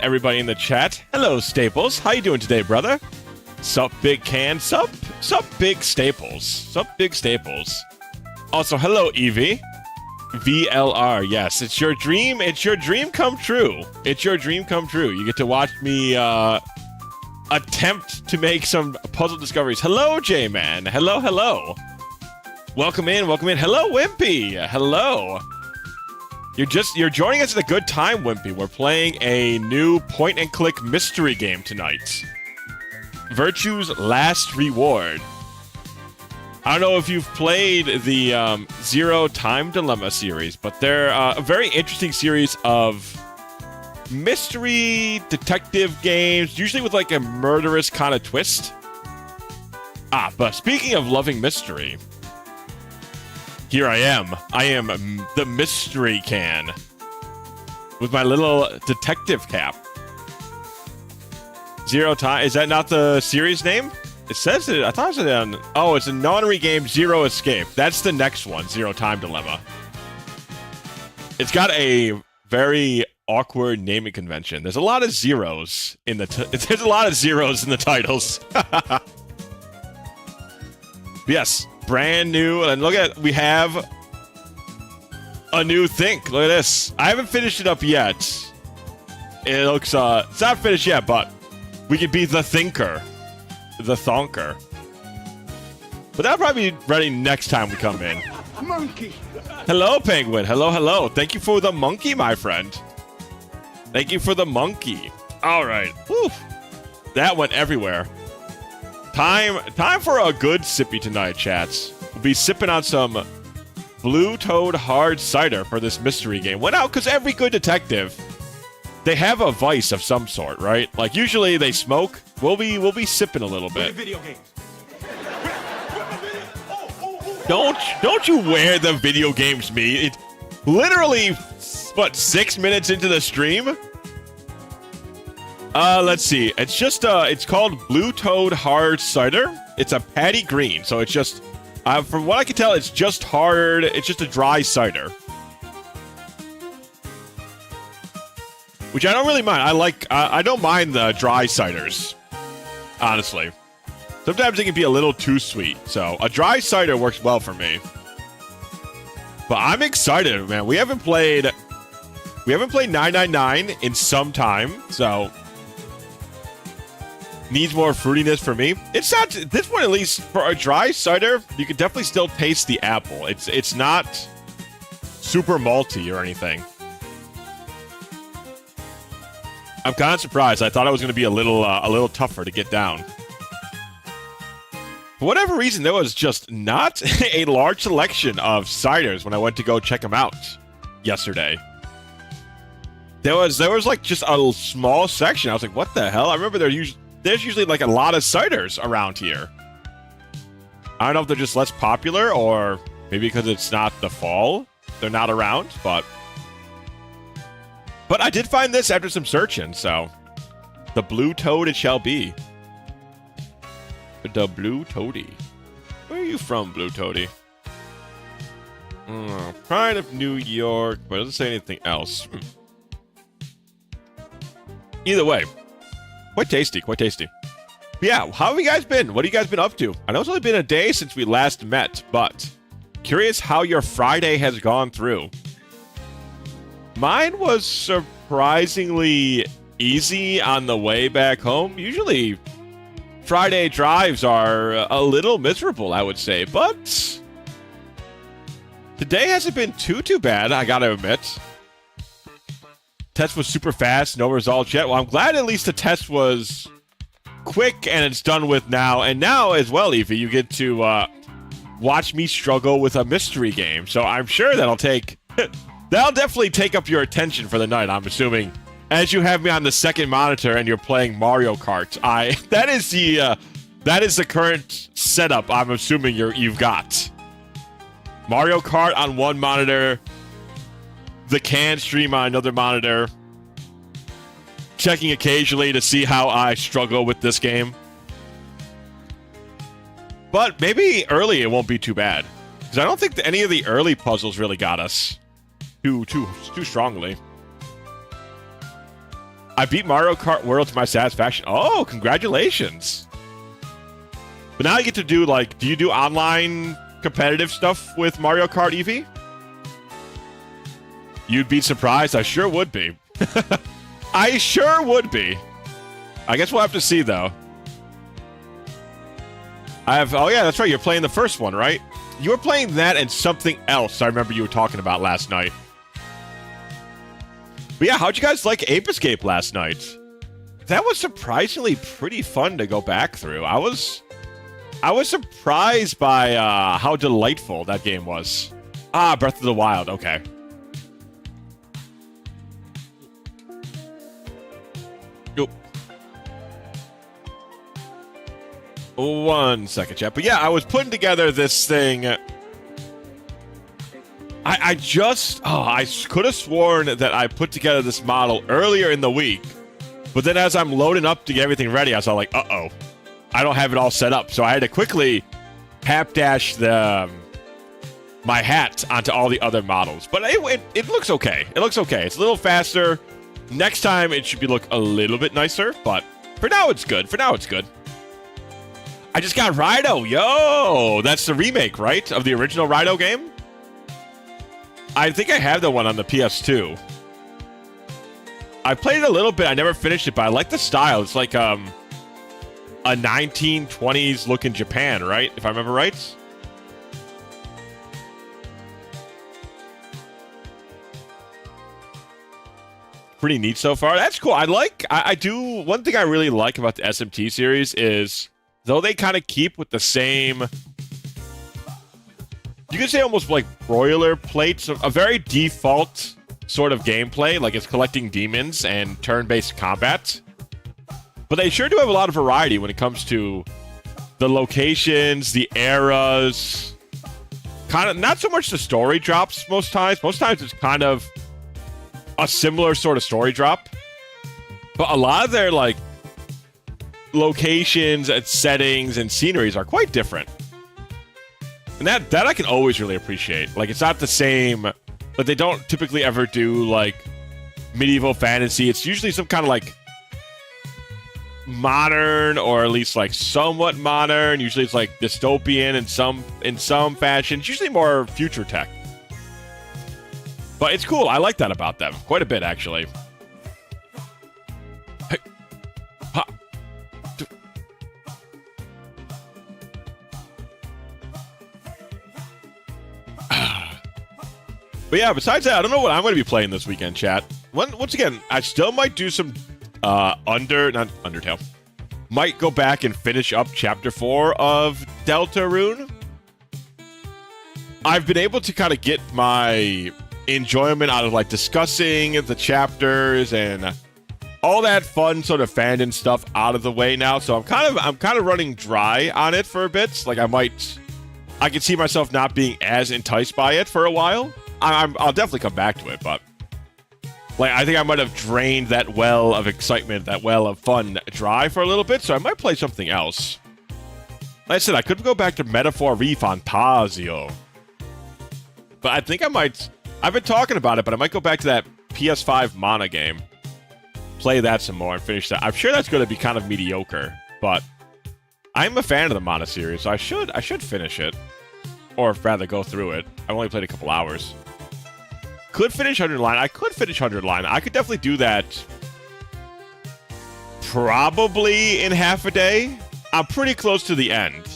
everybody in the chat. Hello, Staples. How you doing today, brother? Sup, Big Can? Sup, Big Staples? Sup, Big Staples? Also, hello, Evie. VLR, yes. It's your dream. It's your dream come true. It's your dream come true. You get to watch me attempt to make some puzzle discoveries. Hello, J-Man. Hello, hello. Welcome in, welcome in. Hello, Wimpy. Hello. You're joining us at a good time, Wimpy. We're playing a new point-and-click mystery game tonight. Virtue's Last Reward. I don't know if you've played the Zero Time Dilemma series, but they're a very interesting series of mystery detective games, usually with like a murderous kind of twist. But speaking of loving mystery, here I am. I am the Mystery Can with my little detective cap. Zero Time, is that not the series name? It says it, I thought it was on, oh, it's a nonary game, Zero Escape. That's the next one, Zero Time Dilemma. It's got a very awkward naming convention. There's a lot of zeros in the, there's a lot of zeros in the titles. Yes, brand new, and look at, we have a new Think. Look at this. I haven't finished it up yet. It looks, it's not finished yet, but we could be the Thinker. The Thonker. But that'll probably be ready next time we come in. Monkey! Hello, Penguin. Hello, hello. Thank you for the monkey, my friend. Thank you for the monkey. All right. Whew. That went everywhere. Time for a good sippy tonight, chats. We'll be sipping on some Blue Toad Hard Cider for this mystery game. Went out because every good detective, they have a vice of some sort, right? Like usually they smoke. We'll be sipping a little bit. Video games. Don't you wear the video games me? It's literally what, 6 minutes into the stream? Let's see. It's just it's called Blue Toad Hard Cider. It's a Patty Green, so it's just from what I can tell, it's just hard. It's just a dry cider. Which I don't really mind. I don't mind the dry ciders. Honestly. Sometimes it can be a little too sweet. So, a dry cider works well for me. But I'm excited, man. We haven't played 999 in some time. So, needs more fruitiness for me. It's not, this one at least, for a dry cider, you can definitely still taste the apple. It's not super malty or anything. I'm kind of surprised. I thought it was going to be a little tougher to get down. For whatever reason, there was just not a large selection of ciders when I went to go check them out yesterday. There was like just a small section. I was like, what the hell? I remember there's usually like a lot of ciders around here. I don't know if they're just less popular or maybe because it's not the fall. They're not around, but I did find this after some searching, so the Blue Toad it shall be. The Blue Toady. Where are you from, Blue Toady? Pride of New York, but it doesn't say anything else. Either way, quite tasty, quite tasty. But yeah, how have you guys been? What have you guys been up to? I know it's only been a day since we last met, but curious how your Friday has gone through. Mine was surprisingly easy on the way back home. Usually, Friday drives are a little miserable, I would say, but today hasn't been too bad, I gotta admit. Test was super fast, no results yet. Well, I'm glad at least the test was quick and it's done with now. And now as well, Evie, you get to watch me struggle with a mystery game. So I'm sure that'll definitely take up your attention for the night, I'm assuming. As you have me on the second monitor and you're playing Mario Kart, that is the current setup I'm assuming you've got. Mario Kart on one monitor, the Can stream on another monitor, checking occasionally to see how I struggle with this game. But maybe early it won't be too bad, because I don't think that any of the early puzzles really got us too strongly. I beat Mario Kart World to my satisfaction. Oh, congratulations. But now you get to do, like, do you do online competitive stuff with Mario Kart Eevee? You'd be surprised. I sure would be. I sure would be. I guess we'll have to see, though. Oh yeah, that's right. You're playing the first one, right? You were playing that and something else I remember you were talking about last night. But yeah, how'd you guys like Ape Escape last night? That was surprisingly pretty fun to go back through. I was surprised by how delightful that game was. Ah, Breath of the Wild. Okay. Nope. 1 second, chat. But yeah, I was putting together this thing. I could have sworn that I put together this model earlier in the week. But then as I'm loading up to get everything ready, I was all like, uh-oh. I don't have it all set up. So I had to quickly hapdash my hat onto all the other models. But it looks okay. It looks okay. It's a little faster. Next time, it should look a little bit nicer. But for now, it's good. I just got Rhino. Yo! That's the remake, right? Of the original Rhino game? I think I have the one on the PS2. I played it a little bit. I never finished it, but I like the style. It's like a 1920s look in Japan, right? If I remember right. Pretty neat so far. That's cool. I do. One thing I really like about the SMT series is, though they kind of keep with the same, you could say almost like broiler plates, a very default sort of gameplay, like it's collecting demons and turn-based combat. But they sure do have a lot of variety when it comes to the locations, the eras, kind of not so much the story drops most times. Most times it's kind of a similar sort of story drop. But a lot of their like locations and settings and sceneries are quite different. And that I can always really appreciate. Like, it's not the same, but they don't typically ever do like medieval fantasy. It's usually some kind of like modern, or at least like somewhat modern. Usually it's like dystopian in some fashion. It's usually more future tech. But it's cool. I like that about them quite a bit, actually. Hey. Ha. But yeah, besides that, I don't know what I'm going to be playing this weekend, chat. Once again, I still might do some not Undertale. Might go back and finish up Chapter 4 of Deltarune. I've been able to kind of get my enjoyment out of like discussing the chapters and all that fun sort of fandom stuff out of the way now. So I'm kind of running dry on it for a bit. Like I can see myself not being as enticed by it for a while. I'll definitely come back to it, but like I think I might have drained that well of excitement, that well of fun dry for a little bit. So I might play something else. Like I said, I could go back to Metaphor ReFantazio, but I think I might. I've been talking about it, but I might go back to that PS5 Mana game, play that some more, and finish that. I'm sure that's going to be kind of mediocre, but I'm a fan of the Mana series, so I should finish it, or rather go through it. I've only played a couple hours. Could finish 100 Line. I could finish 100 Line. I could definitely do that probably in half a day. I'm pretty close to the end.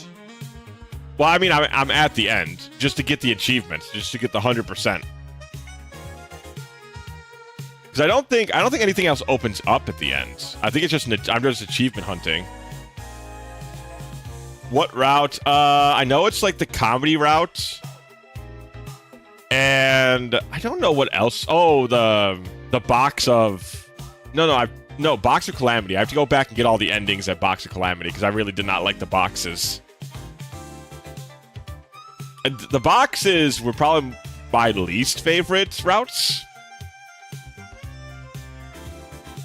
Well, I mean, I'm at the end just to get the achievements, just to get the 100%. Because I don't think anything else opens up at the end. I think it's just I'm just achievement hunting. What route? I know it's like the comedy route. And I don't know what else. Oh, the box of Box of Calamity. I have to go back and get all the endings at Box of Calamity because I really did not like the boxes. And the boxes were probably my least favorite routes.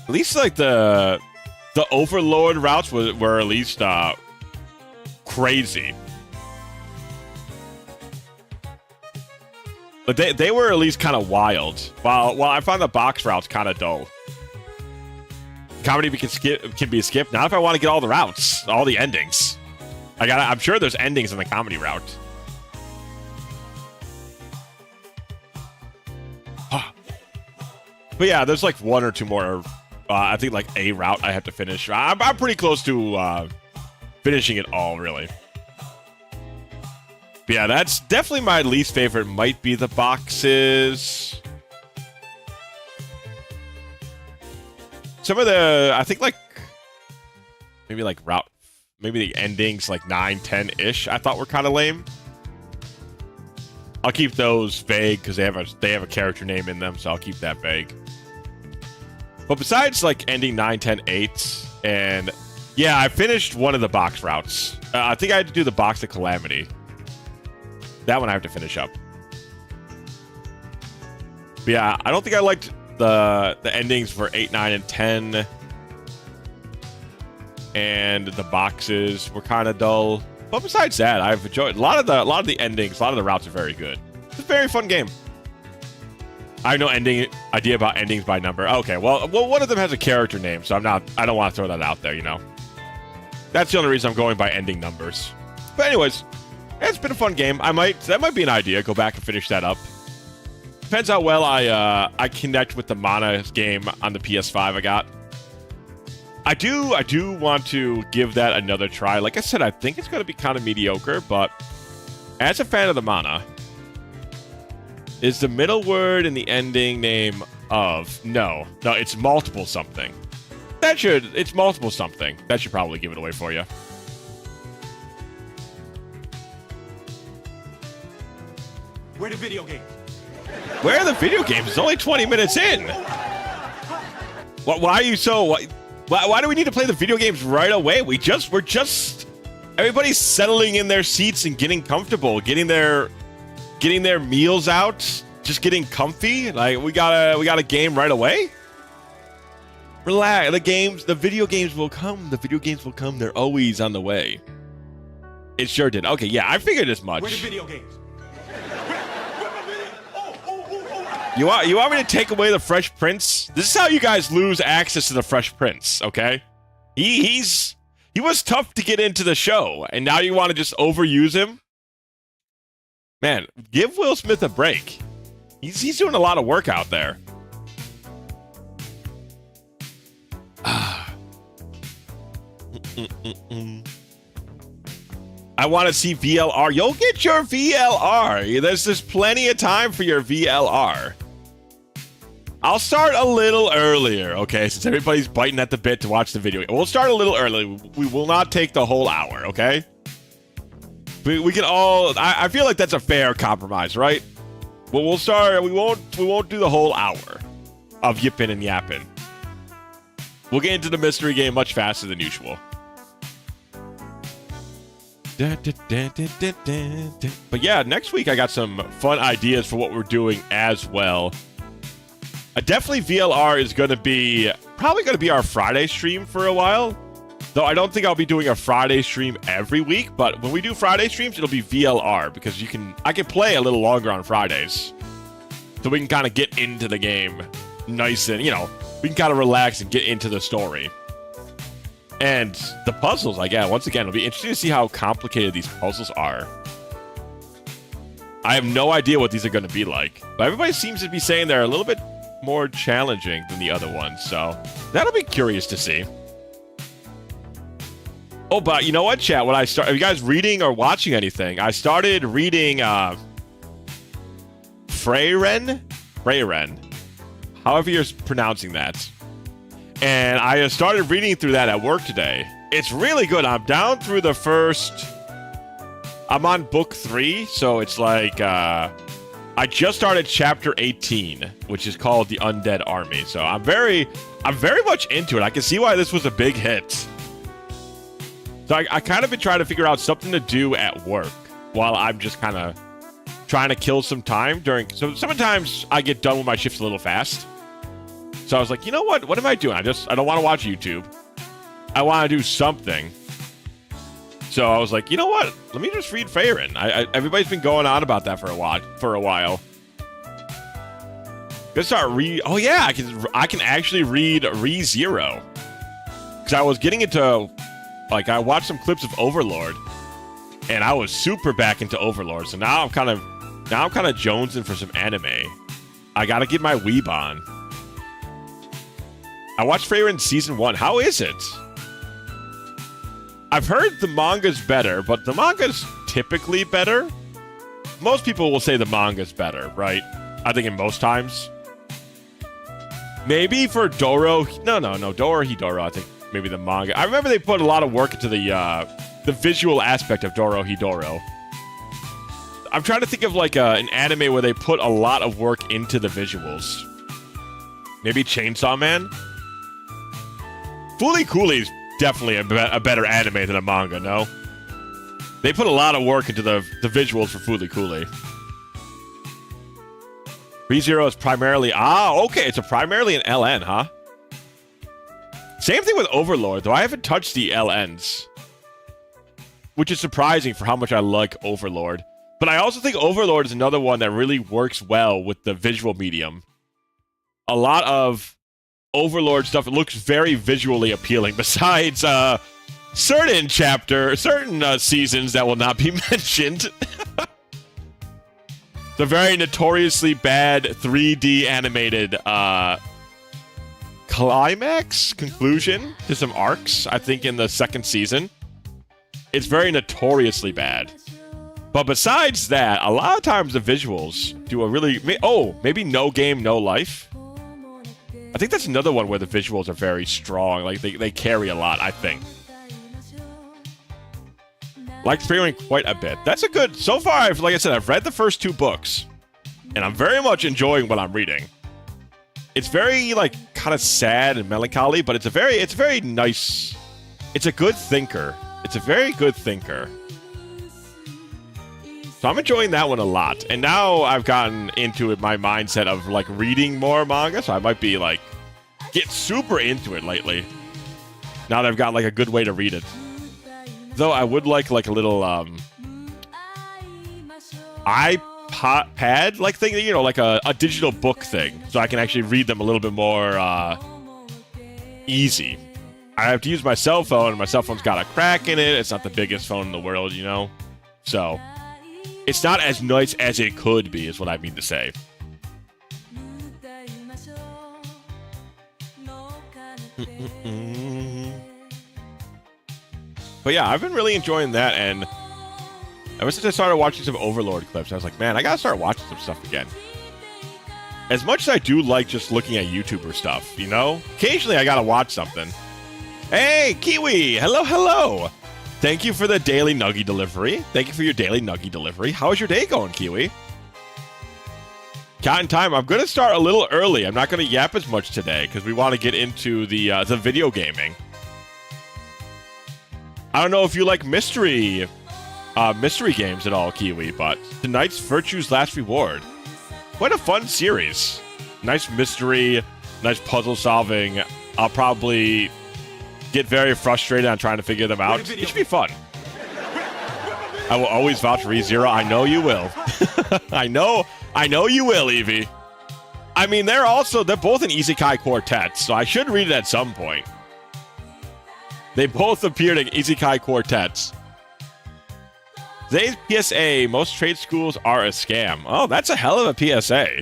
At least like the Overlord routes were at least crazy. But they were at least kind of wild. While I found the box routes kind of dull. Comedy can be skipped. Not if I want to get all the routes, all the endings. I'm sure there's endings in the comedy route. But yeah, there's like one or two more. I think like a route I have to finish. I'm pretty close to finishing it all, really. But yeah, that's definitely my least favorite. Might be the boxes. Some of the, I think like, maybe like route, maybe the endings like 9, 10-ish I thought were kind of lame. I'll keep those vague because they have a character name in them, so I'll keep that vague. But besides like ending 9, 10, 8, and yeah, I finished one of the box routes. I think I had to do the box of Calamity. That one I have to finish up. But yeah, I don't think I liked the endings for 8, 9, and 10. And the boxes were kind of dull. But besides that, I've enjoyed a lot of the endings, a lot of the routes are very good. It's a very fun game. I have no idea about endings by number. Okay, well, one of them has a character name, so I don't want to throw that out there, you know. That's the only reason I'm going by ending numbers. But anyways, it's been a fun game. That might be an idea. Go back and finish that up. Depends how well I connect with the Mana game on the PS5 I got. I do want to give that another try. Like I said, I think it's going to be kind of mediocre, but as a fan of the Mana, is the middle word in the ending name of? No, it's multiple something. It's multiple something. That should probably give it away for you. Where are the video games? Where are the video games? It's only 20 minutes in. Why are you so? Why do we need to play the video games right away? We're just everybody's settling in their seats and getting comfortable, getting their meals out, just getting comfy. Like we got a game right away. Relax. The video games will come. The video games will come. They're always on the way. It sure did. Okay, yeah, I figured as much. Where are the video games? You want me to take away the Fresh Prince? This is how you guys lose access to the Fresh Prince, okay? He was tough to get into the show, and now you want to just overuse him? Man, give Will Smith a break. He's doing a lot of work out there. I want to see VLR. You'll get your VLR. There's plenty of time for your VLR. I'll start a little earlier, okay? Since everybody's biting at the bit to watch the video. We'll start a little early. We will not take the whole hour, okay? We can all... I feel like that's a fair compromise, right? Well, we'll start... We won't do the whole hour of yipping and yapping. We'll get into the mystery game much faster than usual. But yeah, next week I got some fun ideas for what we're doing as well. Definitely VLR is probably going to be our Friday stream for a while. Though I don't think I'll be doing a Friday stream every week, but when we do Friday streams, it'll be VLR because I can play a little longer on Fridays. So we can kind of get into the game nice and, we can kind of relax and get into the story. And the puzzles, once again, it'll be interesting to see how complicated these puzzles are. I have no idea what these are going to be like, but everybody seems to be saying they're a little bit more challenging than the other ones, so that'll be curious to see. Oh, but you know what, chat? Are you guys reading or watching anything? I started reading Frieren, however you're pronouncing that. And I started reading through that at work today. It's really good. I'm down through the first... I'm on book 3, so it's like... I just started chapter 18, which is called The Undead Army. So I'm very much into it. I can see why this was a big hit. So I kind of been trying to figure out something to do at work while I'm just kind of trying to kill some time so sometimes I get done with my shifts a little fast. So I was like, you know what? What am I doing? I don't want to watch YouTube. I want to do something. So I was like, you know what? Let me just read Frieren. Everybody's been going on about that for a while. Gonna start read. Oh yeah, I can actually read ReZero. because I was getting into, like, I watched some clips of Overlord, and I was super back into Overlord. So now I'm kind of jonesing for some anime. I gotta get my weeb on. I watched Frieren season 1. How is it? I've heard the manga's better, but the manga's typically better. Most people will say the manga's better, right? I think in most times. Maybe for Doro. No. Dorohedoro, I think maybe the manga. I remember they put a lot of work into the visual aspect of Dorohedoro. I'm trying to think of like an anime where they put a lot of work into the visuals. Maybe Chainsaw Man? Fooly Cooley's definitely a better anime than a manga, no? They put a lot of work into the visuals for Fooly Cooley. ReZero is primarily... okay, it's primarily an LN, huh? Same thing with Overlord, though I haven't touched the LNs. Which is surprising for how much I like Overlord. But I also think Overlord is another one that really works well with the visual medium. A lot of Overlord stuff looks very visually appealing, besides certain seasons that will not be mentioned. The very notoriously bad 3D animated conclusion to some arcs, I think, in the second season. It's very notoriously bad. But besides that, a lot of times the visuals do a really... maybe No Game, No Life? I think that's another one where the visuals are very strong. Like, they carry a lot, I think. Like Frieren quite a bit. That's a good... So far, like I said, I've read the first 2 books. And I'm very much enjoying what I'm reading. It's very, like, kind of sad and melancholy, but it's a very nice... It's a good thinker. It's a very good thinker. So I'm enjoying that one a lot. And now I've gotten into my mindset of, like, reading more manga. So I might be, like, get super into it lately. Now that I've got, like, a good way to read it. Though I would like a little, iPad, like, thing, you know, like a digital book thing. So I can actually read them a little bit more, easy. I have to use my cell phone, and my cell phone's got a crack in it. It's not the biggest phone in the world, you know? So... it's not as nice as it could be, is what I mean to say. But yeah, I've been really enjoying that, and ever since I started watching some Overlord clips, I was like, man, I gotta start watching some stuff again. As much as I do like just looking at YouTuber stuff, you know? Occasionally I gotta watch something. Hey, Kiwi! Hello! Thank you for the daily nuggie delivery. Thank you for your daily nuggie delivery. How's your day going, Kiwi? Cat in time. I'm going to start a little early. I'm not going to yap as much today because we want to get into the video gaming. I don't know if you like mystery games at all, Kiwi, but tonight's Virtue's Last Reward. Quite a fun series. Nice mystery, nice puzzle solving. I'll probably... get very frustrated on trying to figure them out. It should be fun. I will always vouch for ReZero. I know you will. I know you will, Eevee. I mean, they're both an Isekai Quartet, so I should read it at some point. They both appeared in Isekai Quartets. Today's PSA, most trade schools are a scam. Oh, that's a hell of a PSA.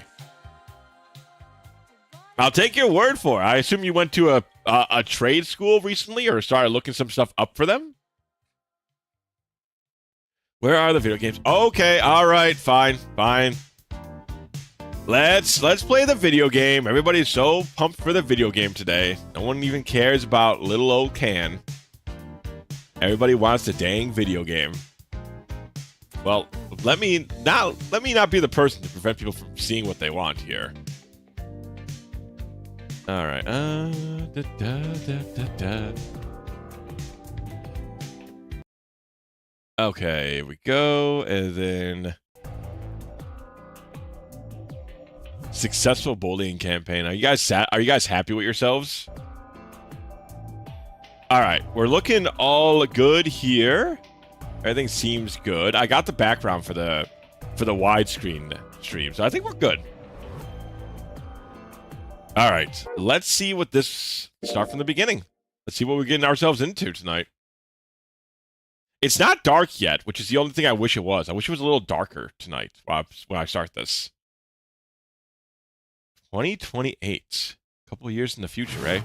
I'll take your word for it. I assume you went to a trade school recently or started looking some stuff up for them? Where are the video games? Okay, all right, fine. Let's play the video game. Everybody's so pumped for the video game today. No one even cares about little old Can. Everybody wants the dang video game. Well, let me not be the person to prevent people from seeing what they want here. All right. Okay, here we go, and then successful bullying campaign. Are you guys happy with yourselves? All right, we're looking all good here. Everything seems good. I got the background for the widescreen stream, so I think we're good. All right, let's see what this... Start from the beginning. Let's see what we're getting ourselves into tonight. It's not dark yet, which is the only thing I wish it was. I wish it was a little darker tonight when I start this. 2028. A couple of years in the future, eh?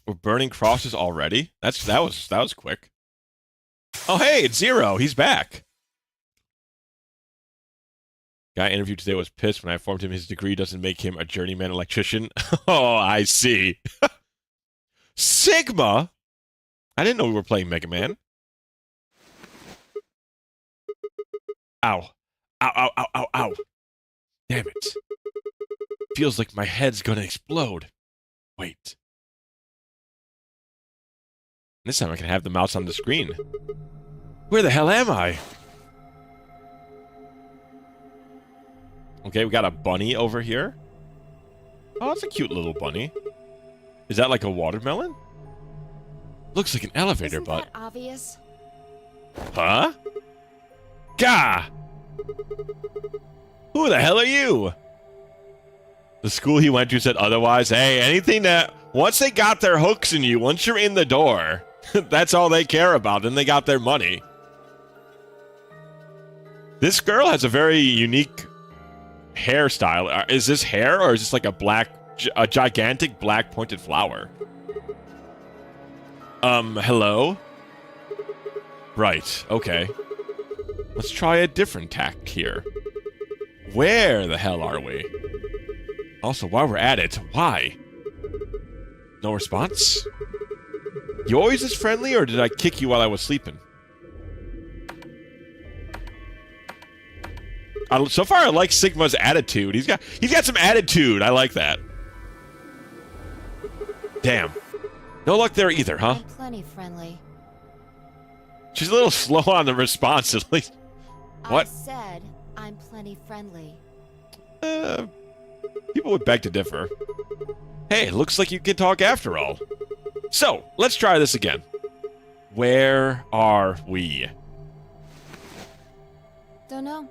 We're burning crosses already? That was quick. Oh hey, it's Zero. He's back. Guy I interviewed today was pissed when I informed him his degree doesn't make him a journeyman electrician. Oh, I see. Sigma? I didn't know we were playing Mega Man. Ow. Ow, ow, ow, ow, ow. Damn it. Feels like my head's gonna explode. Wait. This time I can have the mouse on the screen. Where the hell am I? Okay, we got a bunny over here. Oh, it's a cute little bunny. Is that like a watermelon? Looks like an elevator, Isn't but... that obvious? Huh? Gah! Who the hell are you? The school he went to said otherwise. Hey, anything that... Once they got their hooks in you, once you're in the door, that's all they care about. Then they got their money. This girl has a very unique hairstyle. Is this hair or is this like a gigantic black pointed flower? Hello? Right, okay. Let's try a different tack here. Where the hell are we? Also, while we're at it, why? No response? You always this friendly, or did I kick you while I was sleeping? So far, I like Sigma's attitude. He's got some attitude. I like that. Damn. No luck there either, huh? I'm plenty friendly. She's a little slow on the response, at least. What? I said I'm plenty friendly. People would beg to differ. Hey, looks like you can talk after all. So, let's try this again. Where are we? Don't know.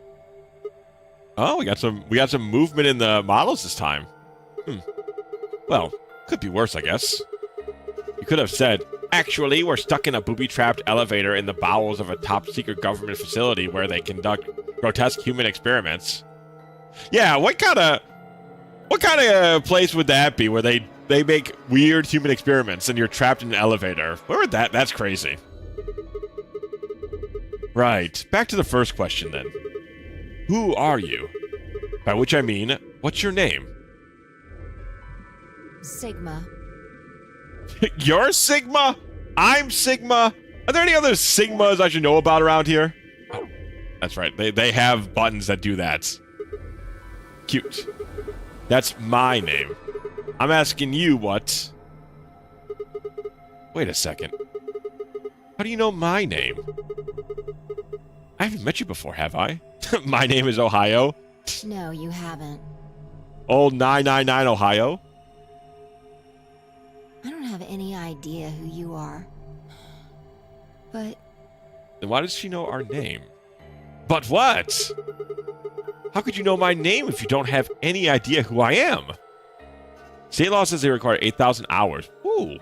Oh, we got some movement in the models this time. Well, could be worse, I guess. You could have said, actually, we're stuck in a booby-trapped elevator in the bowels of a top-secret government facility where they conduct grotesque human experiments. Yeah, what kind of place would that be where they make weird human experiments and you're trapped in an elevator? Where would that's crazy. Right, back to the first question then. Who are you? By which I mean, what's your name? Sigma. You're Sigma? I'm Sigma? Are there any other Sigmas I should know about around here? Oh, that's right. They have buttons that do that. Cute. That's my name. I'm asking you what... Wait a second. How do you know my name? I haven't met you before, have I? My name is Ohio. No, you haven't. Old 999 Ohio. I don't have any idea who you are. But Then why does she know our name? But what? How could you know my name if you don't have any idea who I am? State law says they require 8,000 hours. Ooh.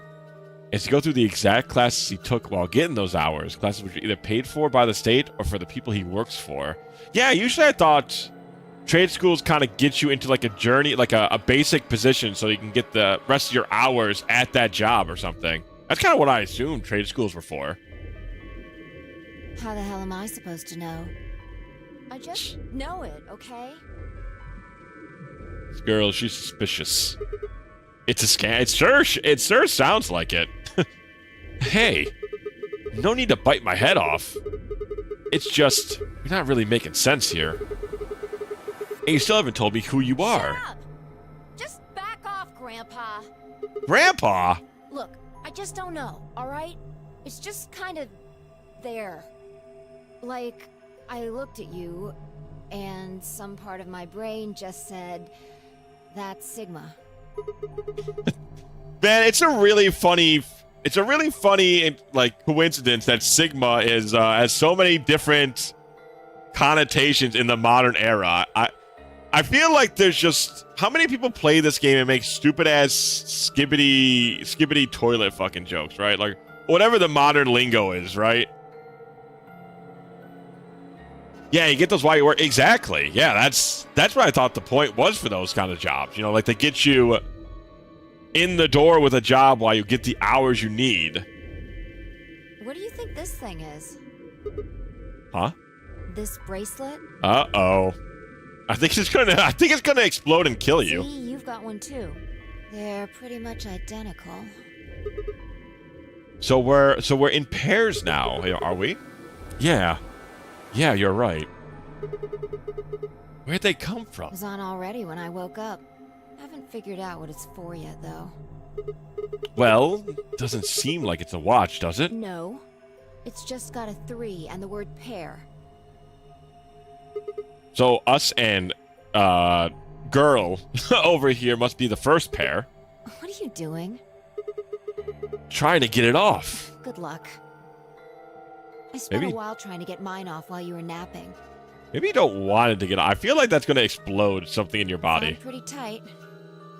And to go through the exact classes he took while getting those hours, classes which are either paid for by the state or for the people he works for. Yeah, usually I thought trade schools kind of get you into like a journey, like a basic position so you can get the rest of your hours at that job or something. That's kind of what I assumed trade schools were for. how the hell am I supposed to know? I just know it, okay? This girl, she's suspicious. It's a scam. It sure sounds like it. Hey, no need to bite my head off. It's just, you're not really making sense here. And you still haven't told me who you are. Shut up! Just back off, Grandpa. Grandpa? Look, I just don't know, alright? It's just kind of there. Like, I looked at you, and some part of my brain just said, that's Sigma. Man, it's a really funny like coincidence that Sigma is has so many different connotations in the modern era. I I feel like there's just how many people play this game and make stupid ass skibbity toilet fucking jokes, right? Like whatever the modern lingo is, right? Yeah, you get those while you work. Exactly. Yeah, that's what I thought the point was for those kind of jobs. You know, like they get you in the door with a job while you get the hours you need. What do you think this thing is? Huh? This bracelet? Uh-oh. I think it's gonna explode and kill you. See, you've got one too. They're pretty much identical. So we're in pairs now, are we? Yeah. Yeah, you're right. Where'd they come It from? was on already when I woke up. Haven't figured out what it's for yet, though. Well, doesn't seem like it's a watch, does it? No. It's just got a 3 and the word pair. So us and girl over here must be the first pair. What are you doing? Trying to get it off. Good luck. I spent Maybe- a while trying to get mine off while you were napping. Maybe you don't want it to get off. I feel like that's gonna explode something in your body. Found pretty tight.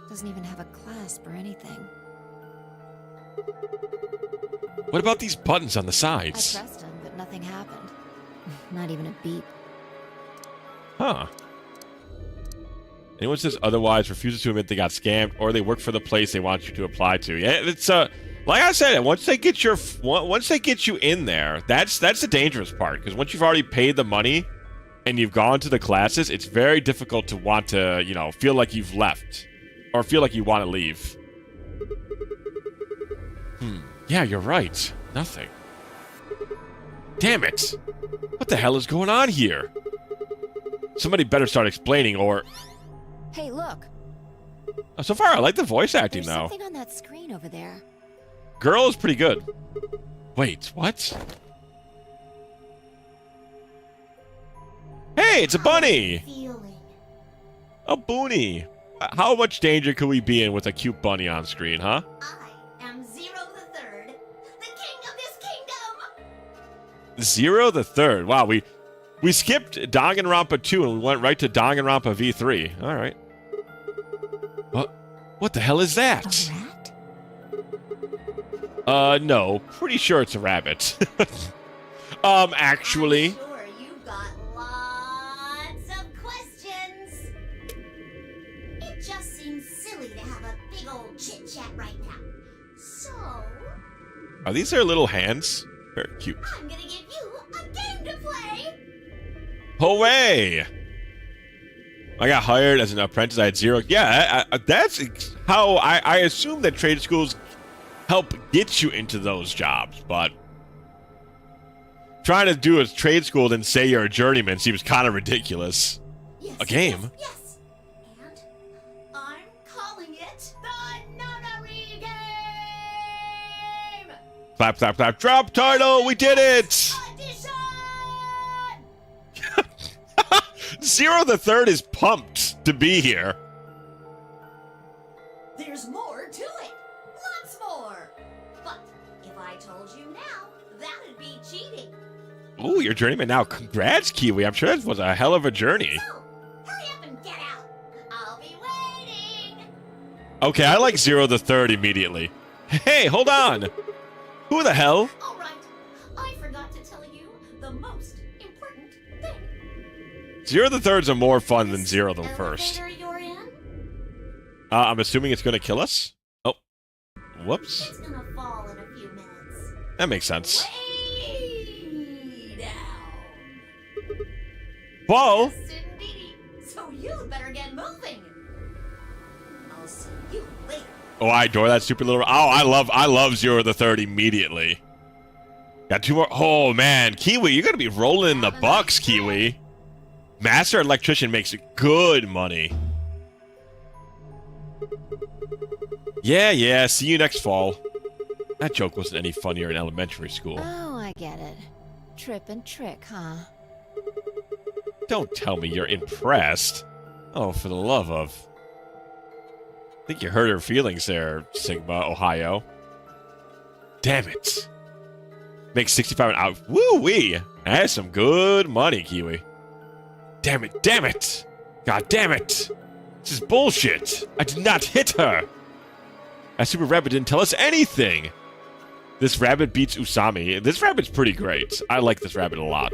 Doesn't even have a clasp or anything. What about these buttons on the I sides? pressed them, but nothing happened. Not even a beep. Huh. Anyone says otherwise refuses to admit they got scammed or they work for the place they want you to apply to. Yeah, it's like I said, once they get you in there, that's the dangerous part, because once you've already paid the money and you've gone to the classes, it's very difficult to want to, you know, feel like you've left or feel like you want to leave. Yeah, you're right. Nothing. Damn it. What the hell is going on here? Somebody better start explaining or... Hey, look. So far, I like the voice acting, There's though. something on that screen over there. Girl is pretty good. Wait, what? Hey, it's a bunny! Feeling. A boonie. How much danger could we be in with a cute bunny on screen, huh? I am Zero the Third, the king of this kingdom. Zero the Third. Wow, we skipped Danganronpa 2 and we went right to Danganronpa V3. All right. What the hell is that? A rat? No. Pretty sure it's a rabbit. Actually. I'm sure you've got lots of questions. It just seems silly to have a big old chit chat right now. So, Are these their little hands? Very cute. I'm gonna give you a game to play. Hooray! I got hired as an apprentice. I had zero. Yeah, that's how I assume that trade schools help get you into those jobs. But trying to do a trade school and say you're a journeyman seems kind of ridiculous. Yes, A game? Yes, yes. And I'm calling it the Nunnery Game. Clap, clap, clap. Drop title. We did it. Audition. Zero the Third is pumped to be here. There's more to it. Lots more. But if I told you now, that'd be cheating. Ooh, you're journeyman now. Congrats, Kiwi. I'm sure that was a hell of a journey. So, hurry up and get out. I'll be waiting. Okay, I like Zero the Third immediately. Hey, hold on. Who the hell? All right. I forgot to tell you the most important thing. Zero the Third's are more fun than This Zero the First. elevator you're in, I'm assuming it's gonna kill us? Oh. Whoops. it's gonna fall in a few minutes. That makes sense. Way down. Whoa! Yes, indeedy. So you better get moving. I'll see you later. Oh, I adore that stupid little... Oh, I love Zero the Third immediately. Got two more... Oh, man. Kiwi, you're gonna be rolling in the bucks, Kiwi. Master Electrician makes good money. Yeah, see you next fall. That joke wasn't any funnier in elementary school. Oh, I get it. Trip and trick, huh? Don't tell me you're impressed. Oh, for the love of... I think you hurt her feelings there, Sigma, Ohio. Damn it. Make 65 an hour. Woo-wee! That's some good money, Kiwi. Damn it. God damn it! This is bullshit! I did not hit her! That Super Rabbit didn't tell us anything! This rabbit beats Usami. This rabbit's pretty great. I like this rabbit a lot.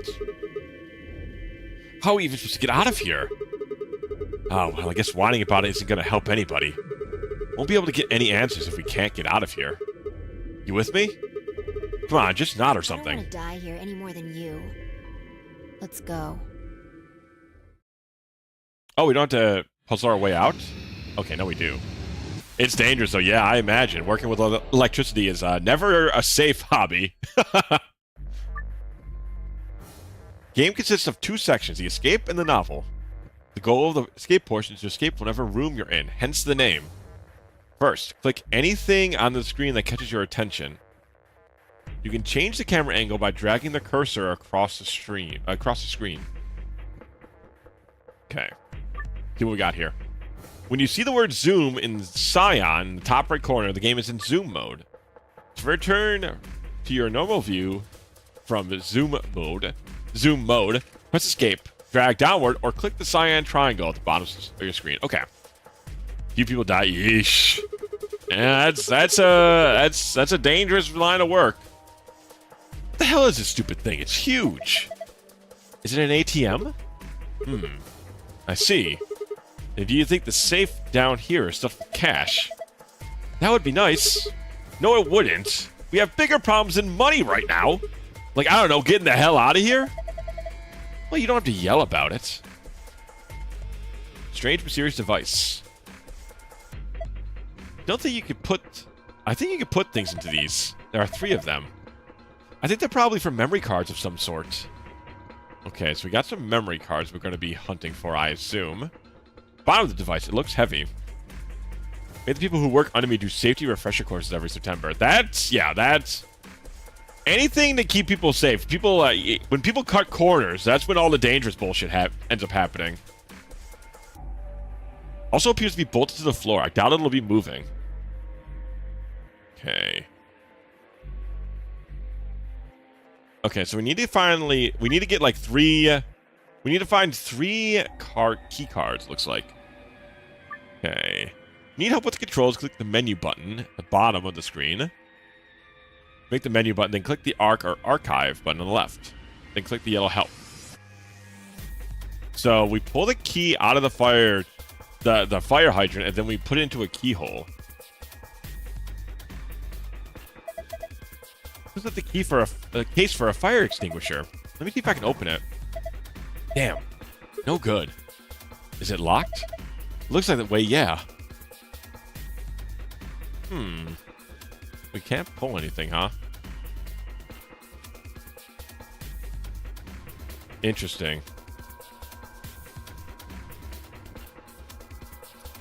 How are we even supposed to get out of here? Oh, well, I guess whining about it isn't going to help anybody. Won't be able to get any answers if we can't get out of here. You with me? Come on, just nod or I don't something. want to die here any more than you. Let's go. Oh, we don't have to puzzle our way out? Okay, no we do. It's dangerous though, yeah, I imagine. Working with electricity is never a safe hobby. Game consists of 2 sections, the escape and the novel. The goal of the escape portion is to escape whatever room you're in, hence the name. First, click anything on the screen that catches your attention. You can change the camera angle by dragging the cursor across the screen. Okay. See what we got here. When you see the word zoom in Cyan in the top right corner, the game is in zoom mode. To return to your normal view from zoom mode, press escape, drag downward, or click the cyan triangle at the bottom of your screen. Okay. Few people die. Yeesh. Yeah, that's a dangerous line of work. What the hell is this stupid thing? It's huge. Is it an ATM? I see. And do you think the safe down here is stuffed with cash? That would be nice. No, it wouldn't. We have bigger problems than money right now. Like, I don't know, getting the hell out of here? Well, you don't have to yell about it. Strange, mysterious device. Don't think you could put... I think you could put things into these. There are 3 of them. I think they're probably for memory cards of some sort. Okay, so we got some memory cards we're going to be hunting for, I assume. Bottom of the device, it looks heavy. Make the people who work under me do safety refresher courses every September. That's anything to keep people safe. People, when people cut corners, that's when all the dangerous bullshit ends up happening. Also appears to be bolted to the floor. I doubt it'll be moving. Okay. Okay, so we need to get like 3... We need to find 3 key cards, looks like. Okay. Need help with the controls, click the menu button at the bottom of the screen. Make the menu button, then click the ARC or archive button on the left. Then click the yellow help. So we pull the key out of the fire hydrant, and then we put it into a keyhole. Looks like the key for a case for a fire extinguisher. Let me see if I can open it. Damn. No good. Is it locked? Looks like that way, yeah. We can't pull anything, huh? Interesting.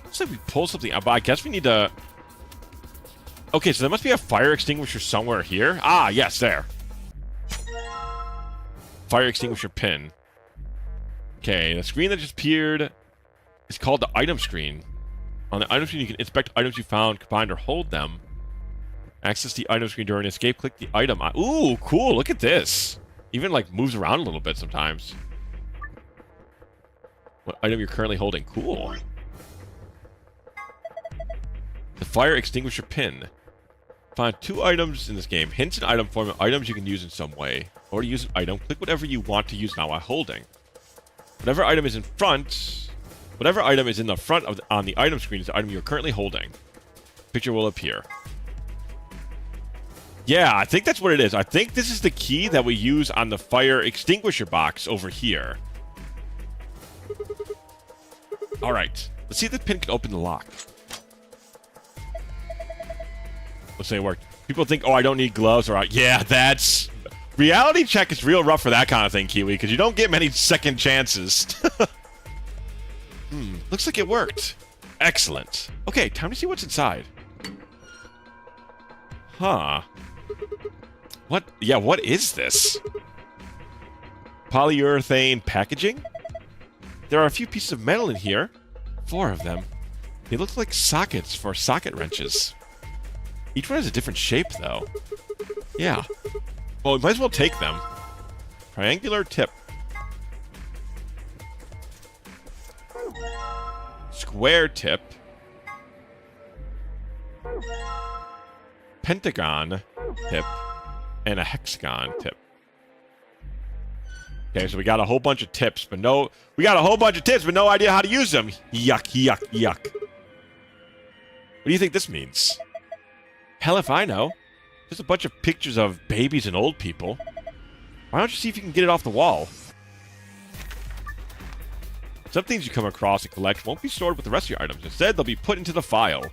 Looks like we pull something out, but I guess we need to... Okay, so there must be a fire extinguisher somewhere here. Ah, yes, there. Fire extinguisher pin. Okay, the screen that just appeared is called the item screen. On the item screen, you can inspect items you found, combine, or hold them. Access the item screen during escape. Click the item. Ooh, cool. Look at this. Even, like, moves around a little bit sometimes. What item you're currently holding. Cool. The fire extinguisher pin. Find 2 items in this game. Hints in item form of items you can use in some way. Or to use an item, click whatever you want to use now while holding. Whatever item is in the front on the item screen is the item you're currently holding. Picture will appear. Yeah, I think that's what it is. I think this is the key that we use on the fire extinguisher box over here. Alright. Let's see if the pin can open the lock. Let's say it worked. People think, oh, I don't need gloves. Or, yeah, that's... Reality check is real rough for that kind of thing, Kiwi, because you don't get many second chances. Looks like it worked. Excellent. Okay, time to see what's inside. Huh. What? Yeah, what is this? Polyurethane packaging? There are a few pieces of metal in here. 4 of them. They look like sockets for socket wrenches. Each one has a different shape, though. Yeah. Well, we might as well take them. Triangular tip. square tip, pentagon tip, and a hexagon tip. Okay, so we got a whole bunch of tips, but no idea how to use them. Yuck, yuck, yuck. What do you think this means? Hell if I know. Just a bunch of pictures of babies and old people. Why don't you see if you can get it off the wall? Some things you come across and collect won't be stored with the rest of your items. Instead, they'll be put into the file.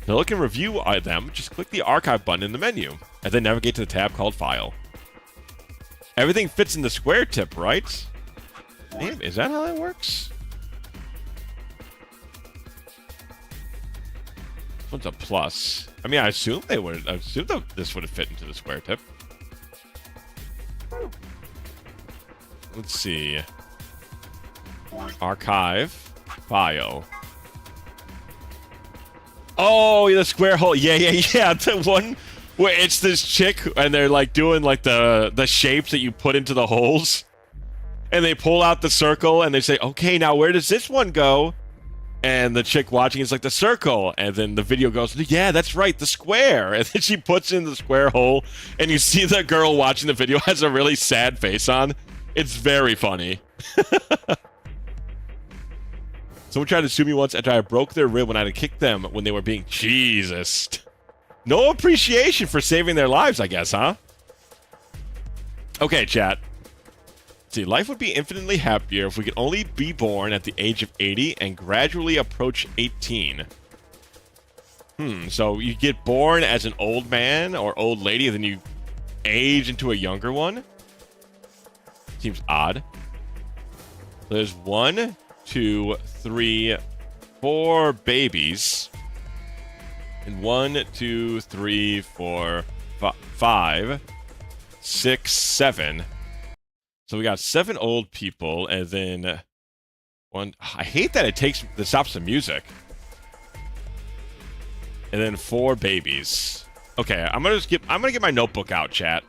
To look and review them, just click the archive button in the menu, and then navigate to the tab called File. Everything fits in the square tip, right? Damn, is that how that works? This one's a plus. I mean, I assume this would have fit into the square tip. Let's see. Archive. File. Oh, the square hole. Yeah. The one where it's this chick and they're like doing like the shapes that you put into the holes. And they pull out the circle and they say, okay, now where does this one go? And the chick watching is like, the circle. And then the video goes, yeah, that's right, the square. And then she puts in the square hole. And you see the girl watching the video has a really sad face on. It's very funny. Someone tried to sue me once after I broke their rib when I had kicked them when they were being Jesus. No appreciation for saving their lives, I guess, huh? Okay, chat. Let's see, life would be infinitely happier if we could only be born at the age of 80 and gradually approach 18. So you get born as an old man or old lady, and then you age into a younger one? Seems odd. There's 1, 2, 3, 4 babies. And 1, 2, 3, 4, 5, 6, 7. So we got 7 old people, and then one. I hate that it stops the music. And then 4 babies. Okay, I'm gonna get my notebook out, chat.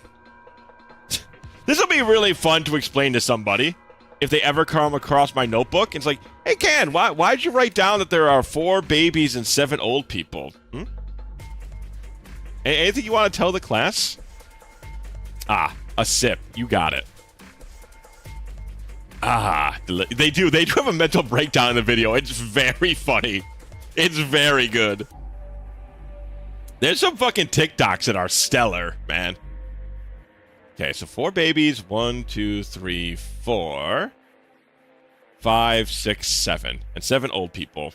This will be really fun to explain to somebody if they ever come across my notebook. It's like, hey, Ken, why'd you write down that there are 4 babies and 7 old people? Anything you want to tell the class? Ah, a sip. You got it. Ah, they do have a mental breakdown in the video. It's very funny. It's very good. There's some fucking TikToks that are stellar, man. Okay, so 4 babies. 1, 2, 3, 4, 5, 6, 7, and 7 old people.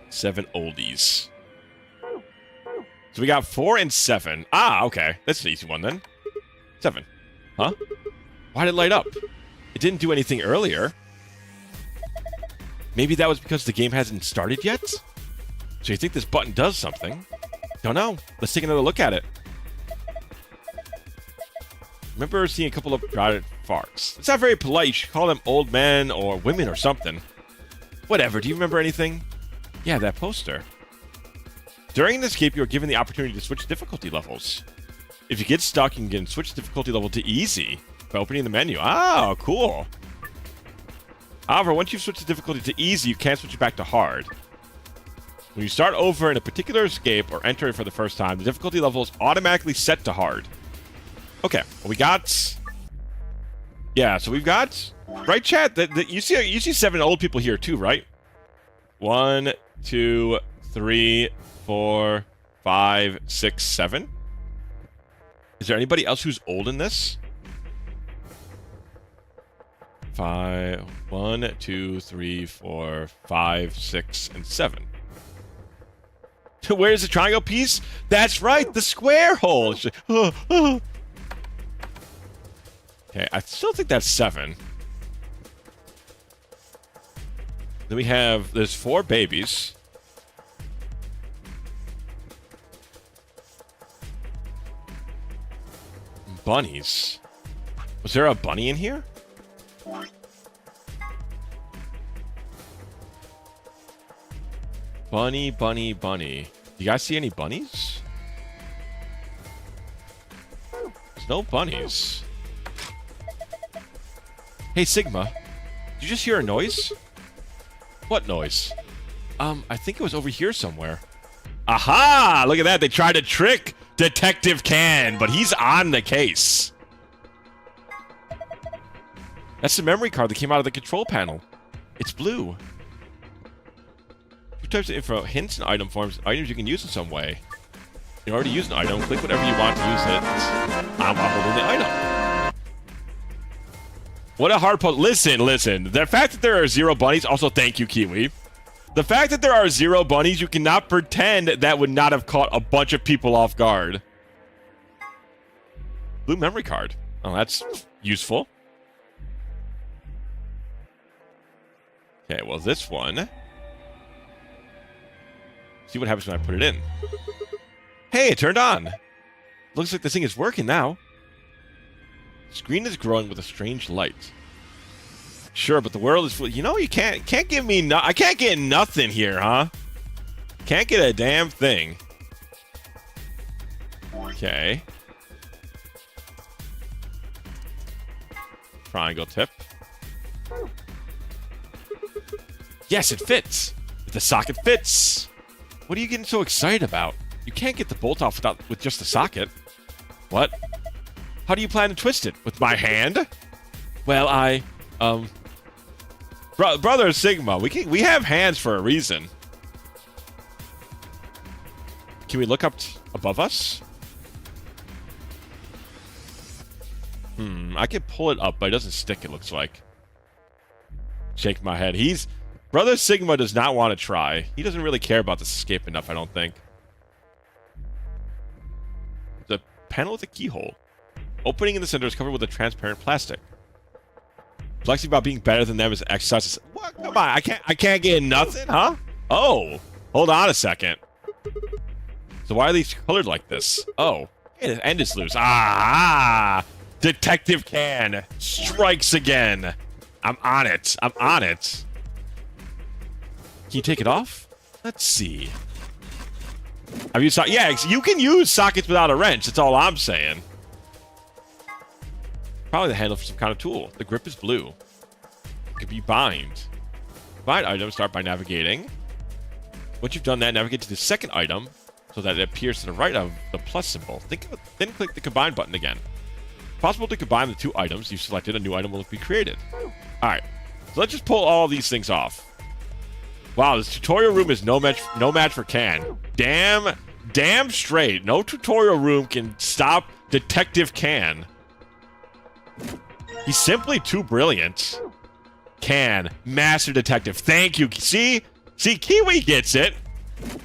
7 oldies. So we got 4 and 7. Ah, okay. That's an easy one then. 7. Huh? Why did it light up? It didn't do anything earlier. Maybe that was because the game hasn't started yet? So you think this button does something? Don't know. Let's take another look at it. Remember seeing a couple of crowded farts. It's not very polite. You should call them old men or women or something. Whatever. Do you remember anything? Yeah, that poster. During the escape, you are given the opportunity to switch difficulty levels. If you get stuck, you can switch difficulty level to easy by opening the menu. Oh, cool. However, once you've switched the difficulty to easy, you can't switch it back to hard. When you start over in a particular escape or enter it for the first time, the difficulty level is automatically set to hard. Okay, well, we got... Yeah, so we've got... Right, chat? You see 7 old people here, too, right? 1, 2, 3, 4, 5, 6, 7. Is there anybody else who's old in this? 1, 2, 3, 4, 5, 6, and 7. Where's the triangle piece? That's right, the square hole. Okay, I still think that's 7. Then we have, there's 4 babies. Bunnies. Was there a bunny in here? Bunny, bunny, bunny. You guys see any bunnies? There's no bunnies. Hey, Sigma. Did you just hear a noise? What noise? I think it was over here somewhere. Aha! Look at that. They tried to trick Detective Can, but he's on the case. That's the memory card that came out of the control panel. It's blue. Two types of info, hints and item forms, items you can use in some way. You already used an item, click whatever you want to use it. I'm holding the item. What a hard puzzle. Listen. The fact that there are 0 bunnies, also thank you, Kiwi. The fact that there are 0 bunnies, you cannot pretend that would not have caught a bunch of people off guard. Blue memory card. Oh, that's useful. Okay, well, this one. See what happens when I put it in. Hey, it turned on. Looks like this thing is working now. Screen is growing with a strange light. Sure, but the world is full. You know, you can't give me I can't get nothing here, huh? Can't get a damn thing. Okay. Triangle tip. Yes, it fits. The socket fits. What are you getting so excited about? You can't get the bolt off with just the socket. What? How do you plan to twist it? With my hand? Well, Brother Sigma, we have hands for a reason. Can we look up above us? I can pull it up, but it doesn't stick, it looks like. Shake my head. Brother Sigma does not want to try. He doesn't really care about this escape enough, I don't think. The panel with a keyhole. Opening in the center is covered with a transparent plastic. Flexing about being better than them is exercise. What? Come on, I can't get nothing, huh? Oh, hold on a second. So why are these colored like this? Oh, and it's loose. Ah! Detective Can strikes again. I'm on it. Can you take it off? Let's see. Have you saw? Yeah, you can use sockets without a wrench. That's all I'm saying. Probably the handle for some kind of tool. The grip is blue. It could be bind. Bind item, start by navigating. Once you've done that, navigate to the second item so that it appears to the right of the plus symbol. Then click the combine button again. It's possible to combine the 2 items you've selected. A new item will be created. Alright, so let's just pull all these things off. Wow, this tutorial room is no match for Can. Damn straight. No tutorial room can stop Detective Can. He's simply too brilliant. Can. Master Detective. Thank you. See, Kiwi gets it.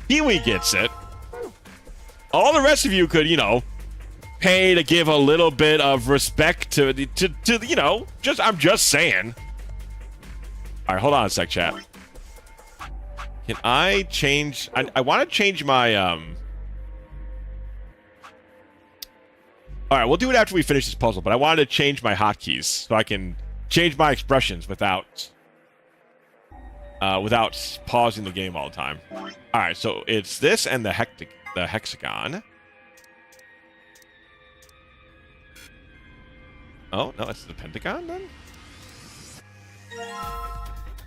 Kiwi gets it. All the rest of you could, pay to give a little bit of respect to I'm just saying. All right, hold on a sec, chat. Can I change? I want to change my All right, we'll do it after we finish this puzzle, but I wanted to change my hotkeys so I can change my expressions without pausing the game all the time. All right, so it's this and the hexagon. Oh, no, it's the pentagon then?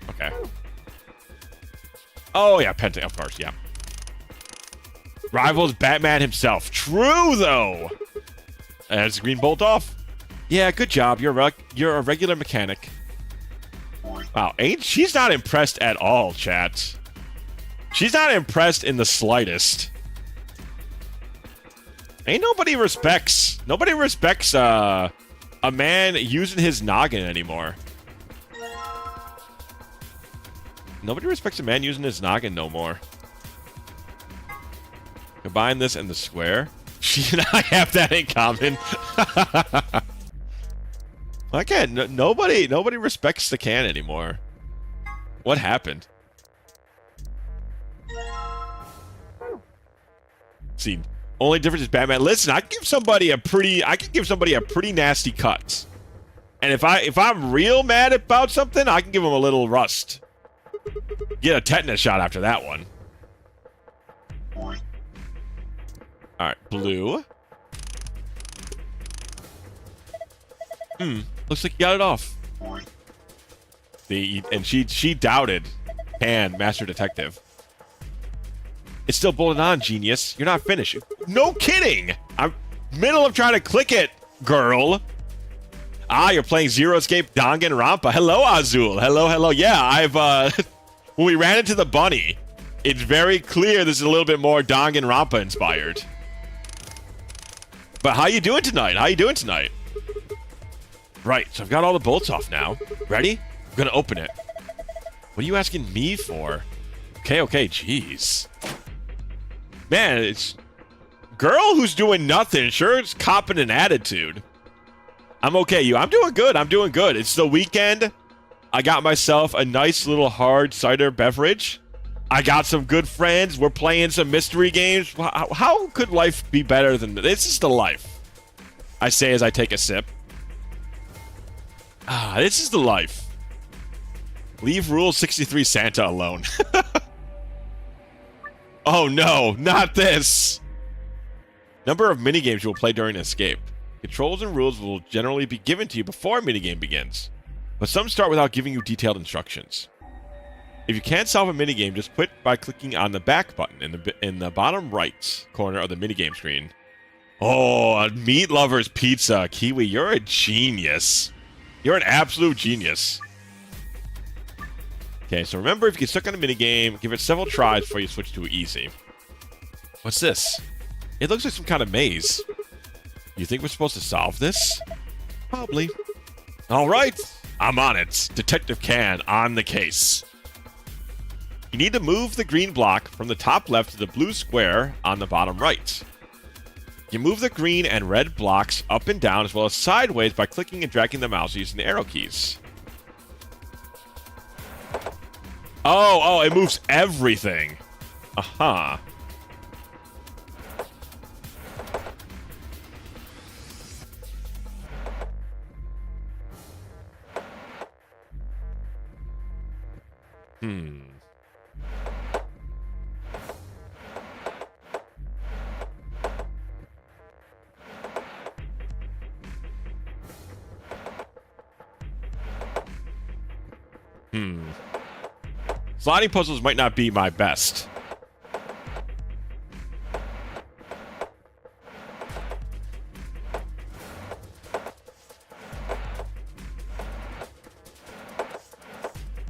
Okay. Oh, yeah, pentagon, of course, yeah. Rivals Batman himself. True, though! And it's green bolt off. Yeah, good job. You're a regular mechanic. Wow, she's not impressed at all, chat. She's not impressed in the slightest. Nobody respects a man using his noggin anymore. Nobody respects a man using his noggin no more. Combine this and the square. She and I have that in common. Again, nobody respects the can anymore. What happened? See, only difference is Batman. Listen, I can give somebody a pretty nasty cut. And if I'm real mad about something, I can give him a little rust. Get a tetanus shot after that one. Alright, blue. Looks like you got it off. and she doubted Can, Master Detective. It's still bolted on, genius. You're not finished. No kidding! I'm middle of trying to click it, girl. Ah, you're playing Zero Escape Danganronpa. Hello, Azul. Hello, hello. Yeah, I've, when we ran into the bunny, it's very clear this is a little bit more Danganronpa inspired. But how you doing tonight? How you doing tonight? Right, so I've got all the bolts off now. Ready? I'm gonna open it. What are you asking me for? Okay, jeez. Man, it's... Girl who's doing nothing, sure is copping an attitude. I'm okay, I'm doing good, It's the weekend. I got myself a nice little hard cider beverage. I got some good friends. We're playing some mystery games. How could life be better than this? This is the life. I say as I take a sip. Ah, this is the life. Leave Rule 63 Santa alone. Oh no, not this. Number of minigames you will play during escape. Controls and rules will generally be given to you before a minigame begins, but some start without giving you detailed instructions. If you can't solve a minigame, just quit by clicking on the back button in the bottom right corner of the minigame screen. Oh, a Meat Lover's Pizza. Kiwi, you're a genius. You're an absolute genius. Okay, so remember, if you get stuck on a minigame, give it several tries before you switch to easy. What's this? It looks like some kind of maze. You think we're supposed to solve this? Probably. All right, I'm on it. Detective Can on the case. You need to move the green block from the top left to the blue square on the bottom right. You move the green and red blocks up and down as well as sideways by clicking and dragging the mouse using the arrow keys. Oh, it moves everything. Aha. Sliding puzzles might not be my best.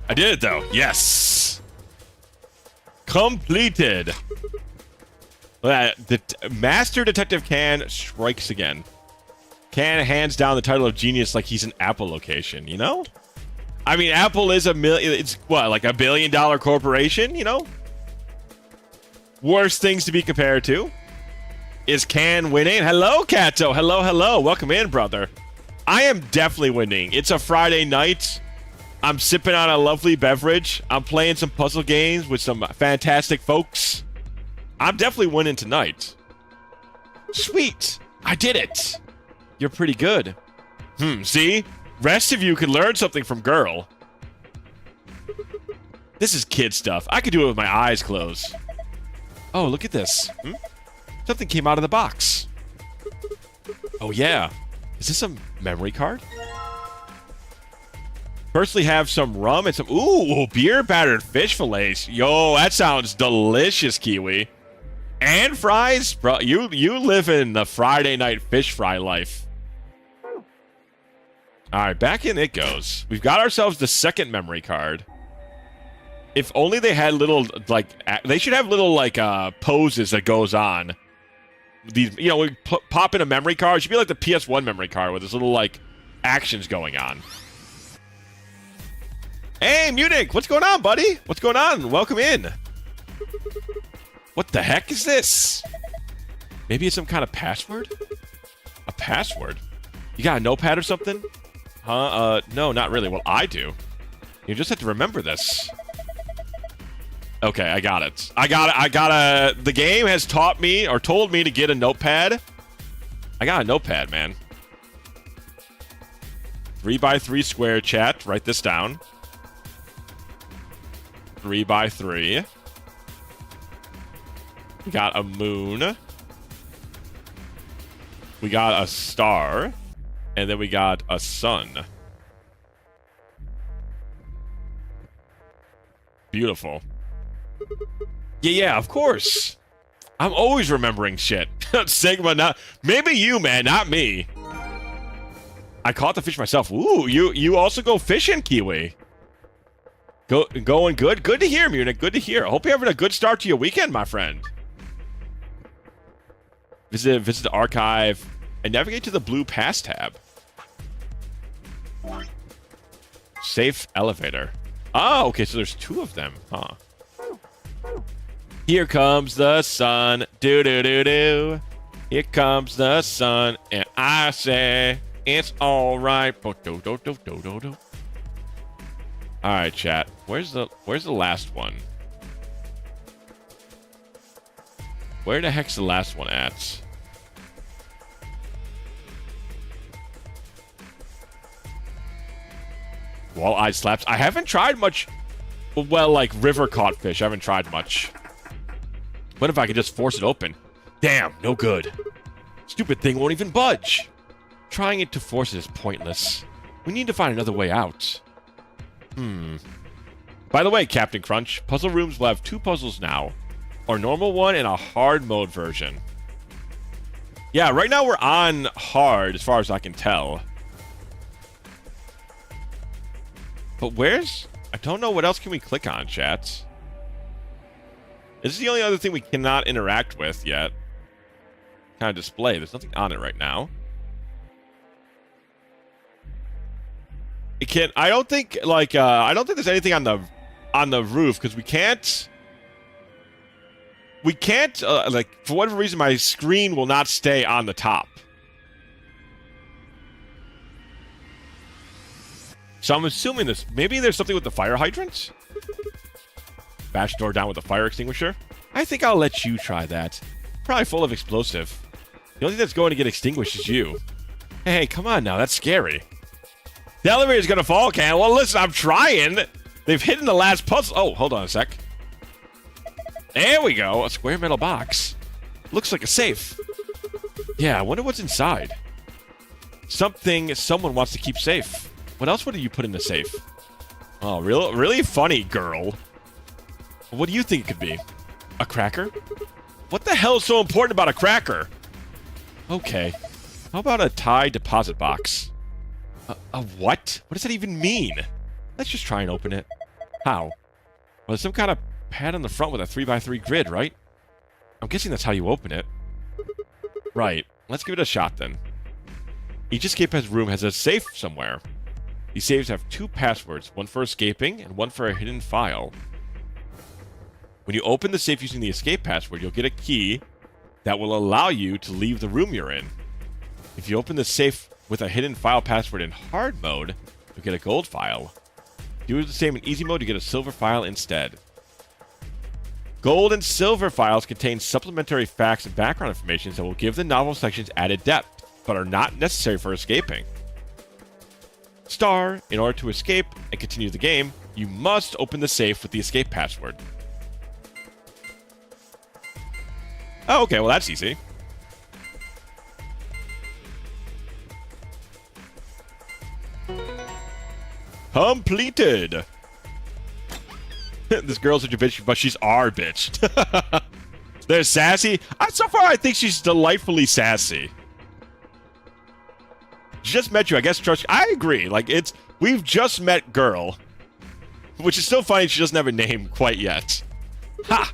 I did it though. Yes. Completed. The Master Detective Can strikes again. Can hands down the title of genius like he's an Apple location, you know? I mean, Apple is it's what, like $1 billion corporation, you know? Worst things to be compared to. Is Can winning? Hello, Kato. Hello. Welcome in, brother. I am definitely winning. It's a Friday night. I'm sipping on a lovely beverage. I'm playing some puzzle games with some fantastic folks. I'm definitely winning tonight. Sweet. I did it. You're pretty good. See? Rest of you could learn something from Girl. This is kid stuff. I could do it with my eyes closed. Oh, look at this. Something came out of the box. Oh, yeah. Is this a memory card? Firstly, have some rum and some... Ooh, beer-battered fish fillets. Yo, that sounds delicious, Kiwi. And fries? Bro, you live in the Friday night fish fry life. All right, back in it goes. We've got ourselves the second memory card. If only they had little, like, they should have little, like, poses that goes on. These, you know, we pop in a memory card. It should be like the PS1 memory card with this little, like, actions going on. Hey, Munich, what's going on, buddy? What's going on? Welcome in. What the heck is this? Maybe it's some kind of password? A password? You got a notepad or something? Huh? No, not really. Well, I do. You just have to remember this. Okay, I got it. The game has taught me, or told me to get a notepad. I got a notepad, man. 3x3 square, chat. Write this down. 3x3. We got a moon. We got a star. And then we got a sun. Beautiful. Yeah, of course. I'm always remembering shit. Sigma, not maybe you, man, not me. I caught the fish myself. Ooh, you also go fishing, Kiwi. Going good. Good to hear, Munich. Good to hear. I hope you're having a good start to your weekend, my friend. Visit the archive and navigate to the blue pass tab. Safe elevator. Oh, okay, so there's 2 of them, huh? Here comes the sun. Do. Here comes the sun, and I say it's all right. Do. All right, chat. Where's the last one? Where the heck's the last one at? Walleye slaps. I haven't tried much. Well, like river caught fish. I haven't tried much. What if I could just force it open? Damn, no good. Stupid thing won't even budge. Trying it to force it is pointless. We need to find another way out. By the way, Captain Crunch, puzzle rooms will have 2 puzzles now. A normal one and a hard mode version. Yeah, right now we're on hard as far as I can tell. But where's... I don't know what else can we click on, chat. This is the only other thing we cannot interact with yet. Kind of display. There's nothing on it right now. It can't... I don't think, like, I don't think there's anything on the roof, because we can't... We can't, like, for whatever reason, my screen will not stay on the top. So I'm assuming this... Maybe there's something with the fire hydrants? Bash door down with a fire extinguisher? I think I'll let you try that. Probably full of explosive. The only thing that's going to get extinguished is you. Hey, come on now. That's scary. The elevator's gonna fall, Ken. Well, listen, I'm trying. They've hidden the last puzzle. Oh, hold on a sec. There we go. A square metal box. Looks like a safe. Yeah, I wonder what's inside. Something someone wants to keep safe. What else would you put in the safe? Oh, really funny, girl. What do you think it could be? A cracker? What the hell is so important about a cracker? Okay. How about a tie deposit box? A what? What does that even mean? Let's just try and open it. How? Well, there's some kind of pad on the front with a 3x3 grid, right? I'm guessing that's how you open it. Right. Let's give it a shot then. Each escape room has a safe somewhere. These safes have 2 passwords, one for escaping and one for a hidden file. When you open the safe using the escape password, you'll get a key that will allow you to leave the room you're in. If you open the safe with a hidden file password in hard mode, you'll get a gold file. Do the same in easy mode, you get a silver file instead. Gold and silver files contain supplementary facts and background information that will give the novel sections added depth, but are not necessary for escaping. Star, in order to escape and continue the game, you must open the safe with the escape password. Oh, okay, well that's easy. Completed! This girl's such a bitch, but she's our bitch. They're sassy. So far, I think she's delightfully sassy. She just met you. I guess trust. I agree. Like, we've just met girl. Which is still funny. She doesn't have a name quite yet. Ha!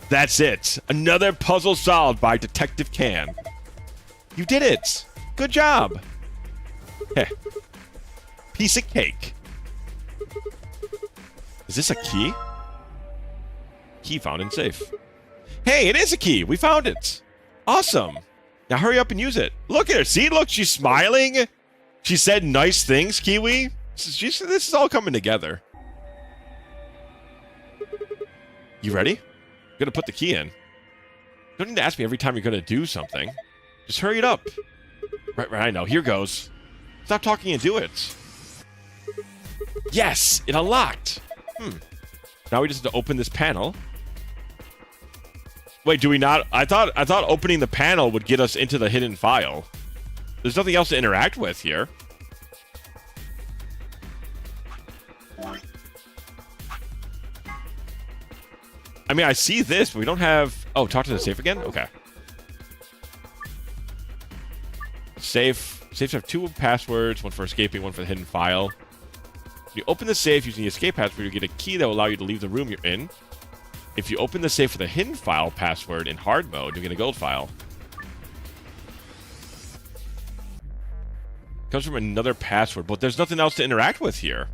That's it. Another puzzle solved by Detective Can. You did it. Good job. Heh. Piece of cake. Is this a key? Key found in safe. Hey, it is a key. We found it. Awesome. Now hurry up and use it. Look at her. See? Look, she's smiling. She said nice things, Kiwi. This is all coming together. You ready? I'm going to put the key in. You don't need to ask me every time you're going to do something. Just hurry it up. Right, I know. Here goes. Stop talking and do it. Yes, it unlocked. Now we just have to open this panel. Wait, do we not? I thought opening the panel would get us into the hidden file. There's nothing else to interact with here. I mean, I see this, but we don't have... Oh, talk to the safe again? Okay. Safe. Safes have 2 passwords, one for escaping, one for the hidden file. If you open the safe using the escape password, you get a key that will allow you to leave the room you're in. If you open the safe with a hidden file password in hard mode, you get a gold file. Comes from another password, but there's nothing else to interact with here.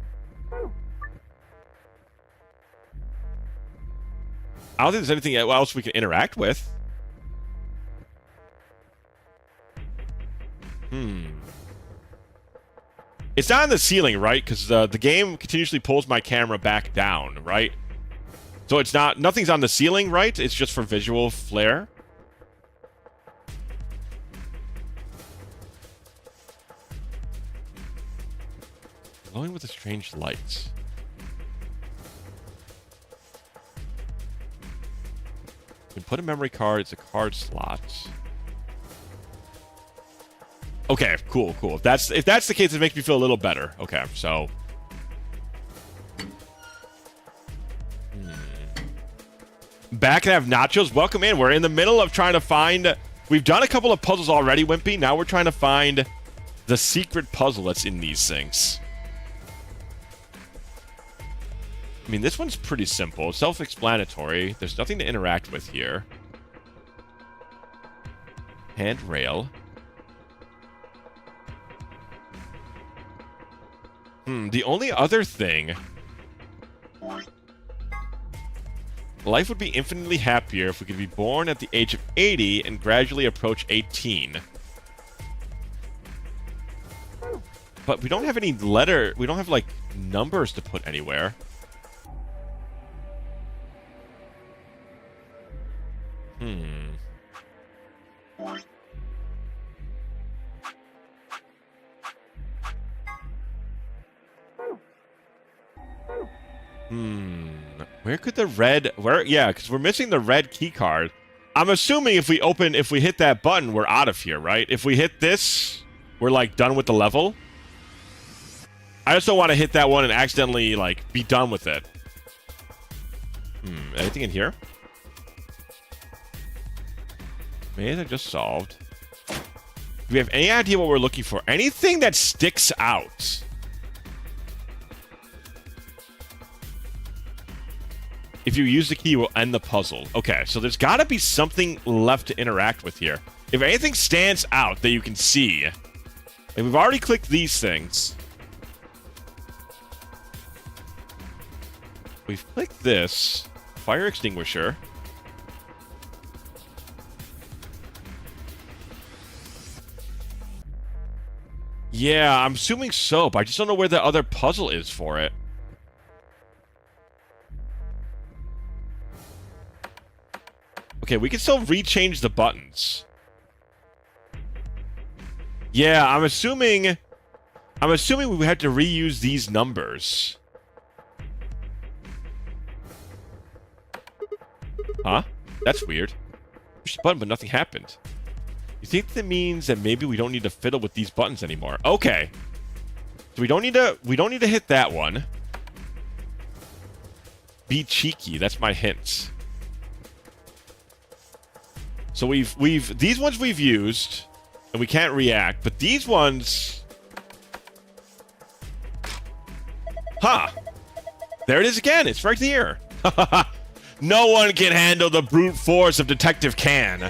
I don't think there's anything else we can interact with. It's not on the ceiling, right? Because the game continuously pulls my camera back down, right? So it's not... Nothing's on the ceiling, right? It's just for visual flair. Glowing with the strange lights. You can put a memory card. It's a card slot. Okay, cool. If that's the case, it makes me feel a little better. Okay, so... Back and have nachos. Welcome in. We're in the middle of trying to find... We've done a couple of puzzles already, Wimpy. Now we're trying to find the secret puzzle that's in these things. I mean, this one's pretty simple. Self-explanatory. There's nothing to interact with here. Handrail. The only other thing... Life would be infinitely happier if we could be born at the age of 80 and gradually approach 18. But we don't have any letter... We don't have, like, numbers to put anywhere. Where could the red... Yeah, because we're missing the red key card. I'm assuming if we hit that button, we're out of here, right? If we hit this, we're, like, done with the level. I just don't want to hit that one and accidentally, like, be done with it. Anything in here? Maze I just solved. Do we have any idea what we're looking for? Anything that sticks out? If you use the key, you will end the puzzle. Okay, so there's got to be something left to interact with here. If anything stands out that you can see... And we've already clicked these things. We've clicked this. Fire extinguisher. Yeah, I'm assuming soap. I just don't know where the other puzzle is for it. Okay, we can still rechange the buttons. Yeah, I'm assuming we have to reuse these numbers. Huh? That's weird. Push the button, but nothing happened. You think that means that maybe we don't need to fiddle with these buttons anymore? Okay. So we don't need to hit that one. Be cheeky. That's my hint. So these ones we've used, and we can't react, but these ones... Huh. There it is again. It's right here. No one can handle the brute force of Detective Can.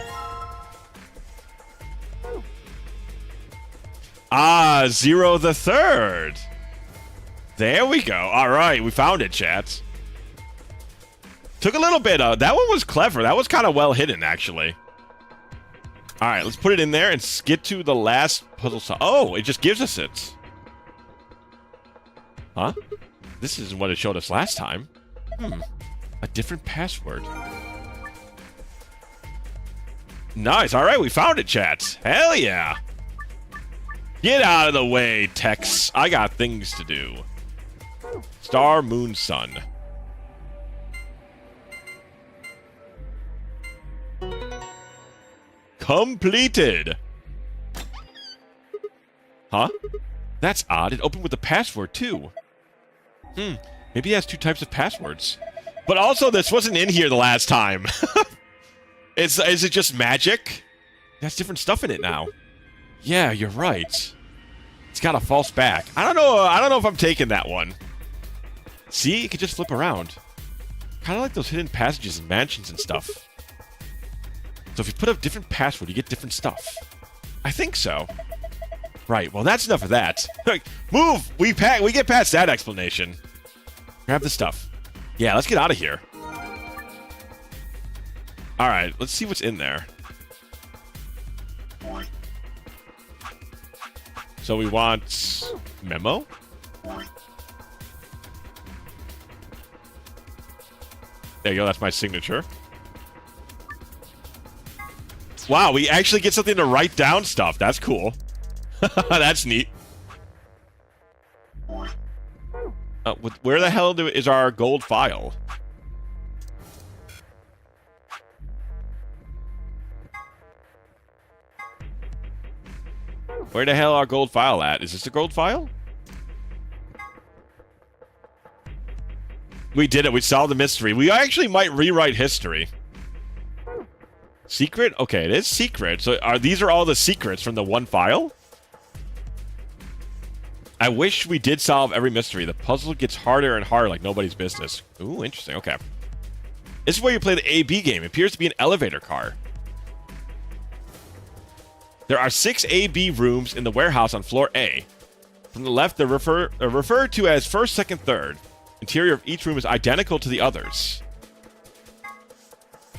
Ah, Zero the Third. There we go. All right, we found it, chat. Took a little bit. That one was clever. That was kind of well hidden, actually. All right, let's put it in there and get to the last puzzle. Oh, it just gives us it. Huh? This isn't what it showed us last time. A different password. Nice. All right, we found it, chat. Hell yeah. Get out of the way, Tex. I got things to do. Star, Moon, Sun. Completed. Huh? That's odd. It opened with a password, too. Maybe it has 2 types of passwords. But also, this wasn't in here the last time. Is it just magic? There's different stuff in it now. Yeah, you're right. It's got a false back. I don't know if I'm taking that one. See, it could just flip around. Kind of like those hidden passages in mansions and stuff. So if you put a different password, you get different stuff. I think so. Right, well that's enough of that. Move! We get past that explanation. Grab the stuff. Yeah, let's get out of here. Alright, let's see what's in there. So we want... memo? There you go, that's my signature. Wow, we actually get something to write down stuff. That's cool. That's neat. Where the hell is our gold file? Where the hell our gold file at? Is this a gold file? We did it. We solved the mystery. We actually might rewrite history. Secret? Okay, it is secret. So these are all the secrets from the one file? I wish we did solve every mystery. The puzzle gets harder and harder like nobody's business. Ooh, interesting. Okay. This is where you play the A-B game. It appears to be an elevator car. There are 6 A-B rooms in the warehouse on floor A. From the left, they're referred to as first, second, third. Interior of each room is identical to the others.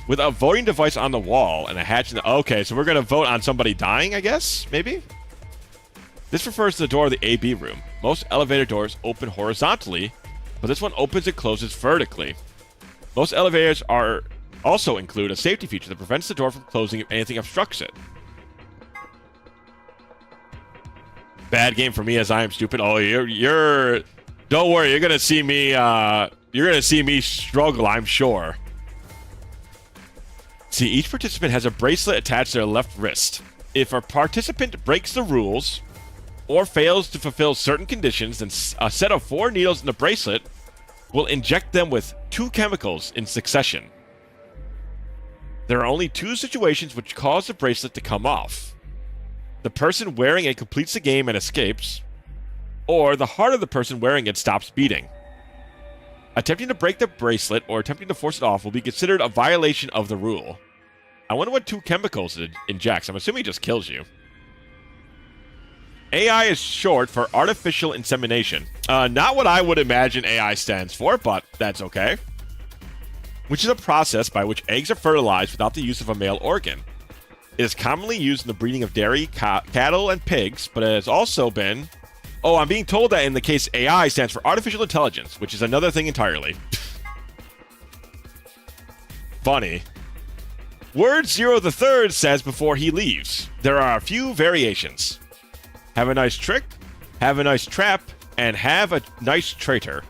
With a voting device on the wall and a hatch in the... Okay, so we're going to vote on somebody dying, I guess? Maybe? This refers to the door of the A-B room. Most elevator doors open horizontally, but this one opens and closes vertically. Most elevators also include a safety feature that prevents the door from closing if anything obstructs it. Bad game for me as I am stupid. Oh, you're... Don't worry, you're going to see me... you're going to see me struggle, I'm sure. See, each participant has a bracelet attached to their left wrist. If a participant breaks the rules or fails to fulfill certain conditions, then a set of 4 needles in the bracelet will inject them with 2 chemicals in succession. There are only 2 situations which cause the bracelet to come off. The person wearing it completes the game and escapes, or the heart of the person wearing it stops beating. Attempting to break the bracelet or attempting to force it off will be considered a violation of the rule. I wonder what 2 chemicals it injects. I'm assuming it just kills you. AI is short for artificial insemination. Not what I would imagine AI stands for, but that's okay. Which is a process by which eggs are fertilized without the use of a male organ. It is commonly used in the breeding of dairy, cattle, and pigs, but it has also been... Oh, I'm being told that in the case AI stands for artificial intelligence, which is another thing entirely. Funny. Word 0 the third says before he leaves. There are a few variations. Have a nice trick, have a nice trap, and have a nice traitor.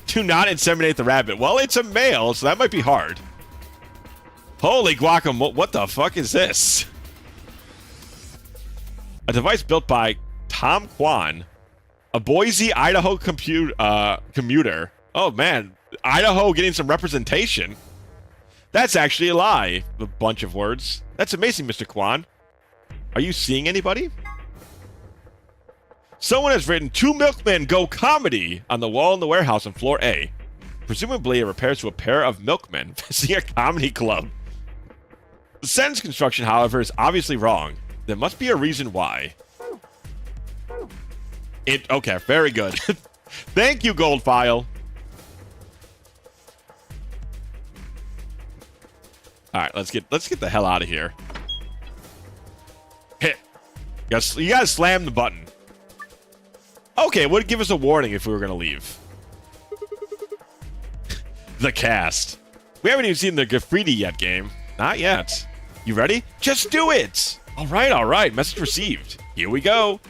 Do not inseminate the rabbit. Well, it's a male, so that might be hard. Holy guacamole, what the fuck is this? A device built by Tom Kwan, a Boise, Idaho commuter. Oh man, Idaho getting some representation. That's actually a lie. A bunch of words. That's amazing, Mr. Kwan. Are you seeing anybody? Someone has written 2 milkmen go comedy on the wall in the warehouse on floor A. Presumably it repairs to a pair of milkmen visiting a comedy club. The sentence construction, however, is obviously wrong. There must be a reason why. Okay, very good. Thank you, Gold File. Alright, let's get the hell out of here. Hit. You gotta slam the button. Okay, it would give us a warning if we were gonna leave. The cast. We haven't even seen the graffiti yet, game. Not yet. You ready? Just do it! Alright. Message received. Here we go.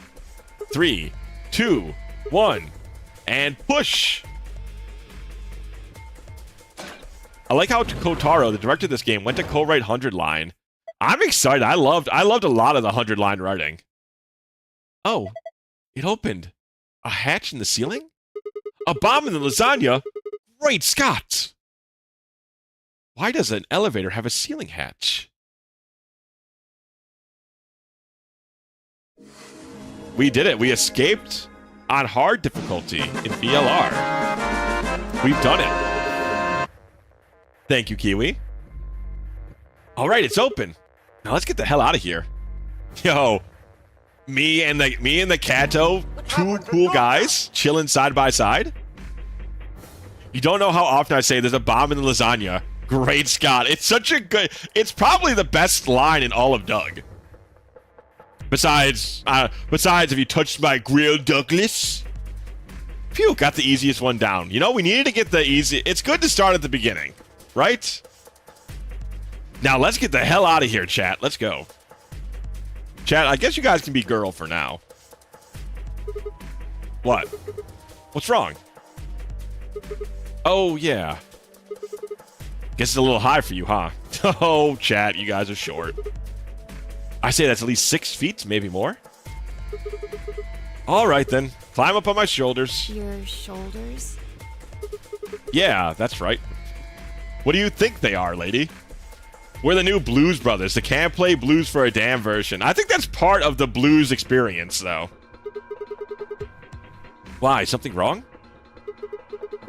3, 2, 1, and push! I like how Kotaro, the director of this game, went to co-write 100 line. I'm excited. I loved a lot of the 100 line writing. Oh, it opened. A hatch in the ceiling? A bomb in the lasagna? Great Scott! Why does an elevator have a ceiling hatch? We did it. We escaped on hard difficulty in VLR. We've done it. Thank you, Kiwi. All right, it's open. Now let's get the hell out of here. Yo, me and the Kato, two cool guys chilling side by side. You don't know how often I say there's a bomb in the lasagna. Great Scott. It's such a good... It's probably the best line in all of Doug. Besides if you touched my grill, Douglas. Phew, got the easiest one down. You know, we needed to get the easy... It's good to start at the beginning, right? Now, let's get the hell out of here, chat. Let's go. Chat, I guess you guys can be girl for now. What? What's wrong? Oh, yeah. Guess it's a little high for you, huh? Oh, chat, you guys are short. I say that's at least 6 feet, maybe more. All right, then. Climb up on my shoulders. Your shoulders? Yeah, that's right. What do you think they are, lady? We're the new Blues Brothers, the Can't Play Blues for a Damn version. I think that's part of the blues experience, though. Why? Something wrong?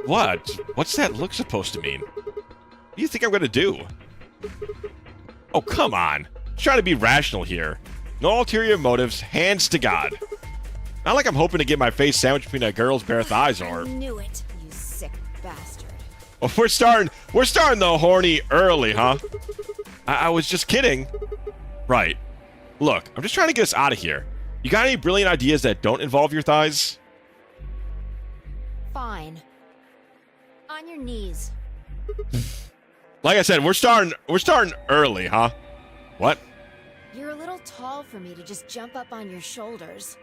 What? What's that look supposed to mean? What do you think I'm gonna do? Oh, come on. I'm trying to be rational here. No ulterior motives, hands to God. Not like I'm hoping to get my face sandwiched between a girl's bare thighs or... I knew it, you sick bastard. Oh, we're starting the horny early, huh? I was just kidding. Right. Look, I'm just trying to get us out of here. You got any brilliant ideas that don't involve your thighs? Fine. On your knees. Like I said, we're starting early, huh? What? You're a little tall for me to just jump up on your shoulders.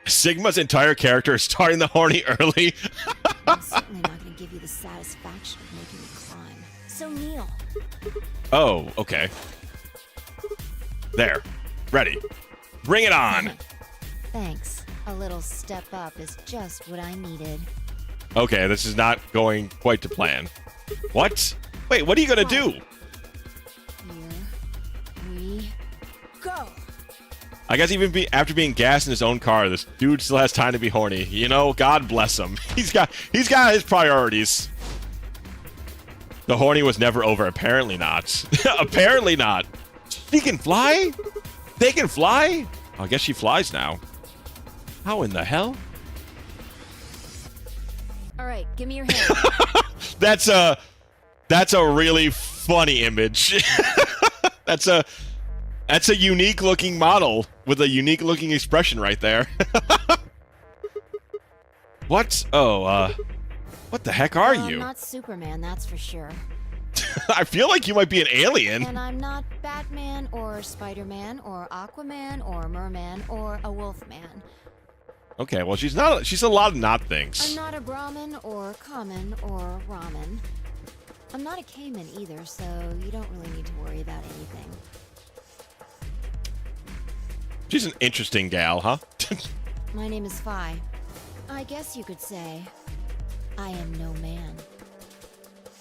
Sigma's entire character is starting the horny early. I'm certainly not going to give you the satisfaction of making me climb. So kneel. Oh, okay. There. Ready. Bring it on. Thanks. A little step up is just what I needed. Okay, this is not going quite to plan. What? Wait, what are you gonna do? Here we go. I guess even after being gassed in his own car, this dude still has time to be horny. You know, God bless him. He's got his priorities. The horny was never over. Apparently not. Apparently not. He can fly? They can fly? Oh, I guess she flies now. How in the hell? All right, give me your hand. That's a really funny image. That's a unique looking model with a unique looking expression right there. What? Oh, what the heck are Well, you? I'm not Superman, that's for sure. I feel like you might be an alien. And I'm not Batman or Spider-Man or Aquaman or Merman or a Wolfman. Okay, well she's not. She's a lot of not things. I'm not a Brahmin or Common or Ramen. I'm not a Cayman either, so you don't really need to worry about anything. She's an interesting gal, huh? My name is Phi. I guess you could say I am no man.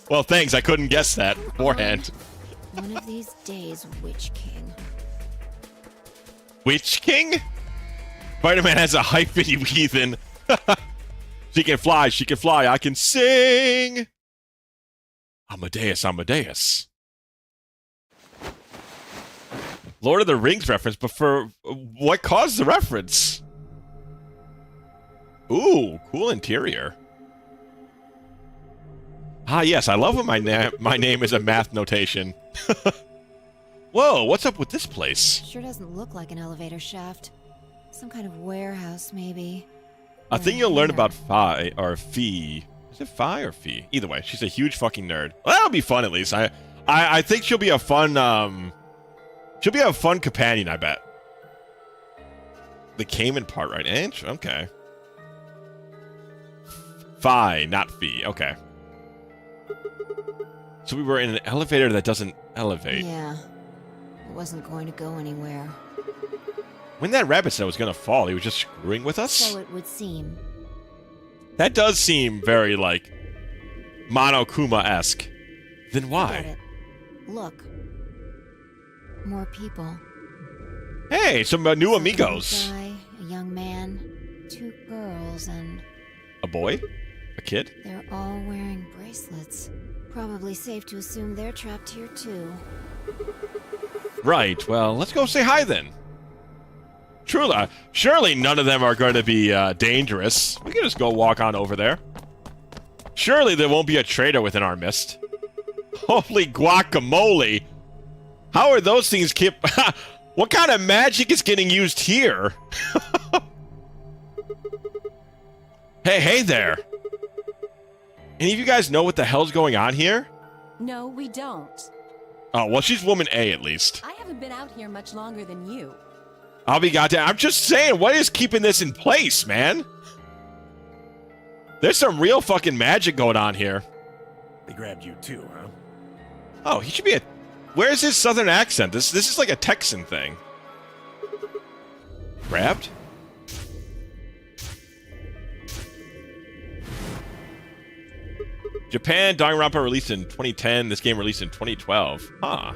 Well, thanks. I couldn't guess that beforehand. One of these days, Witch King. Witch King? Spider-Man has a hyphen, you heathen. She can fly. She can fly. I can sing. Amadeus, Amadeus. Lord of the Rings reference, but for what caused the reference? Ooh, cool interior. Ah, yes, I love when my name is a math notation. Whoa, what's up with this place? Sure doesn't look like an elevator shaft. Some kind of warehouse, maybe. A thing you'll learn about Phi, or Fee. Is it Phi or Fee? Either way, she's a huge fucking nerd. Well, that'll be fun at least. I think she'll be a fun, she'll be a fun companion, I bet. The Cayman part, right? Okay. Phi, not Fee. Okay. So we were in an elevator that doesn't elevate. Yeah. It wasn't going to go anywhere. When that rabbit said it was going to fall, he was just screwing with us? So it would seem. That does seem very, like, Monokuma-esque. Then Forget why? it. Look. More people. Hey, some new Some amigos. guy, a young man, 2 girls, and A boy? A kid? they're all wearing bracelets. Probably safe to assume they're trapped here too. Right, well, let's go say hi then. Trula, surely none of them are going to be dangerous. We can just go walk on over there. Surely there won't be a traitor within our midst. Holy guacamole! How are those things kept... What kind of magic is getting used here? Hey there! Any of you guys know what the hell's going on here? No, we don't. Oh, well, she's woman A at least. I haven't been out here much longer than you. I'll be goddamn. I'm just saying, what is keeping this in place, man? There's some real fucking magic going on here. They grabbed you too, huh? Oh, he should be a... Where's his southern accent? This is like a Texan thing. Grabbed? Japan, Danganronpa released in 2010. This game released in 2012. Huh.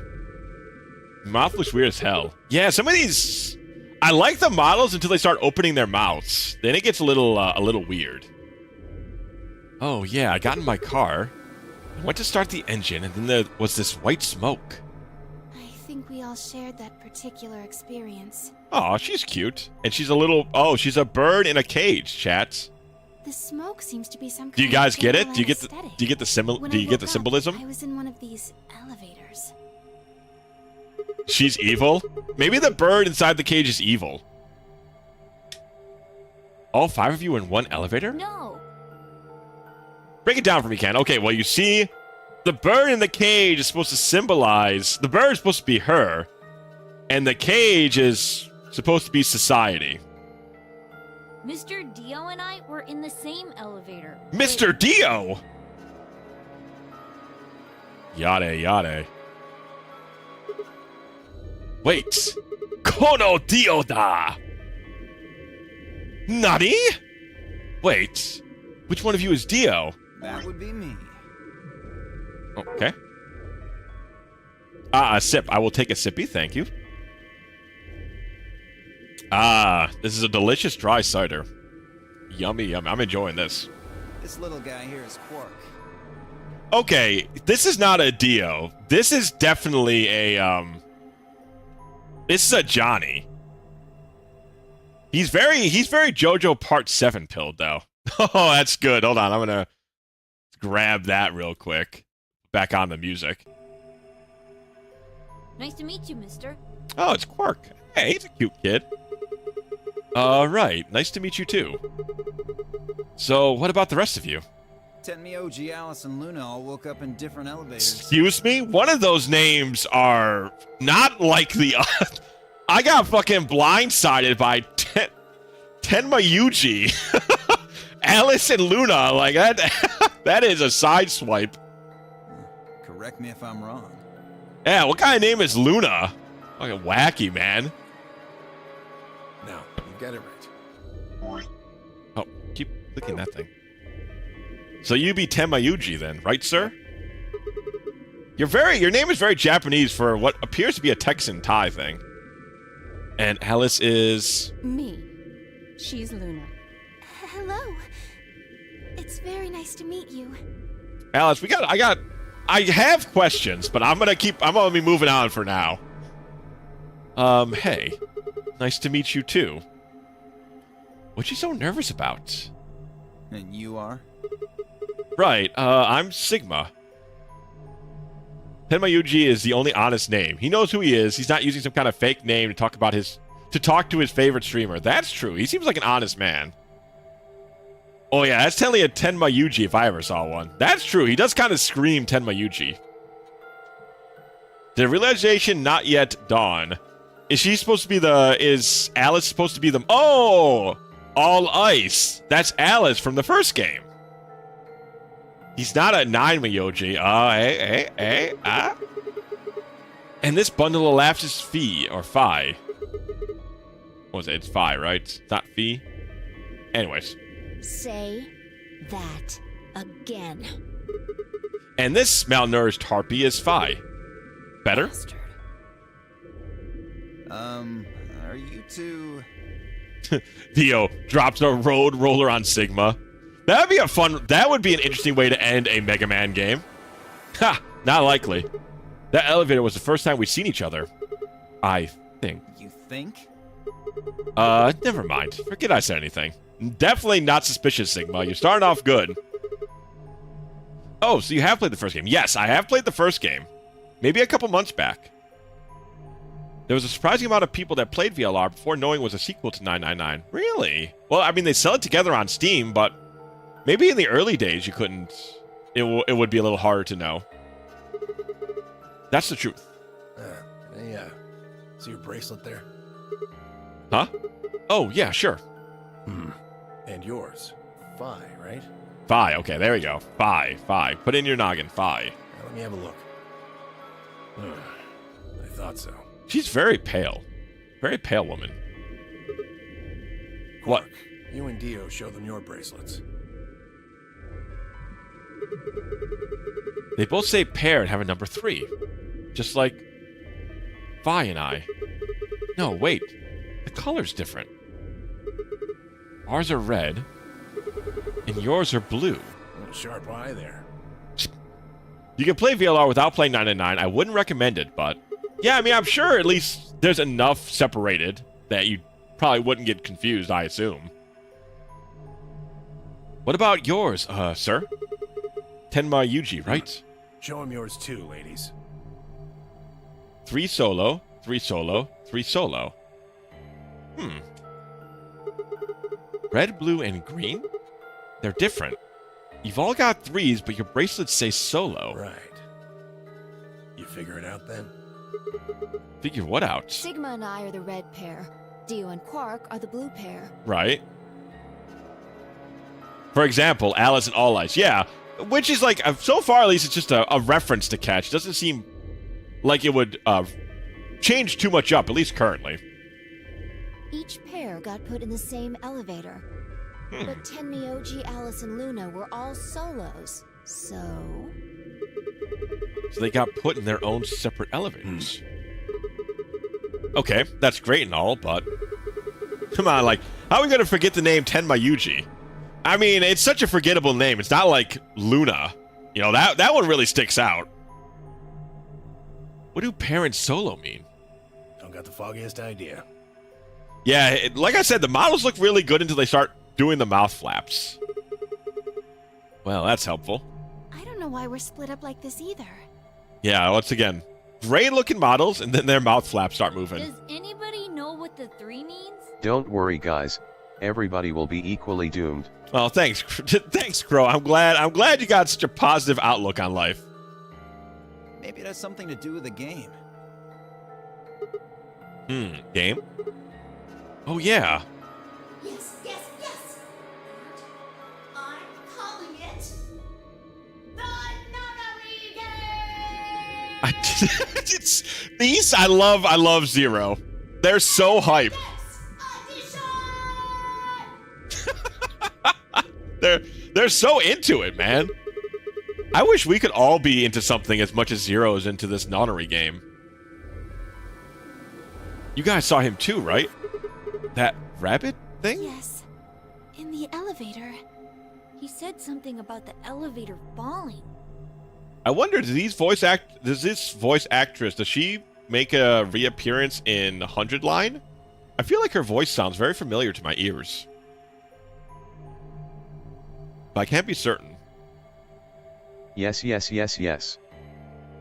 Mouth looks weird as hell. Yeah, some of these... I like the models until they start opening their mouths. Then it gets a little weird. Oh, yeah, I got in my car. I went to start the engine, and then there was this white smoke. I think we all shared that particular experience. Oh, she's cute. And she's a little... Oh, she's a bird in a cage, chats. The smoke seems to be some kind Do you guys of get it? general Do you get the anesthetic. do you get the symbol When do I you get the woke up, symbolism? I was in one of these elevators. She's evil? Maybe the bird inside the cage is evil. All 5 of you in one elevator? No! Break it down for me, Ken. Okay, well, you see, the bird in the cage is supposed to symbolize... The bird is supposed to be her, and the cage is supposed to be society. Mr. Dio and I were in the same elevator. Mr. Dio! Yade, yade. Wait. Kono Dio da! Nani? Wait. Which one of you is Dio? That would be me. Okay. A sip. I will take a sippy, thank you. This is a delicious dry cider. Yummy, yummy. I'm enjoying this. This little guy here is Quark. Okay, this is not a Dio. This is definitely a, This is a Johnny. He's very JoJo Part 7 pilled, though. Oh, that's good. Hold on, I'm gonna grab that real quick. Back on the music. Nice to meet you, mister. Oh, it's Quark. Hey, he's a cute kid. Right. Nice to meet you, too. So, what about the rest of you? Tenmyoji, Alice, and Luna all woke up in different elevators. Excuse me? One of those names are not like the other. I got fucking blindsided by Tenma Yuji. Alice and Luna. Like, that, that is a side swipe. Correct me if I'm wrong. Yeah, what kind of name is Luna? Fucking wacky, man. No, you got it right. Oh, keep clicking that thing. So you be Tenma Yuji then, right, sir? Your name is very Japanese for what appears to be a Texan Thai thing. And Alice is... Me. She's Luna. Hello. It's very nice to meet you. Alice, I have questions, but I'm gonna be moving on for now. Hey. Nice to meet you too. What's she so nervous about? And you are? Right, I'm Sigma. Tenma Yuji is the only honest name. He knows who he is. He's not using some kind of fake name to talk to his favorite streamer. That's true. He seems like an honest man. Oh yeah, that's totally a Tenma Yuji if I ever saw one. That's true. He does kind of scream Tenma Yuji. The realization not yet dawn. Is Alice supposed to be the... Oh! All Ice. That's Alice from the first game. He's not a Nine-Myoji. And this bundle of laughs is Phi, or Phi. What was it? It's Phi, right? It's not Phi? Anyways. Say that again. And this malnourished harpy is Phi. Better? Bastard. Are you two... Theo drops a road roller on Sigma. That would be an interesting way to end a Mega Man game. Ha! Not likely. That elevator was the first time we'd seen each other. I think. You think? Never mind. Forget I said anything. Definitely not suspicious, Sigma. You're starting off good. Oh, so you have played the first game. Yes, I have played the first game. Maybe a couple months back. There was a surprising amount of people that played VLR before knowing it was a sequel to 999. Really? Well, I mean, they sell it together on Steam, but maybe in the early days you couldn't... It would be a little harder to know. That's the truth. Hey, see your bracelet there? Huh? Oh, yeah, sure. And yours. Phi, right? Phi, okay, there we go. Phi. Put in your noggin, Phi. Now, let me have a look. I thought so. She's very pale. Very pale woman. What? Quark, you and Dio show them your bracelets. They both say pair and have a number 3. Just like Phi and I. No, wait. The color's different. Ours are red, and yours are blue. Sharp eye there. You can play VLR without playing 999. I wouldn't recommend it, but... Yeah, I mean, I'm sure at least there's enough separated that you probably wouldn't get confused, I assume. What about yours, sir? Tenma Yuji, right? Show him yours too, ladies. 3 solo, 3 solo, 3 solo. Red, blue, and green? They're different. You've all got 3s, but your bracelets say solo. Right. You figure it out then? Figure what out? Sigma and I are the red pair. Dio and Quark are the blue pair. Right. For example, Alice and All Eyes. Yeah, which is like, so far at least, it's just a reference to catch. It doesn't seem like it would change too much up, at least currently. Each pair got put in the same elevator. But Tenmyoji, Alice, and Luna were all solos. So they got put in their own separate elevators. Okay, that's great and all, but... Come on, like, how are we going to forget the name Tenma Yuji? I mean, it's such a forgettable name. It's not like Luna. You know, that one really sticks out. What do pair and solo mean? Don't got the foggiest idea. Yeah, like I said, the models look really good until they start doing the mouth flaps. Well, that's helpful. I don't know why we're split up like this either. Yeah, once again, great looking models, and then their mouth flaps start moving. Does anybody know what the 3 means? Don't worry, guys. Everybody will be equally doomed. Well, thanks, thanks, Crow. I'm glad you got such a positive outlook on life. Maybe it has something to do with the game. Game? Oh yeah. Yes. I'm calling it the Nonary Game! It's these. I love Zero. They're so hype. They're so into it, man. I wish we could all be into something as much as Zero is into this nonary game. You guys saw him too, right? That rabbit thing? Yes. In the elevator. He said something about the elevator falling. I wonder, does this voice actress, does she make a reappearance in 100 Line? I feel like her voice sounds very familiar to my ears. But I can't be certain. Yes.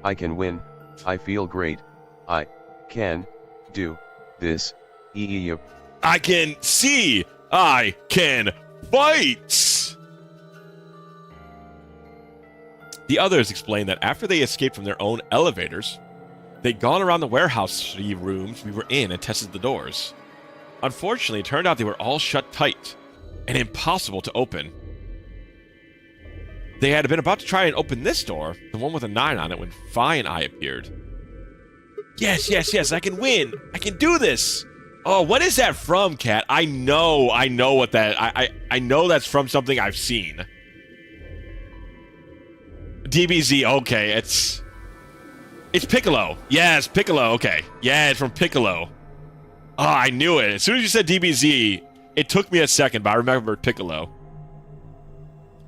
I can win. I feel great. I can do this. I can see. I can fight. The others explained that after they escaped from their own elevators, they'd gone around the warehouse rooms we were in and tested the doors. Unfortunately, it turned out they were all shut tight and impossible to open. They had been about to try and open this door, the one with a 9 on it, when Phi and I appeared. Yes, I can win. I can do this. Oh, what is that from, Cat? I know what that... I know that's from something I've seen. DBZ. Okay, it's Piccolo. Yes, Piccolo. Okay, yeah, it's from Piccolo. Oh, I knew it. As soon as you said DBZ, it took me a second, but I remembered Piccolo.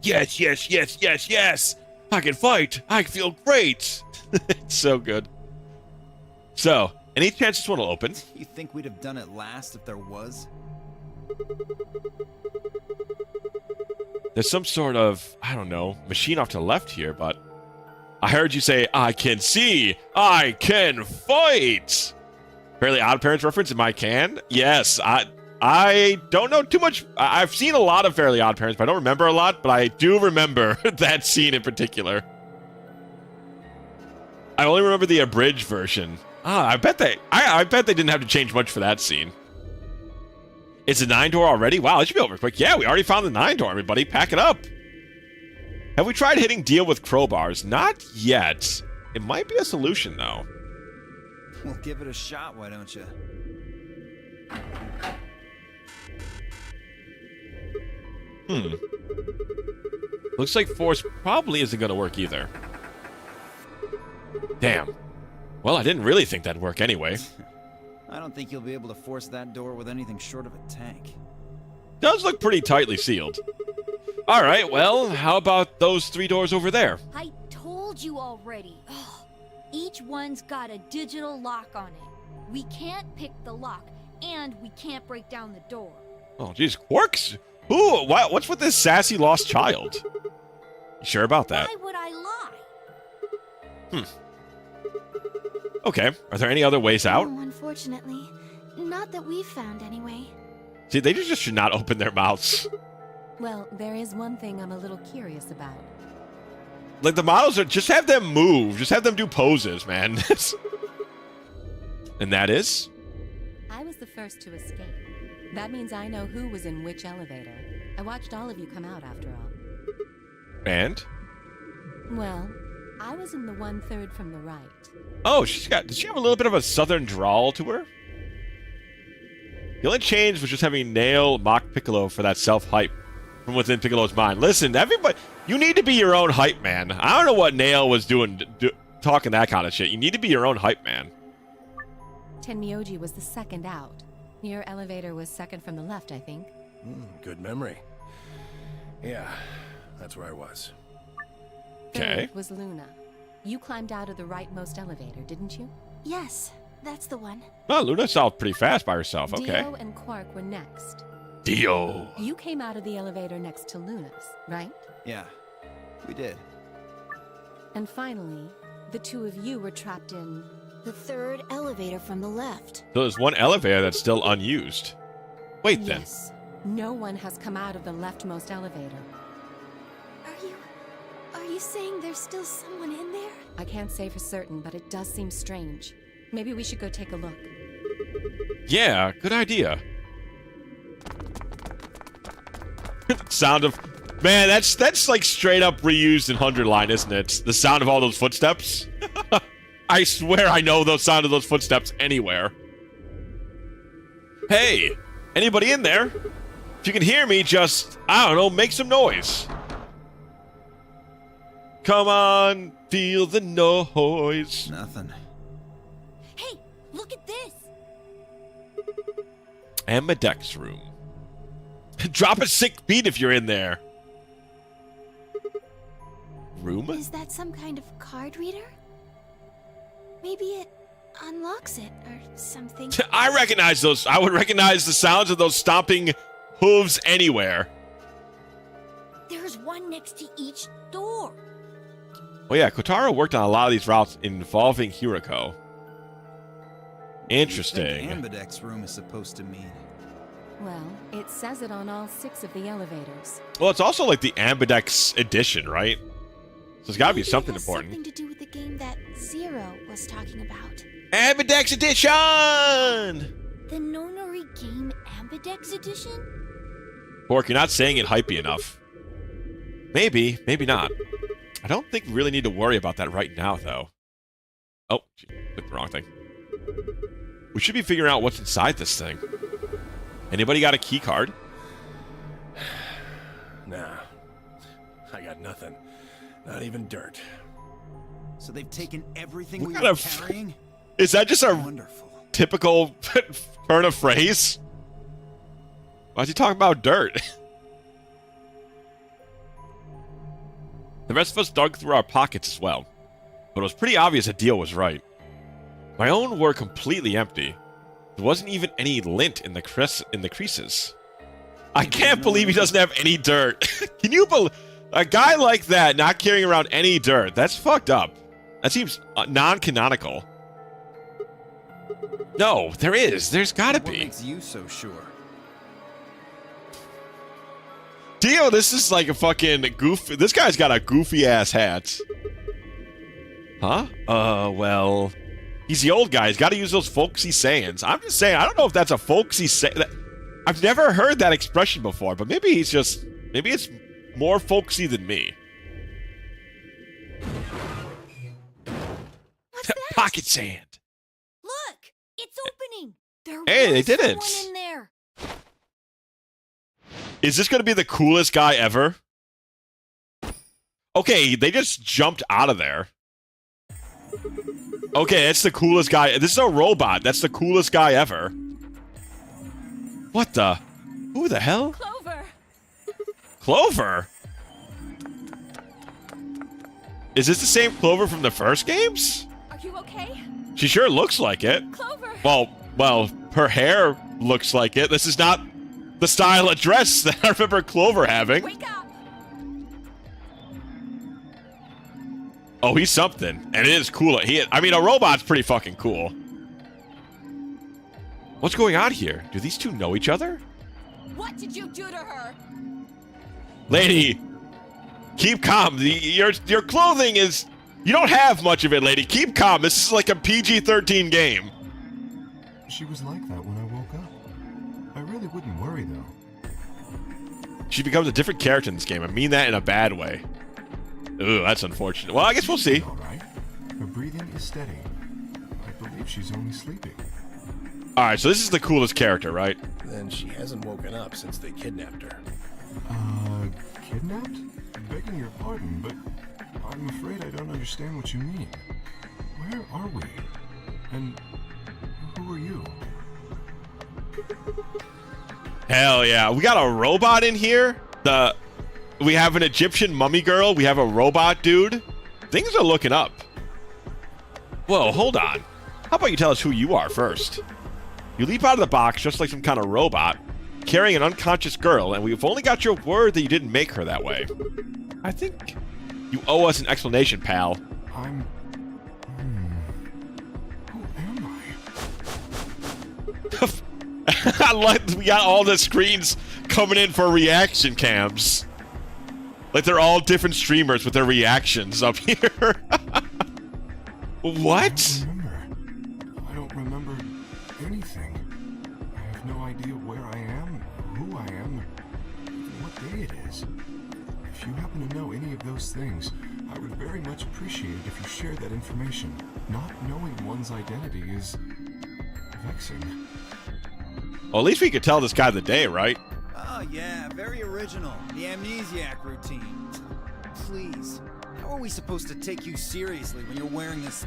Yes, yes, yes, yes, yes. I can fight. I feel great. It's so good. So, any chance this one will open? You think we'd have done it last if there was? There's some sort of, I don't know, machine off to the left here, but I heard you say, I can see, I can fight. Fairly Odd Parents reference in my can? Yes, I don't know too much. I've seen a lot of Fairly Odd Parents, but I don't remember a lot, but I do remember that scene in particular. I only remember the abridged version. I bet they didn't have to change much for that scene. It's a 9-door already? Wow, this should be over quick. Yeah, we already found the 9-door, everybody. Pack it up. Have we tried hitting deal with crowbars? Not yet. It might be a solution, though. Well, give it a shot, why don't you? Looks like force probably isn't going to work either. Damn. Well, I didn't really think that'd work anyway. I don't think you'll be able to force that door with anything short of a tank. Does look pretty tightly sealed. All right, well, how about those 3 doors over there? I told you already. Ugh. Each one's got a digital lock on it. We can't pick the lock, and we can't break down the door. Oh, geez, Quarks? Ooh, what's with this sassy lost child? You sure about that? Why would I lie? Okay, are there any other ways out? Oh, unfortunately. Not that we've found, anyway. See, they just should not open their mouths. Well, there is one thing I'm a little curious about. Like, the models are... Just have them move. Just have them do poses, man. And that is? I was the first to escape. That means I know who was in which elevator. I watched all of you come out, after all. And? Well, I was in the 1/3 from the right. Oh, does she have a little bit of a southern drawl to her? The only change was just having Nail mock Piccolo for that self-hype from within Piccolo's mind. Listen, everybody, you need to be your own hype man. I don't know what Nail was doing, talking that kind of shit. You need to be your own hype man. Tenmyoji was the second out. Your elevator was second from the left, I think. Good memory. Yeah, that's where I was. Okay. Third was Luna. You climbed out of the rightmost elevator, didn't you? Yes, that's the one. Oh, Luna solved pretty fast by herself. Okay. Dio and Quark were next. Dio. You came out of the elevator next to Luna's, right? Yeah, we did. And finally, the 2 of you were trapped in... The 3rd elevator from the left. So there's one elevator that's still unused. Wait, then. Yes. No one has come out of the leftmost elevator. Are you saying there's still someone in there? I can't say for certain, but it does seem strange. Maybe we should go take a look. Yeah, good idea. Sound of... Man, that's like straight up reused in 100 line, isn't it? The sound of all those footsteps. I swear I know the sound of those footsteps anywhere. Hey, anybody in there? If you can hear me, just, I don't know, make some noise. Come on, feel the noise. Nothing. Hey, look at this! Ambidex room. Drop a sick beat if you're in there. Room? Is that some kind of card reader? Maybe it unlocks it or something. I recognize those. I would recognize the sounds of those stomping hooves anywhere. There's one next to each door. Oh yeah, Kotaro worked on a lot of these routes involving Hiroko. Interesting. What do you think Ambidex room is supposed to mean? Well, it says it on all 6 of the elevators. Well, it's also like the Ambidex edition, right? So it's gotta be Maybe something it has important. Something to do with the game that Zero was talking about. Ambidex edition! The Nonori Game Ambidex Edition? Bork, you're not saying it hypey enough. Maybe, maybe not. I don't think we really need to worry about that right now, though. Oh, clicked the wrong thing. We should be figuring out what's inside this thing. Anybody got a key card? Nah, I got nothing. Not even dirt. So they've taken everything What we kind were of- carrying? Is that just a Wonderful. typical turn of phrase? Why's he talking about dirt? The rest of us dug through our pockets as well, but it was pretty obvious that Dio was right. My own were completely empty. There wasn't even any lint in the creases. I can't believe he doesn't have any dirt. Can you believe a guy like that not carrying around any dirt? That's fucked up. That seems non-canonical. No, there is. There's gotta What be. makes you so sure? Dio, this is like a fucking goof. This guy's got a goofy ass hat. Huh? Well, he's the old guy. He's got to use those folksy sayings. I'm just saying, I don't know if that's a folksy say. I've never heard that expression before, but maybe maybe it's more folksy than me. What's that? Pocket sand. Look! It's opening! There Hey, they was did it. someone in there. Is this going to be the coolest guy ever? Okay, they just jumped out of there. Okay, that's the coolest guy. This is a robot. That's the coolest guy ever. What the? Who the hell? Clover! Clover? Is this the same Clover from the first games? Are you okay? She sure looks like it. Clover! Well, her hair looks like it. This is not the style of dress that I remember Clover having. Wake up! Oh, he's something. And it is cool. I mean, a robot's pretty fucking cool. What's going on here? Do these two know each other? What did you do to her? Lady, keep calm. Your clothing is... You don't have much of it, lady. Keep calm. This is like a PG-13 game. She was like that when I woke up. I really wouldn't worry, though. She becomes a different character in this game. I mean that in a bad way. Ooh, that's unfortunate. Well, I guess we'll see. All right. Her breathing is steady. I believe she's only sleeping. All right, so this is the coolest character, right? Then she hasn't woken up since they kidnapped her. Kidnapped? Begging your pardon, but I'm afraid I don't understand what you mean. Where are we? And who are you? Hell yeah. We got a robot in here. We have an Egyptian mummy girl. We have a robot dude. Things are looking up. Whoa, hold on. How about you tell us who you are first? You leap out of the box just like some kind of robot, carrying an unconscious girl, and we've only got your word that you didn't make her that way. I think you owe us an explanation, pal. Who am I? I like we got all the screens coming in for reaction cams. Like they're all different streamers with their reactions up here. What? I don't remember anything. I have no idea where I am, who I am, or what day it is. If you happen to know any of those things, I would very much appreciate it if you shared that information. Not knowing one's identity is vexing. Well, at least we could tell this guy the day, right? Oh, yeah, very original. The amnesiac routine. Please, how are we supposed to take you seriously when you're wearing this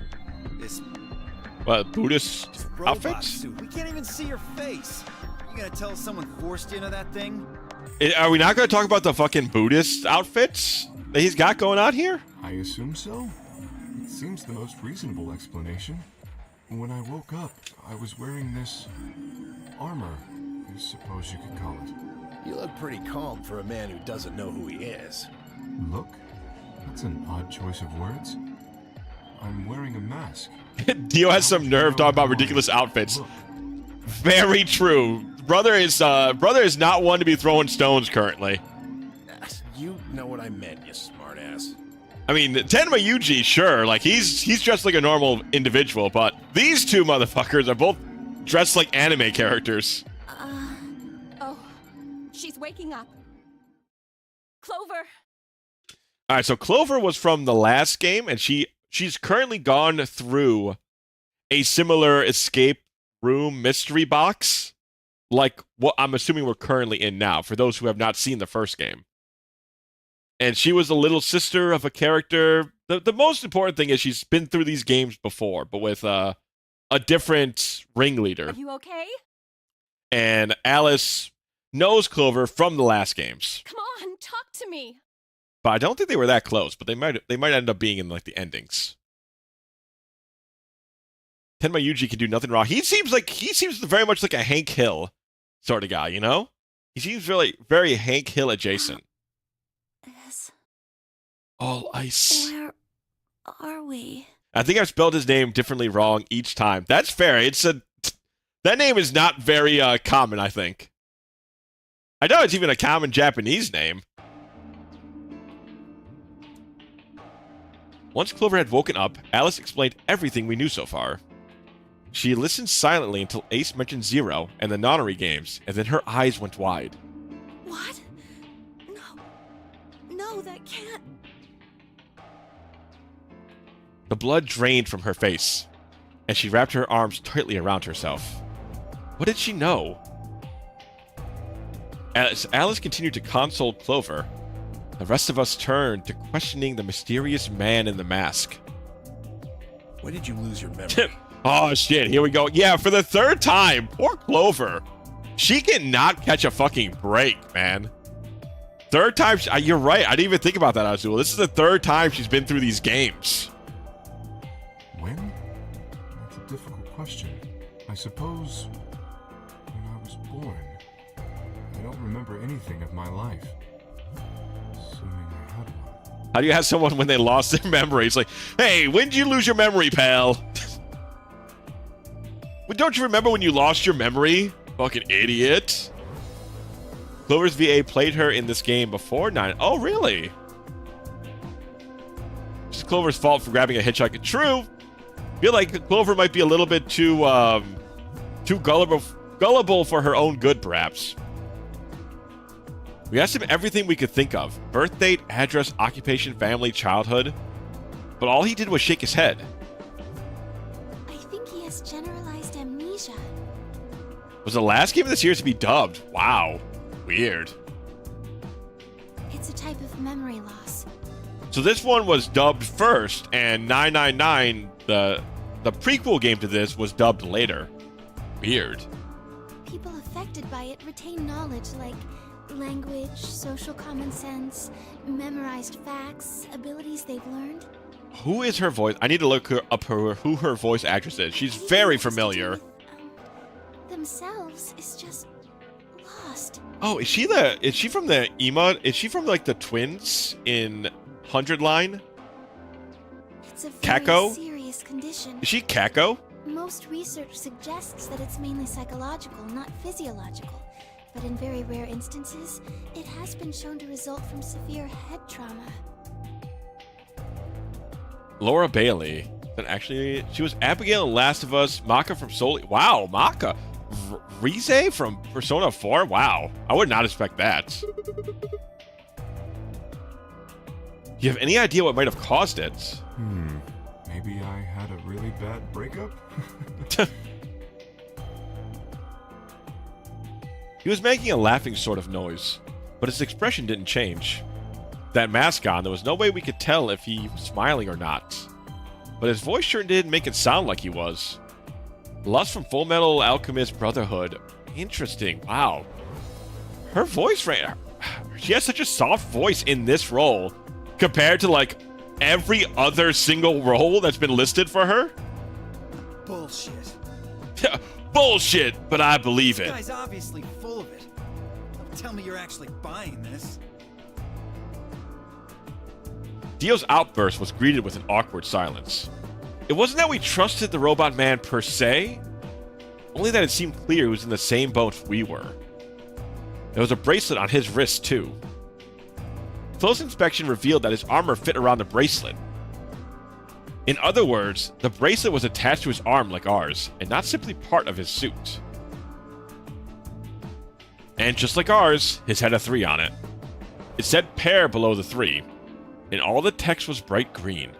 What, Buddhist robot outfits? suit? We can't even see your face. You gonna tell us someone forced you into that thing? Are we not going to talk about the fucking Buddhist outfits that he's got going on here? I assume so. It seems the most reasonable explanation. When I woke up, I was wearing this armor, I suppose you could call it. You look pretty calm for a man who doesn't know who he is. Look? That's an odd choice of words. I'm wearing a mask. Dio has some nerve talking about ridiculous outfits. Very true. Brother is not one to be throwing stones currently. You know what I meant, you smartass. I mean, Tenma Yuji, sure, like he's dressed like a normal individual, but these two motherfuckers are both dressed like anime characters. Oh, she's waking up. Clover! All right, so Clover was from the last game, and she's currently gone through a similar escape room mystery box, like what I'm assuming we're currently in now, for those who have not seen the first game. And she was the little sister of a character. The most important thing is she's been through these games before, but with a different ringleader. Are you okay? And Alice knows Clover from the last games. Come on, talk to me. But I don't think they were that close, but they might end up being in like the endings. Tenma Yuji can do nothing wrong. He seems very much like a Hank Hill sort of guy, you know? He seems really very Hank Hill adjacent. All ice. Where are we? I think I've spelled his name differently wrong each time. That's fair. That name is not very common, I think. I know it's even a common Japanese name. Once Clover had woken up, Alice explained everything we knew so far. She listened silently until Ace mentioned Zero and the nonary games, and then her eyes went wide. What? No, that can't. The blood drained from her face, and she wrapped her arms tightly around herself. What did she know? As Alice continued to console Clover, the rest of us turned to questioning the mysterious man in the mask. When did you lose your memory? Oh shit, here we go. Yeah, for the third time. Poor Clover. She cannot catch a fucking break, man. Third time, you're right. I didn't even think about that, Azul. This is the third time she's been through these games. When? That's a difficult question. I suppose when I was born. I don't remember anything of my life. Assuming I had one. How do you have someone when they lost their memory? It's like, hey, when did you lose your memory, pal? Well, don't you remember when you lost your memory? Fucking idiot. Clover's VA played her in this game before 9. Oh, really? It's Clover's fault for grabbing a hitchhiker. True. I feel like Clover might be a little bit too gullible for her own good, perhaps. We asked him everything we could think of. Birth date, address, occupation, family, childhood. But all he did was shake his head. I think he has generalized amnesia. Was the last game of the series to be dubbed? Wow. Weird. It's a type of memory loss. So this one was dubbed first, and 999, the prequel game to this, was dubbed later. Weird. People affected by it retain knowledge like language, social common sense, memorized facts, abilities they've learned. Who is her voice? I need to look who her voice actress is. She's very familiar. Themselves is just lost. Oh, is she from the Ema? Is she from like the twins in 100 Line? It's a very serious condition. Is she Kako? Most research suggests that it's mainly psychological, not physiological. But in very rare instances, it has been shown to result from severe head trauma. Laura Bailey. But actually, she was Abigail in Last of Us. Maka from Soul. Wow, Maka. Rize from Persona 4? Wow. I would not expect that. Do you have any idea what might have caused it? Maybe I had a really bad breakup? He was making a laughing sort of noise, but his expression didn't change. That mask on, there was no way we could tell if he was smiling or not. But his voice sure did make it sound like he was. Lust from Full Metal Alchemist Brotherhood. Interesting. Wow. Her voice range. She has such a soft voice in this role compared to like every other single role that's been listed for her. Bullshit. Bullshit, but I believe it. This guy's obviously full of it. Don't tell me you're actually buying this. Dio's outburst was greeted with an awkward silence. It wasn't that we trusted the robot man per se, only that it seemed clear he was in the same boat we were. There was a bracelet on his wrist, too. Close inspection revealed that his armor fit around the bracelet. In other words, the bracelet was attached to his arm like ours, and not simply part of his suit. And just like ours, his had a 3 on it. It said pair below the 3, and all the text was bright green.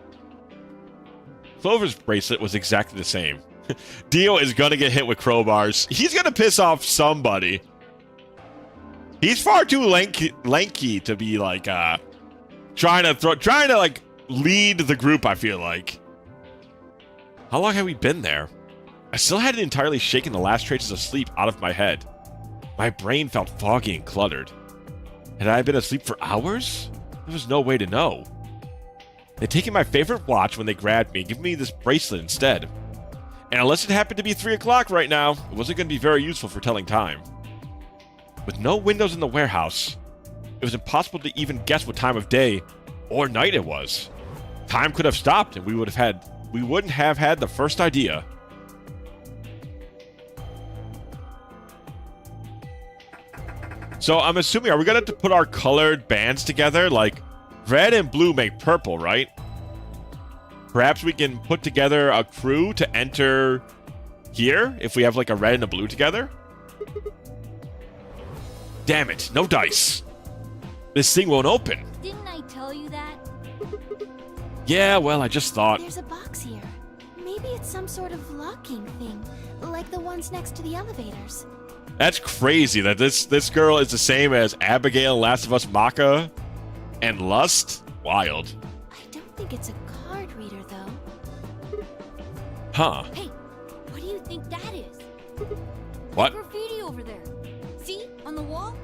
Clover's bracelet was exactly the same. Dio is gonna get hit with crowbars. He's gonna piss off somebody. He's far too lanky to be like Trying to like lead the group, I feel like. How long have we been there? I still hadn't entirely shaken the last traces of sleep out of my head. My brain felt foggy and cluttered. Had I been asleep for hours? There was no way to know. They'd taken my favorite watch when they grabbed me and given me this bracelet instead. And unless it happened to be 3 o'clock right now, it wasn't going to be very useful for telling time. With no windows in the warehouse, it was impossible to even guess what time of day or night it was. Time could have stopped and we wouldn't have had the first idea. So I'm assuming, are we going to have to put our colored bands together? Like, red and blue make purple, right? Perhaps we can put together a crew to enter here if we have like a red and a blue together? Damn it, no dice. This thing won't open. Didn't I tell you that? Yeah, well, I just thought. There's a box here. Maybe it's some sort of locking thing, like the ones next to the elevators. That's crazy that this girl is the same as Abigail, Last of Us Maka, and Lust. Wild. I don't think it's a card reader, though. Huh. Hey, what do you think that is? What? Graffiti over there. See? On the wall?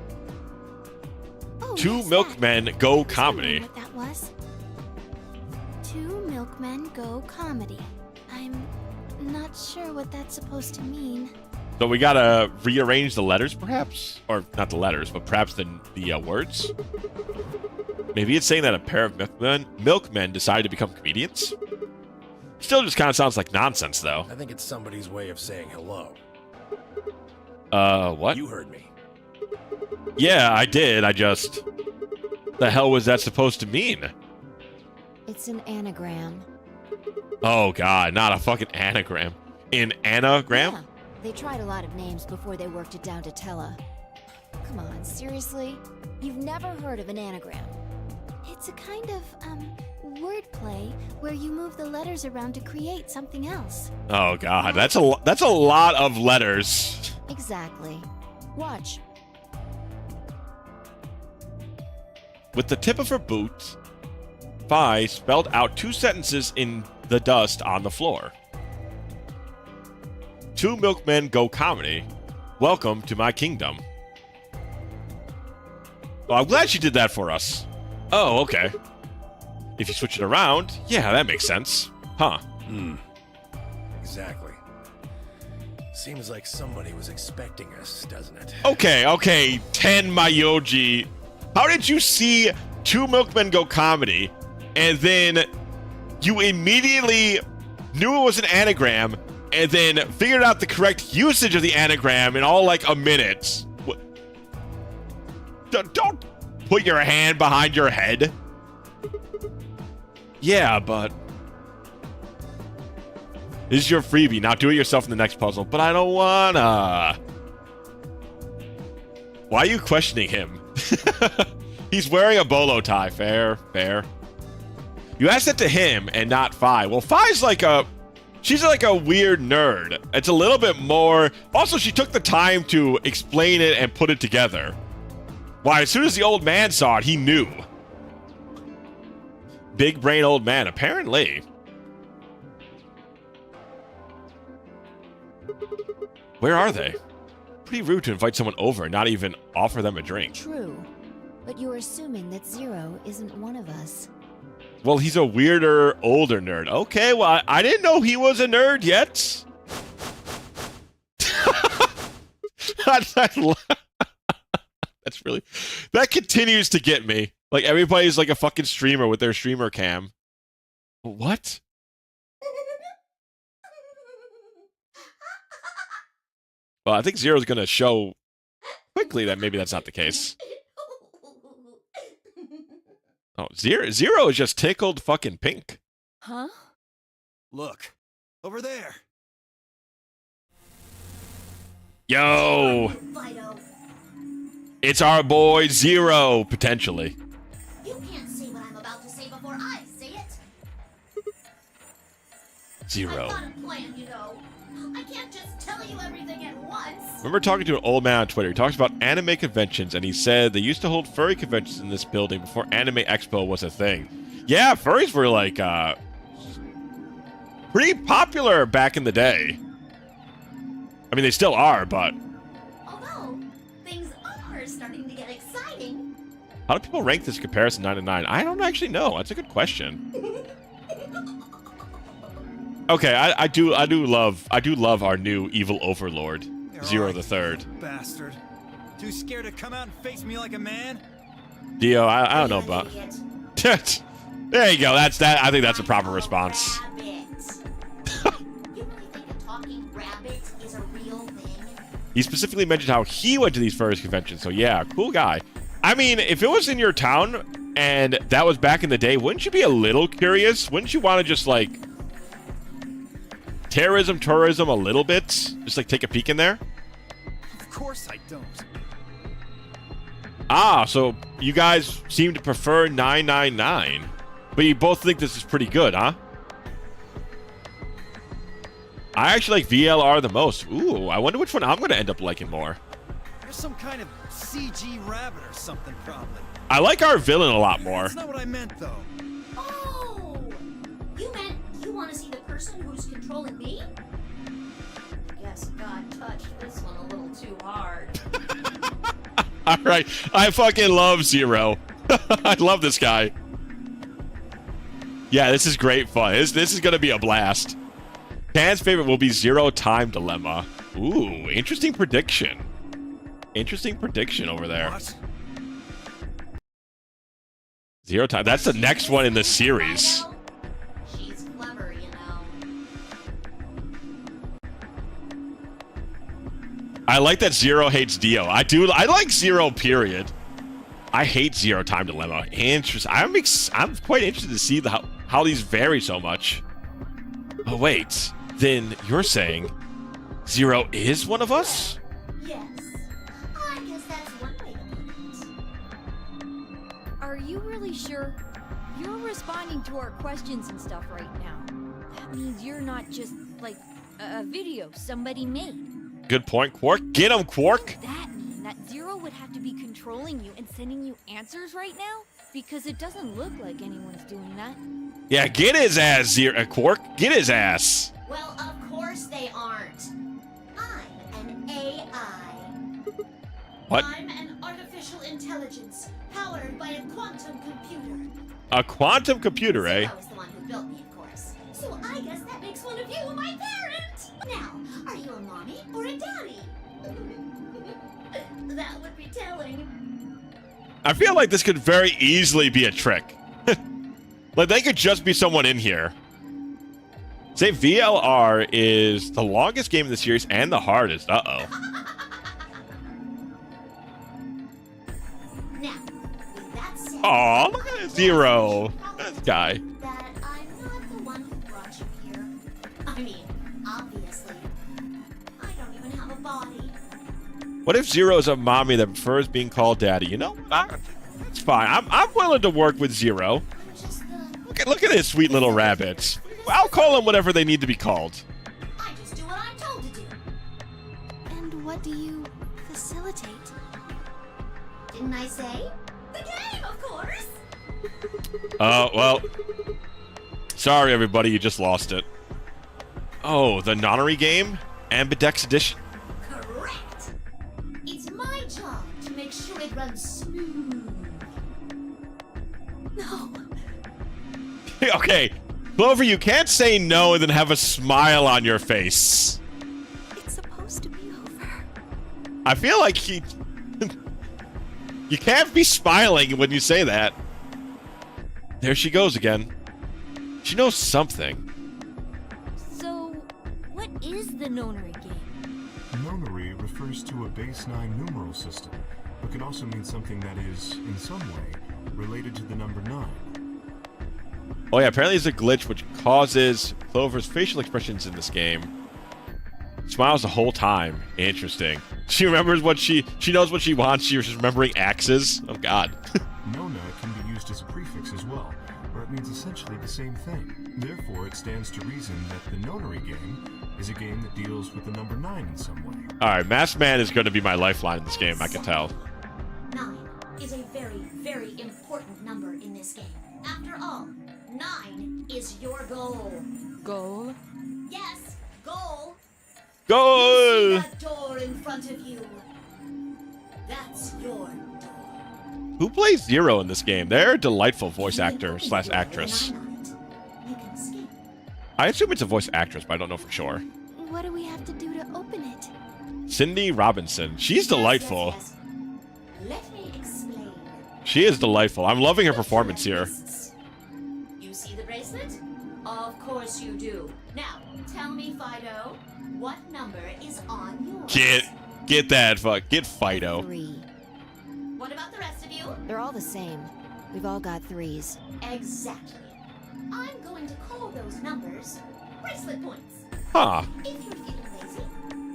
Oh, Two yes, Milkmen that. Go I was wondering Comedy. What that was? Two Milkmen Go Comedy. I'm not sure what that's supposed to mean. So we gotta rearrange the letters, perhaps? Or not the letters, but perhaps the words? Maybe it's saying that a pair of milkmen decided to become comedians? Still just kind of sounds like nonsense, though. I think it's somebody's way of saying hello. What? You heard me. Yeah, I did. The hell was that supposed to mean? It's an anagram. Oh, God, not a fucking anagram. An anagram? Yeah, they tried a lot of names before they worked it down to Tella. Come on, seriously? You've never heard of an anagram? It's a kind of, wordplay where you move the letters around to create something else. Oh, God, that's a lot of letters. Exactly. Watch. With the tip of her boot, Fi spelled out 2 sentences in the dust on the floor. Two Milkmen Go Comedy. Welcome to my kingdom. Well, I'm glad she did that for us. Oh, okay. If you switch it around, yeah, that makes sense. Huh. Exactly. Seems like somebody was expecting us, doesn't it? Okay, Ten Mayoji. How did you see Two Milkmen Go Comedy, and then you immediately knew it was an anagram, and then figured out the correct usage of the anagram in all like a minute? Don't put your hand behind your head. Yeah, but this is your freebie. Now do it yourself in the next puzzle. But I don't wanna. Why are you questioning him? He's wearing a bolo tie. Fair. You asked it to him and not Fi. Well, Fi's she's like a weird nerd. It's a little bit more. Also, she took the time to explain it and put it together. Why, as soon as the old man saw it, he knew. Big brain old man, apparently. Where are they? Pretty rude to invite someone over and not even offer them a drink. True. But you're assuming that Zero isn't one of us. Well, he's a weirder, older nerd. Okay, well, I didn't know he was a nerd yet. That's really... That continues to get me. Like, everybody's like a fucking streamer with their streamer cam. What? Well, I think Zero's gonna show quickly that maybe that's not the case. Oh, Zero is just tickled fucking pink. Huh? Look, over there. Yo! Fido, It's our boy Zero, potentially. you can't say what I'm about to say before I say it. Zero. I've got a plan, you know. I can't just tell you everything at once. Remember talking to an old man on Twitter. He talks about anime conventions, and he said they used to hold furry conventions in this building before Anime Expo was a thing. Yeah, furries were like pretty popular back in the day. I mean, they still are, but Although, things are starting to get exciting. how do people rank this in comparison 9 to 9? I don't actually know. That's a good question. Okay, I do love our new evil overlord, Zero the Third. Bastard. Too scared to come out and face me like a man? Dio, I don't know about. Idiot. There you go. That's that. I think that's a proper response. Rabbit. You really think a talking rabbit is a real thing? He specifically mentioned how he went to these furries conventions. So yeah, cool guy. I mean, if it was in your town and that was back in the day, wouldn't you be a little curious? Wouldn't you want to just like tourism a little bit? Just like take a peek in there? Of course I don't. Ah, so you guys seem to prefer 999. But you both think this is pretty good, huh? I actually like VLR the most. Ooh, I wonder which one I'm going to end up liking more. You're some kind of CG rabbit or something, probably. I like our villain a lot more. That's not what I meant, though. Oh! You meant you want to see the person who's controlling me? I guess God touched this one a little too hard. All right, I fucking love Zero. I love this guy. Yeah, this is great fun. This is going to be a blast. Dan's favorite will be Zero Time Dilemma. Ooh, interesting prediction. Interesting prediction over there. What? Zero Time. That's the next one in the series. She's clever, you know. I like that Zero hates Dio. I like Zero, period. I hate Zero Time Dilemma. Interesting. I'm quite interested to see how these vary so much. Oh, wait. Then you're saying Zero is one of us? Yes. I guess that's one way to put it. Are you really sure? You're responding to our questions and stuff right now. That means you're not just, like, a video somebody made. Good point, Quark. Get him, Quark! Does that mean that Zero would have to be controlling you and sending you answers right now? Because it doesn't look like anyone's doing that. Yeah, get his ass, Zero. Quark. Get his ass. Well, of course they aren't. I'm an AI. What? I'm an artificial intelligence powered by a quantum computer. A quantum computer, eh? Zero is the one who built me, of course. So I guess that makes one of you my parent. Now, are you a mommy or a daddy? That would be telling. I feel like this could very easily be a trick. Like, they could just be someone in here. Say VLR is the longest game in the series and the hardest. Uh-oh. Now, with that said, Aw, look at Zero. This guy. that I'm not the one who brought you here. I mean, obviously, I don't even have a body. What if Zero's a mommy that prefers being called daddy? You know, it's fine. I'm willing to work with Zero. Just Look at this sweet little rabbit. I'll call them whatever they need to be called. I just do what I'm told to do. And what do you facilitate? Didn't I say? The game, of course. Oh, well. Sorry, everybody. You just lost it. Oh, the nonary game? Ambidex Edition? Correct. It's my job to make sure it runs smooth. No. Okay, Clover, you can't say no and then have a smile on your face. It's supposed to be over. I feel like you can't be smiling when you say that. There she goes again. She knows something. So, what is the nonary game? Nonary refers to a base 9 numeral system, but can also mean something that is, in some way, related to the number 9. Oh yeah, apparently there's a glitch which causes Clover's facial expressions in this game. Smiles the whole time. Interesting. She remembers what she knows what she wants. She's remembering axes. Oh god. Nona can be used as a prefix as well, where it means essentially the same thing. Therefore, it stands to reason that the nonary game is a game that deals with the number 9 in some way. All right, Masked Man is going to be my lifeline in this game. I can tell. 9 is a very, very important number in this game. After all, 9 is your goal. Goal? Yes, goal. Goal! See that door in front of you. That's your door. Who plays Zero in this game? They're a delightful voice actor / actress. You can escape. I assume it's a voice actress, but I don't know for sure. What do we have to do to open it? Cindy Robinson. She's delightful. Yes, yes. Let me explain. She is delightful. I'm loving her performance here. You see the bracelet? Of course you do. Now, tell me, Fido, what number is on yours? Get that fuck. Get Fido. 3. What about the rest of you? They're all the same. We've all got 3s. Exactly. I'm going to call those numbers bracelet points. Huh. If you're feeling lazy,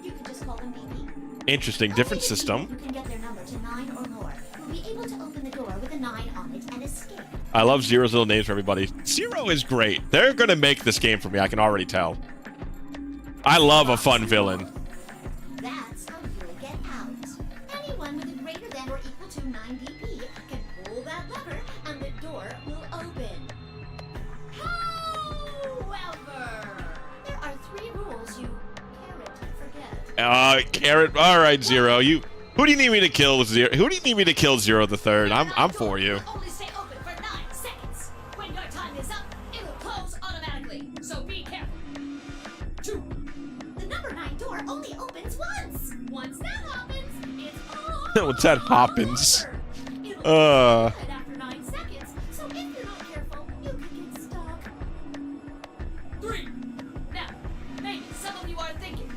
you can just call them BP. Interesting. Different system. You can get their number to 9 or more. You'll be able to open the door with a 9 on it and escape. I love Zero's little names for everybody. Zero is great. They're going to make this game for me. I can already tell. I love a fun villain. That's how you'll get out. Anyone with a greater than or equal to 9 BP can pull that lever and the door will open. However, there are 3 rules you forget. Carrot. All right, Zero. Who do you need me to kill, Zero? Who do you need me to kill, Zero the Third? I'm for you. Only stay open for 9 seconds. When your time is up, it'll close automatically. So be careful. 2. The number 9 door only opens once. Once that happens, it's all Once that happens. over. It'll open after 9 seconds. So if you're not careful, you could get stuck. 3. Now, maybe some of you are thinking,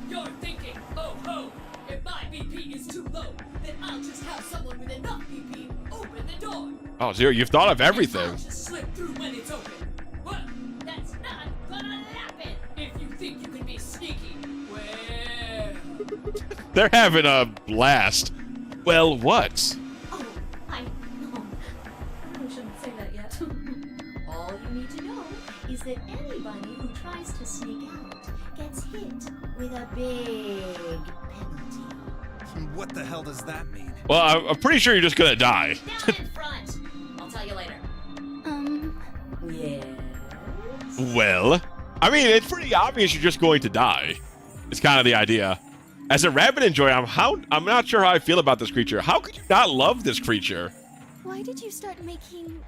oh ho, if my BP is too low, then I'll just have someone with enough BP open the door. Oh, Zero, you've thought of everything. I'll just slip through when it's open. Well, that's not gonna happen. If you think you can be sneaky, well. They're having a blast. Well, what? Oh, I know. I really shouldn't say that yet. All you need to know is that anybody who tries to sneak out gets hit with a big penalty. What the hell does that mean? Well, I'm pretty sure you're just going to die. Down in front. I'll tell you later. Yes. Well, I mean, it's pretty obvious you're just going to die. It's kind of the idea. As a rabbit enjoyer, I'm not sure how I feel about this creature. How could you not love this creature? Why did you start making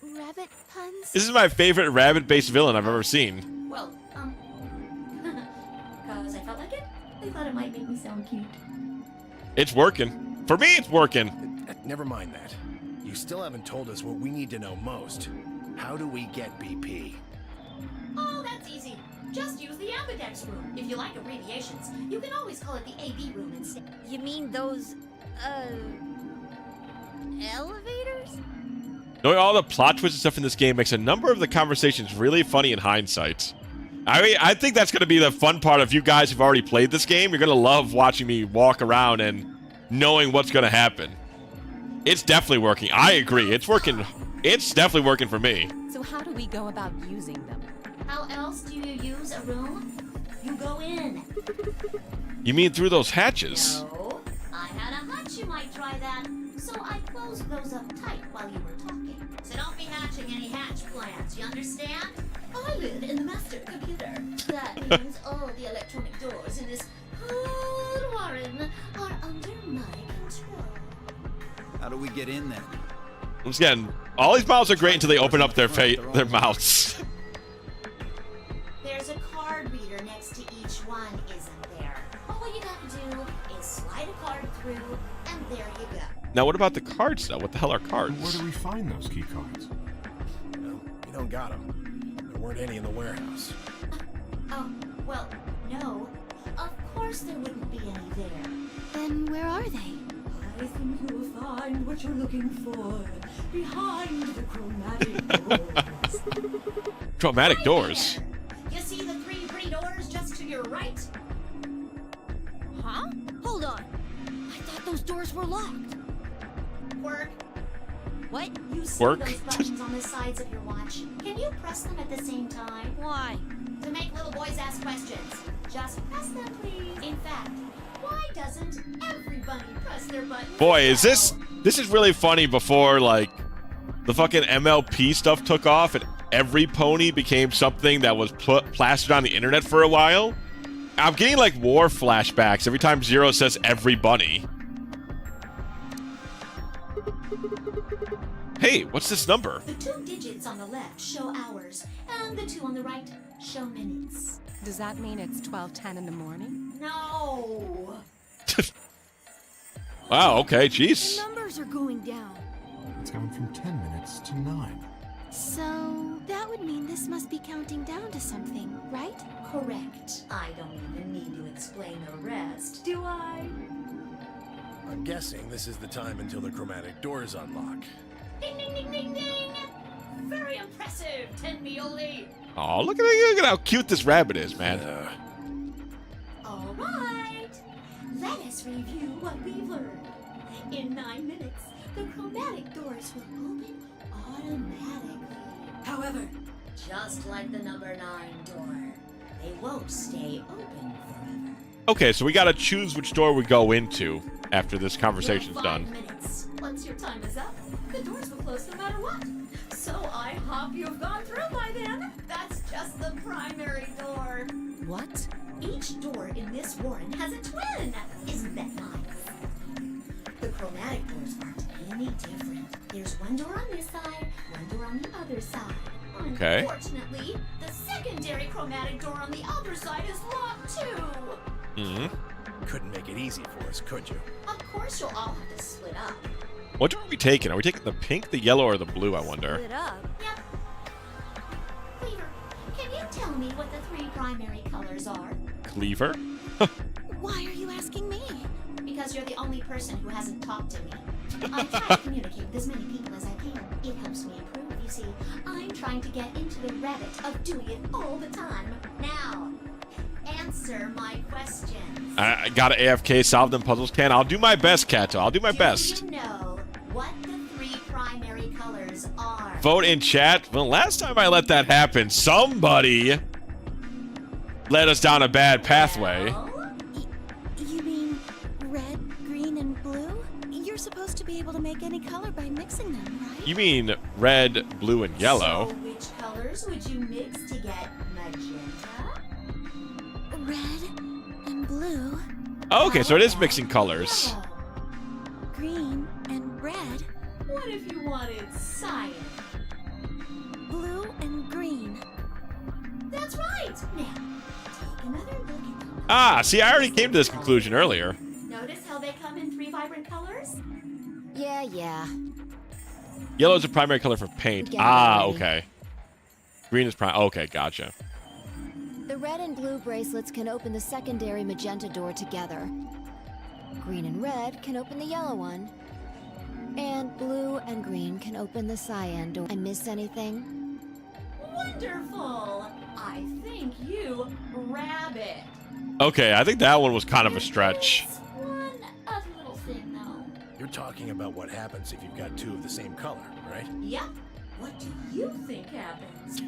rabbit puns? This is my favorite rabbit-based villain I've ever seen. Well, because I felt like it. I thought it might make me sound cute. It's working. For me, it's working. Never mind that. You still haven't told us what we need to know most. How do we get BP? Oh, that's easy. Just use the ambidex room. If you like abbreviations, you can always call it the AB room instead. You mean those, elevators? Knowing all the plot twists and stuff in this game makes a number of the conversations really funny in hindsight. I mean, I think that's going to be the fun part of you guys who've already played this game. You're going to love watching me walk around and knowing what's going to happen. It's definitely working. I agree. It's working. It's definitely working for me. So how do we go about using them? How else do you use a room? You go in. You mean through those hatches? No, I had a hunch you might try that, so I closed those up tight while you were talking. So don't be hatching any hatch plans, you understand? I live in the master computer. That means all the electronic doors in this whole warren are under my control. How do we get in then? Once again, all these mouths are great until they open up their mouths. There's a card reader next to each one, isn't there? All you gotta do is slide a card through, and there you go. Now, what about the cards, though? What the hell are And cards? where do we find those key cards? No, we don't got them. There weren't any in the warehouse. Oh, well, no. Of course there wouldn't be any there. Then where are they? I think you will find what you're looking for behind the chromatic doors. Chromatic Right doors. there. You see the 3 pretty doors just to your right? Huh? Hold on. I thought those doors were locked. Work. What? You see Work. those buttons on the sides of your watch? Can you press them at the same time? Why? To make little boys ask questions. Just press them, please. In fact, why doesn't everybody press their button? Boy, is this is really funny before, like, the fucking MLP stuff took off and every pony became something that was plastered on the internet for a while. I'm getting, like, war flashbacks every time Zero says every bunny. Hey, what's this number? The 2 digits on the left show hours, and the 2 on the right show minutes. Does that mean it's 12:10 in the morning? No. Wow, okay, The jeez. numbers are going down. It's gone from 10 minutes to 9. So, that would mean this must be counting down to something, right? Correct. I don't even need to explain the rest, do I? I'm guessing this is the time until the chromatic doors unlock. Ding, ding, ding, ding, ding! Very impressive, Tenmioli. Oh, look at how cute this rabbit is, man. All right. Let us review what we've learned. In 9 minutes, the chromatic doors will open automatically. However, just like the number 9 door, they won't stay open forever. Okay, so we gotta choose which door we go into after this conversation's Your 5 done. minutes. Once your time is up, the doors will close no matter what. So I hope you've gone through by then. That's just the primary door. What? Each door in this warren has a twin. Isn't that nice? The chromatic doors aren't any different. There's one door on this side, one door on the other side. Okay. Unfortunately, the secondary chromatic door on the other side is locked too. Mm-hmm. Couldn't make it easy for us, could you? Of course you'll all have to split up. What door are we taking? Are we taking the pink, the yellow, or the blue, I wonder? Split up. Yep. Cleaver, can you tell me what the 3 primary colors are? Cleaver? Why are you asking me? Because you're the only person who hasn't talked to me. I try to communicate with as many people as I can. It helps me improve, you see. I'm trying to get into the habit of doing it all the time. Now, answer my questions. I gotta AFK solve them puzzles, Ken. I'll do my best, Kato. I'll do my best. Do you know what the 3 primary colors are? Vote in chat. Well, last time I let that happen, somebody led us down a bad pathway. Well, You mean red, green, and blue? You're supposed to be able to make any color by mixing them, right? You mean red, blue, and yellow? So which colors would you mix to get magenta? Red and blue, Okay, so it is mixing colors. Yellow. green and red, What if you wanted cyan? blue and green. That's right. Now, take another look at them. Ah, see, I already came to this conclusion earlier. Notice how they come in 3 vibrant colors? Yeah. Yellow is a primary color for paint. Get it Ah, already. okay. Green is prime. Okay, gotcha. The red and blue bracelets can open the secondary magenta door together. Green and red can open the yellow one. And blue and green can open the cyan door. I miss anything? Wonderful. I think you rabbit. Okay, I think that one was kind of a stretch. There's one other little thing, though. You're talking about what happens if you've got 2 of the same color, right? Yep. What do you think happens?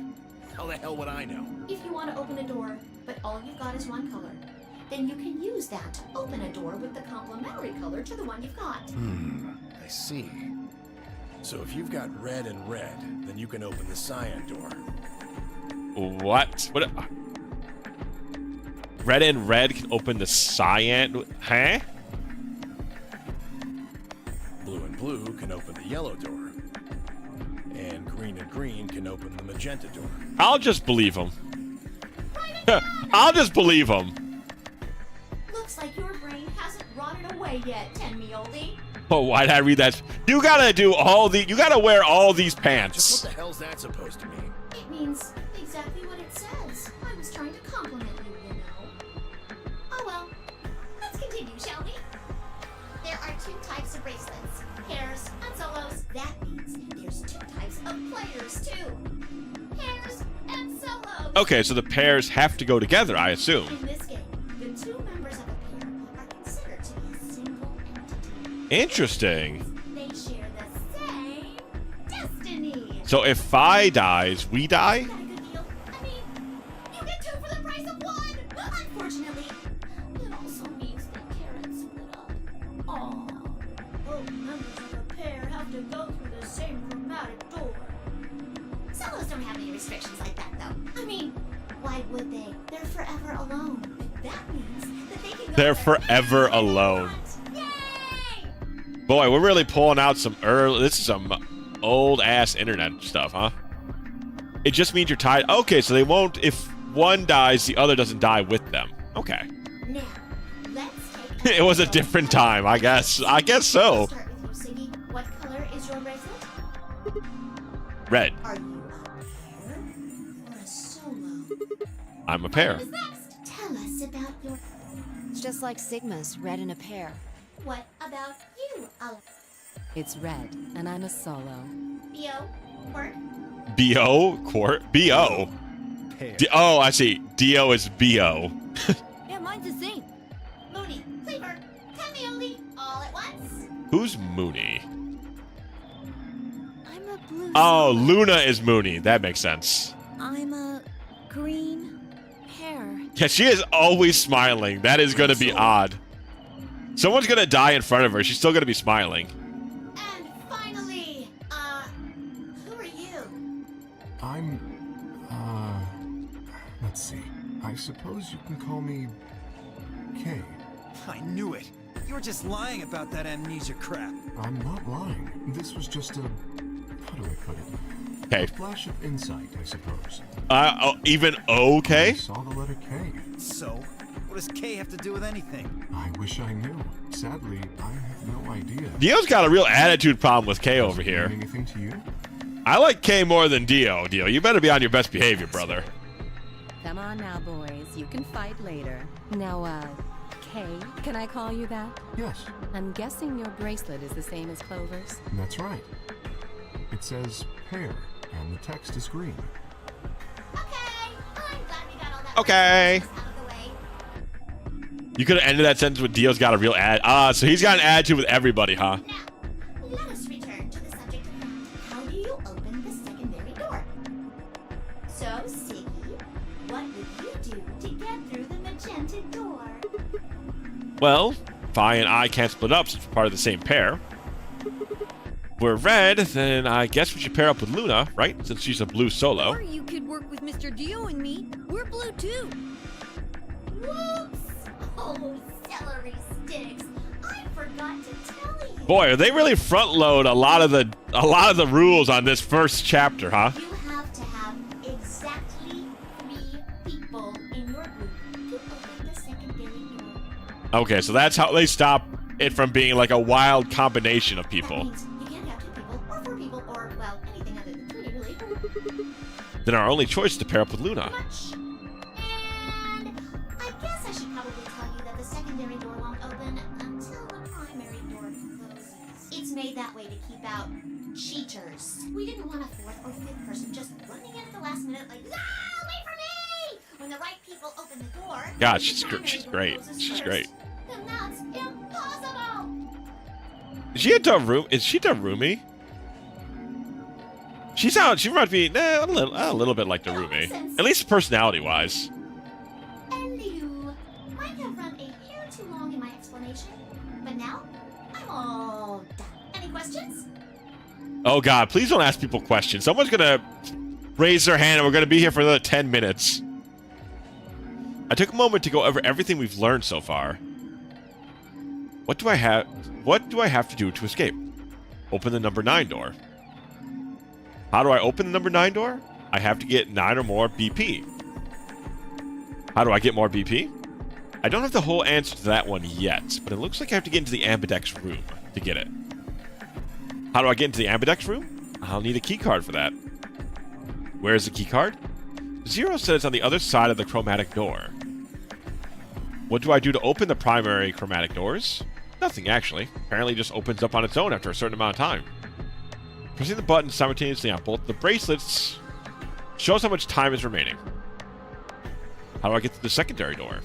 How the hell would I know? If you want to open a door, but all you've got is one color, then you can use that to open a door with the complementary color to the one you've got. I see. So if you've got red and red, then you can open the cyan door. What? What? Red and red can open the cyan. Huh? Blue and blue can open the yellow door. And green can open the magenta door. I'll just believe him. I'll just believe him. Looks like your brain hasn't rotted away yet, Tenmioli. Oh, why'd I read that? You gotta do all the. You gotta wear all these Just pants. what the hell's that supposed to mean? It means exactly what it says. I was trying to compliment you, you know. Oh well. Let's continue, shall we? There are 2 types of bracelets, pairs and solos. That means there's 2 types of players too. Pairs and solos. Okay, so the pairs have to go together, I assume. In this game, the 2 members of a pair are considered to be a single entity. Interesting. They share the same destiny. So if Phi dies, we die? Got a good deal? I mean, you get 2 for the price of 1. restrictions like that, though. I mean, why would they? They're forever alone. That means that they can go They're wherever forever they alone. want. Yay! Boy, we're really pulling out some early. This is some old ass internet stuff, huh? It just means you're tied. Okay, so they won't. If one dies, the other doesn't die with them. Okay. Now, let's take It was a different time, I guess. I guess so. Start with you, Siggy. What color is your bracelet? Red. Are you a pair or a solo? I'm a pair. What is next? Tell us about your... It's just like Sigma's, red in a pair. What about you, It's red, and I'm a solo. Bio? Quirk? B.O. Court. B.O. Pair. Oh, I see. D.O. is B.O. Yeah, mine's the same. Mooney, Cleaver, Camioli, all at once? Who's Mooney? I'm a blue. Oh, solo. Luna is Mooney. That makes sense. I'm a green pear. Yeah, she is always smiling. That is going to be odd. Someone's going to die in front of her. She's still going to be smiling. And finally, who are you? I'm, let's see. I suppose you can call me Kay. I knew it. You were just lying about that amnesia crap. I'm not lying. This was just a, how do I put it? Okay. A flash of insight, I suppose. Even I okay? saw the letter K. So, what does K have to do with anything? I wish I knew. Sadly, I have no idea. Dio's got a real attitude problem with K over Does it here. mean anything to you? I like K more than Dio. Dio, you better be on your best behavior, brother. Come on now, boys. You can fight later. Now, Kay, can I call you that? Yes, I'm guessing your bracelet is the same as Clover's. that's right. It says pear, and the text is green. Okay, I'm glad we got all that Okay. out of the way. You could have ended that sentence with Dio's got a real so he's got an attitude with everybody, huh? Now, let us return to the subject at hand. How do you open the secondary door? So, Siggy, what would you do to get through the magenta door? Well, Vi and I can't split up since we're part of the same pair. If we're red, then I guess we should pair up with Luna, right? Since she's a blue solo. Or you could work with Mr. Dio and me. We're blue too. Whoops! Oh, celery sticks! I forgot to tell you. Boy, are they really front load a lot of the rules on this first chapter, huh? You have to have exactly 3 people in your group to open the secondary door. Okay, so that's how they stop it from being like a wild combination of That people. means you can't have 2 people, or 4 people, or, well, anything other than 3, really. Then our only choice is to pair up with Luna. Much. And I guess I should probably tell you that the secondary door won't open until the primary door closes. It's made that way to keep out cheaters. We didn't want a 4th or 5th person just running in at the last minute like, ah, wait for me! When the right people open the door, God, the she's primary door great. closes She's first. great. And that's impossible! Is she a Darumi? Is she Darumi? She reminds me a little bit like Darumi. At least personality-wise. And you might have run a hair too long in my explanation, but now I'm all done. Any questions? Oh God, please don't ask people questions. Someone's gonna raise their hand and we're gonna be here for another 10 minutes. I took a moment to go over everything we've learned so far. What do I have to do to escape? Open the number 9 door. How do I open the number 9 door? I have to get 9 or more BP. How do I get more BP? I don't have the whole answer to that one yet, but it looks like I have to get into the Ambidex room to get it. How do I get into the Ambidex room? I'll need a key card for that. Where is the key card? Zero said it's on the other side of the chromatic door. What do I do to open the primary chromatic doors? Nothing, actually. Apparently it just opens up on its own after a certain amount of time. Pressing the button simultaneously on both the bracelets shows how much time is remaining. How do I get to the secondary door?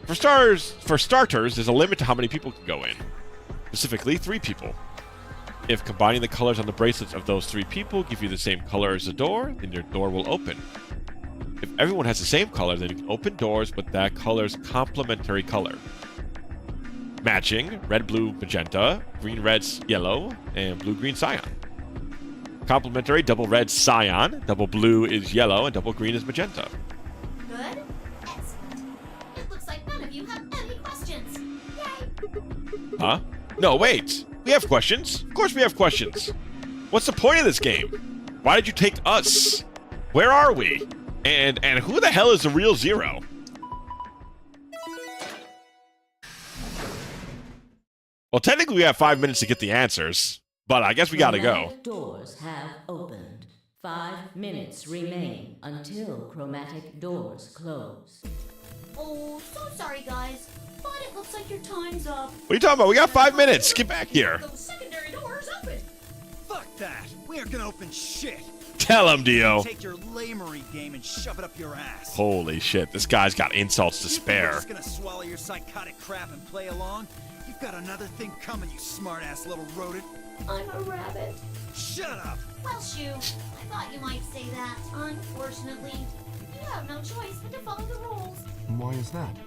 For starters, there's a limit to how many people can go in. Specifically, 3 people. If combining the colors on the bracelets of those 3 people give you the same color as the door, then your door will open. If everyone has the same color, then you can open doors with that color's complementary color. Matching red, blue, magenta, green, red, yellow, and blue, green, cyan. Complementary, double red cyan, double blue is yellow, and double green is magenta. Good? Excellent. It looks like none of you have any questions. Yay! Huh? No, wait. We have questions. Of course we have questions. What's the point of this game? Why did you take us? Where are we? And who the hell is the real Zero? Well, technically we have 5 minutes to get the answers, but I guess we gotta go. Chromatic doors have opened. 5 minutes remain until chromatic doors close. Oh, so sorry, guys. But it looks like your time's up. What are you talking about? We got 5 minutes. Get back here. Those secondary doors open. Fuck that! We aren't gonna open shit! Tell him, Dio. Take your lamery game and shove it up your ass. Holy shit, this guy's got insults to We're spare. just gonna swallow your psychotic crap and play along? You've got another thing coming, you smart-ass little rodent. I'm a rabbit. Shut up! Well, Shoo, I thought you might say that. Unfortunately, you have no choice but to follow the rules. Why is that?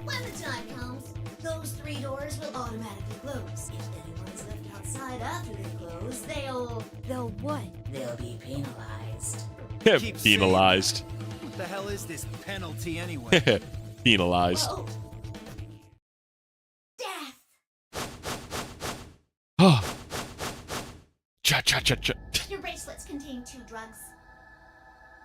When the time comes, those 3 doors will automatically close. If anyone's left outside after they close, They'll what? They'll be penalized. Keep saying Penalized. What the hell is this penalty anyway? Penalized. Whoa. Death! Oh. Cha-cha-cha-cha. Your bracelets contain 2 drugs.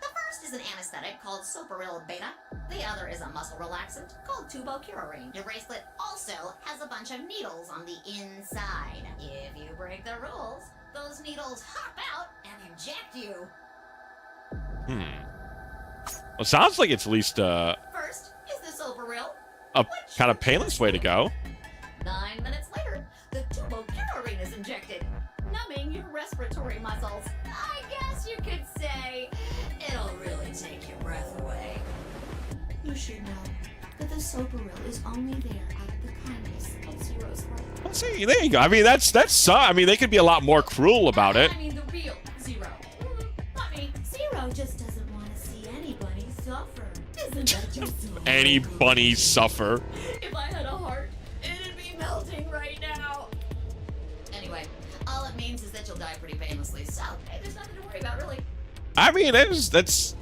The first is an anesthetic called Soparil Beta. The other is a muscle relaxant called Tubocurarine. Your bracelet also has a bunch of needles on the inside. If you break the rules, those needles hop out and inject you. Well, sounds like it's at least First is the Soparil. a kind of painless way to go. 9 minutes later, the Tubocurarine is injected, numbing your respiratory muscles. I guess you could say it'll really take your breath away. You should know that the Soparil is only there out of the kindness of Zero's heart. Well, see, there you go. I mean, that's I mean, they could be a lot more cruel about it. I mean, the real Zero. Not me. Zero just doesn't want to see anybody suffer. Isn't that just so Any bunny suffer. If I had a heart, it'd be melting right now. Anyway, all it means is that you'll die pretty painlessly, so hey, there's nothing to worry about, really. I mean, that's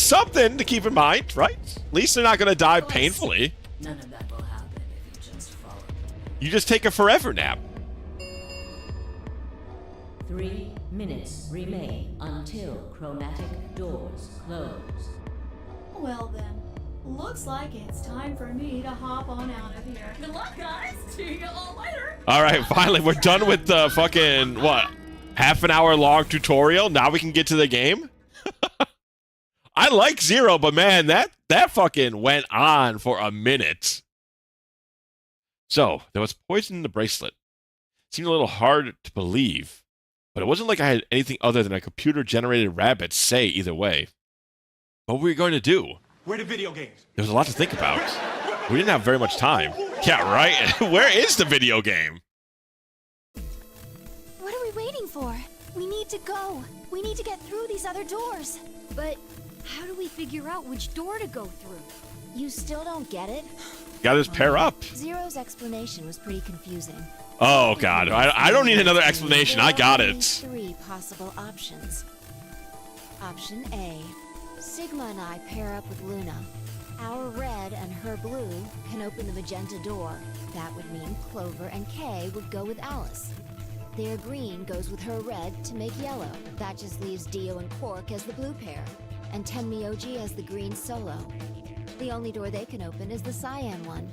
something to keep in mind, right? At least they're not gonna die painfully. None of that will happen if you just follow me. You just take a forever nap. 3 minutes remain until chromatic doors close. Well then, looks like it's time for me to hop on out of here. Good luck, guys. See you all later. All right, finally, we're done with the fucking, what, half an hour long tutorial? Now we can get to the game? I like Zero, but man, that fucking went on for a minute. So, there was poison in the bracelet. Seemed a little hard to believe, but it wasn't like I had anything other than a computer-generated rabbit say either way. What were we going to do? Where the video games? There was a lot to think about. We didn't have very much time. Yeah, right? Where is the video game? What are we waiting for? We need to go. We need to get through these other doors. But how do we figure out which door to go through? You still don't get it? Gotta just pair up. Zero's explanation was pretty confusing. Oh, God. I don't need another explanation. I got There are only it. 3 possible options. Option A. Sigma and I pair up with Luna. Our red and her blue can open the magenta door. That would mean Clover and Kay would go with Alice. Their green goes with her red to make yellow. That just leaves Dio and Quark as the blue pair, and Tenmyoji as the green solo. The only door they can open is the cyan one.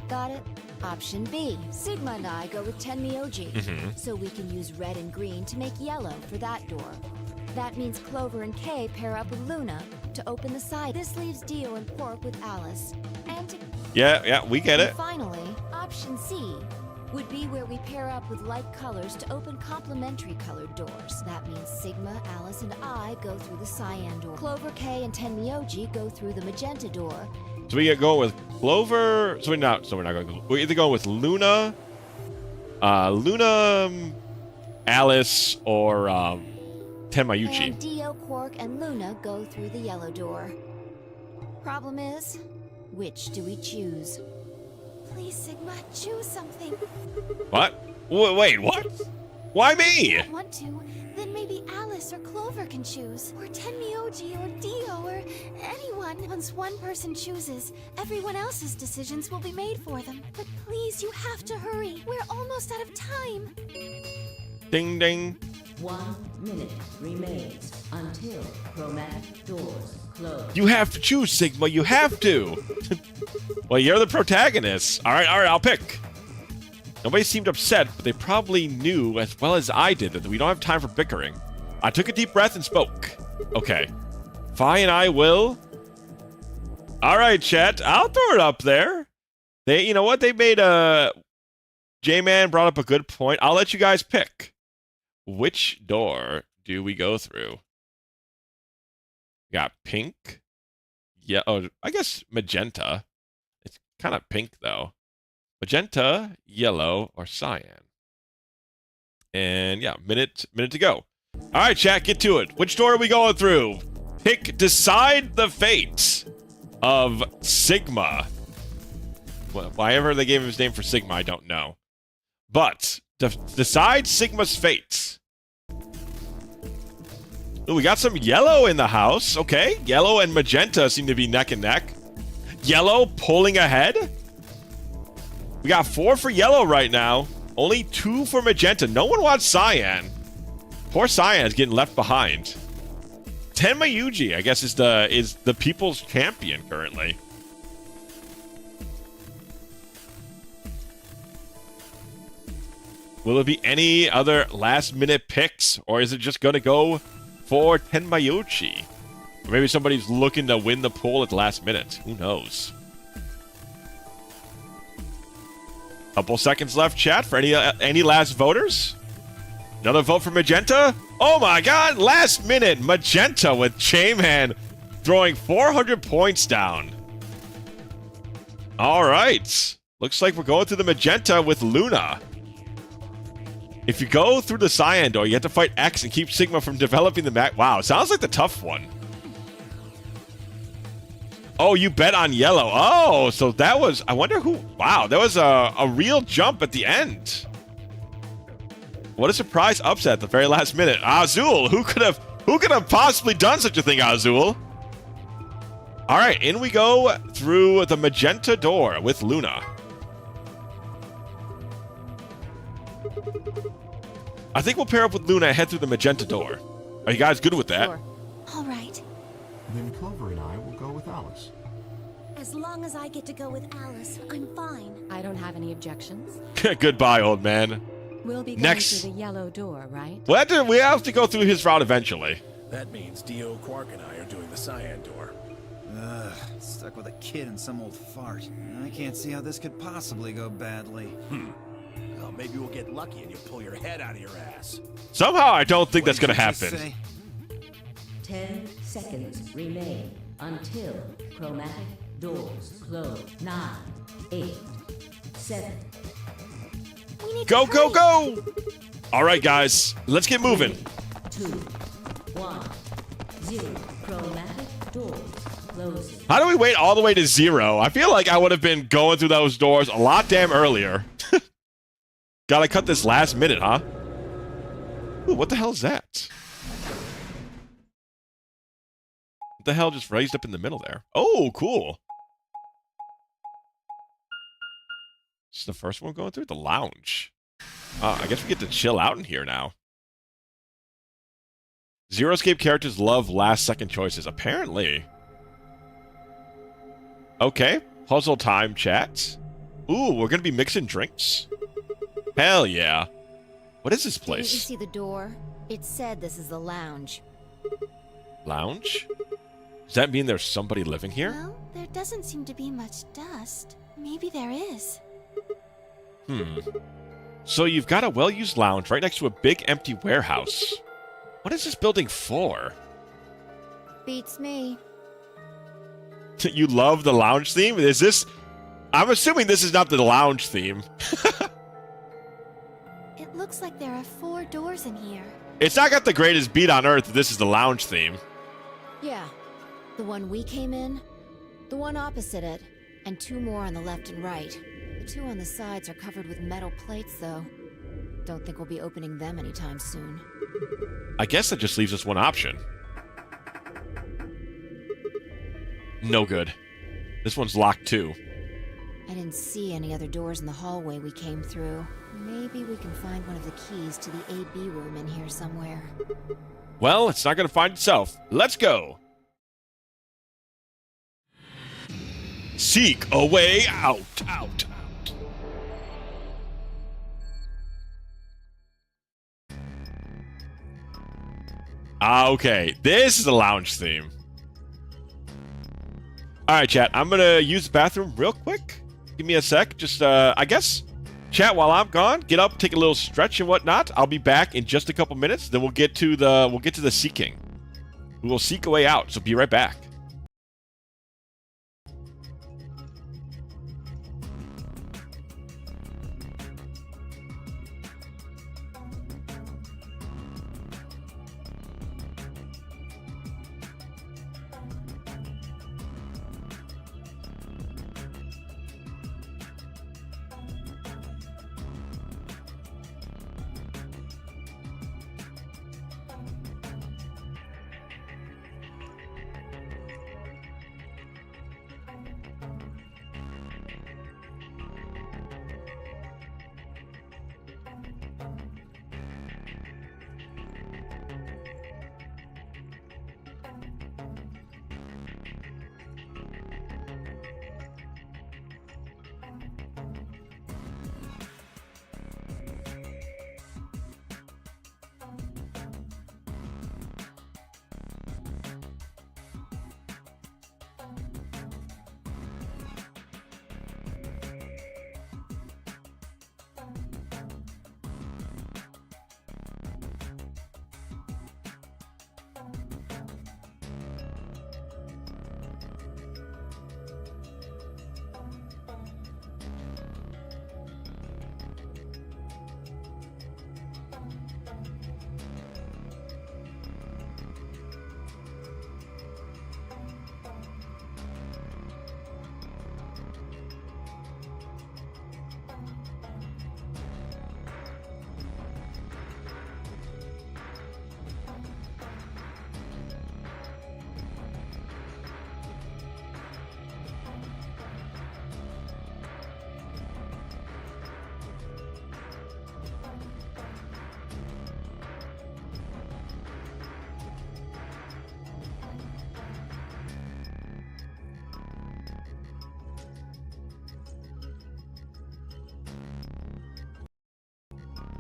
Got it? Option B. Sigma and I go with Tenmyoji, so we can use red and green to make yellow for that door. That means Clover and Kay pair up with Luna to open the side. This leaves Dio and Quark with Alice. And Yeah, we get it. And finally, option C would be where we pair up with light colors to open complementary colored doors. That means Sigma, Alice, and I go through the cyan door. Clover, Kay, and Tenmyoji go through the magenta door. So we get going with Clover. So we're not going. We're either going with Luna, Alice, or Tenmayuchi. And Dio, Quark, and Luna go through the yellow door. Problem is, which do we choose? Please, Sigma, choose something. What? Wait, what? Why me? If you want to, then maybe Alice or Clover can choose. Or Tenmyoji or Dio or anyone. Once one person chooses, everyone else's decisions will be made for them. But please, you have to hurry. We're almost out of time. Ding ding. 1 minute remains until chromatic doors close. You have to choose, Sigma. You have to. Well, you're the protagonist. All right, I'll pick. Nobody seemed upset, but they probably knew as well as I did that we don't have time for bickering. I took a deep breath and spoke. Okay. Fi and I will. All right, chat. I'll throw it up there. You know what? They made a. J-Man brought up a good point. I'll let you guys pick. Which door do we go through? We got pink. Yeah. Oh, I guess magenta. It's kind of pink though. Magenta, yellow, or cyan. And yeah, minute to go. All right, chat, get to it. Which door are we going through? Decide the fate of Sigma. Why ever they gave him his name for Sigma, I don't know. But decide Sigma's fate. Ooh, we got some yellow in the house. Okay, yellow and magenta seem to be neck and neck. Yellow pulling ahead. We got 4 for yellow right now. Only 2 for magenta. No one wants cyan. Poor cyan is getting left behind. Tenmayuji, I guess, is the people's champion currently. Will there be any other last-minute picks, or is it just going to go for Tenmayuji? Or maybe somebody's looking to win the poll at the last minute. Who knows? Couple seconds left, chat, for any last voters. Another vote for Magenta. Oh my god, last minute Magenta with J-Man throwing 400 points down. All right. Looks like we're going through the Magenta with Luna. If you go through the cyan door, you have to fight X and keep Sigma from developing the map. Wow, sounds like the tough one. Oh, you bet on yellow. Oh, so that was... I wonder who... Wow, that was a real jump at the end. What a surprise upset at the very last minute. Azul, who could have possibly done such a thing, Azul? All right, in we go through the magenta door with Luna. I think we'll pair up with Luna and head through the magenta door. Are you guys good with that? Sure. All right. Then Clover and I will go with Alice. As long as I get to go with Alice, I'm fine. I don't have any objections. Goodbye, old man. We'll be going Next. through the yellow door, right? We have to go through his route eventually. That means Dio, Quark, and I are doing the cyan door. Ugh, stuck with a kid and some old fart. I can't see how this could possibly go badly. Well, maybe we'll get lucky and you'll pull your head out of your ass. Somehow, I don't think What that's going to did you just happen. say? 10 seconds remain until chromatic doors close. 9, 8, 7. We need Go, to go, hurry. go! All right, guys, let's get moving. 2, 1, 0. Chromatic doors closing. How do we wait all the way to 0? I feel like I would have been going through those doors a lot damn earlier. Gotta cut this last minute, huh? Ooh, what the hell is that? What the hell just raised up in the middle there? Oh, cool. This is the first one going through? The lounge. I guess we get to chill out in here now. Zero Escape characters love last-second choices. Apparently. Okay. Puzzle time, chat. Ooh, we're going to be mixing drinks? Hell yeah. What is this Didn't you place? see the door? It said this is the lounge. Lounge? Does that mean there's somebody living here? Well, there doesn't seem to be much dust. Maybe there is. So you've got a well-used lounge right next to a big empty warehouse. What is this building for? Beats me. You love the lounge theme? Is this... I'm assuming this is not the lounge theme. It looks like there are 4 doors in here. It's not got the greatest beat on earth if this is the lounge theme. Yeah. The one we came in, the one opposite it, and 2 more on the left and right. The 2 on the sides are covered with metal plates, though. Don't think we'll be opening them anytime soon. I guess that just leaves us one option. No good. This one's locked too. I didn't see any other doors in the hallway we came through. Maybe we can find one of the keys to the AB room in here somewhere. Well, it's not going to find itself. Let's go. Seek a way out. Okay, this is a lounge theme. Alright, chat, I'm gonna use the bathroom real quick. Give me a sec. Just, I guess, chat, while I'm gone, get up, take a little stretch and whatnot. I'll be back in just a couple minutes. Then we'll get to the seeking. We will seek a way out, so be right back.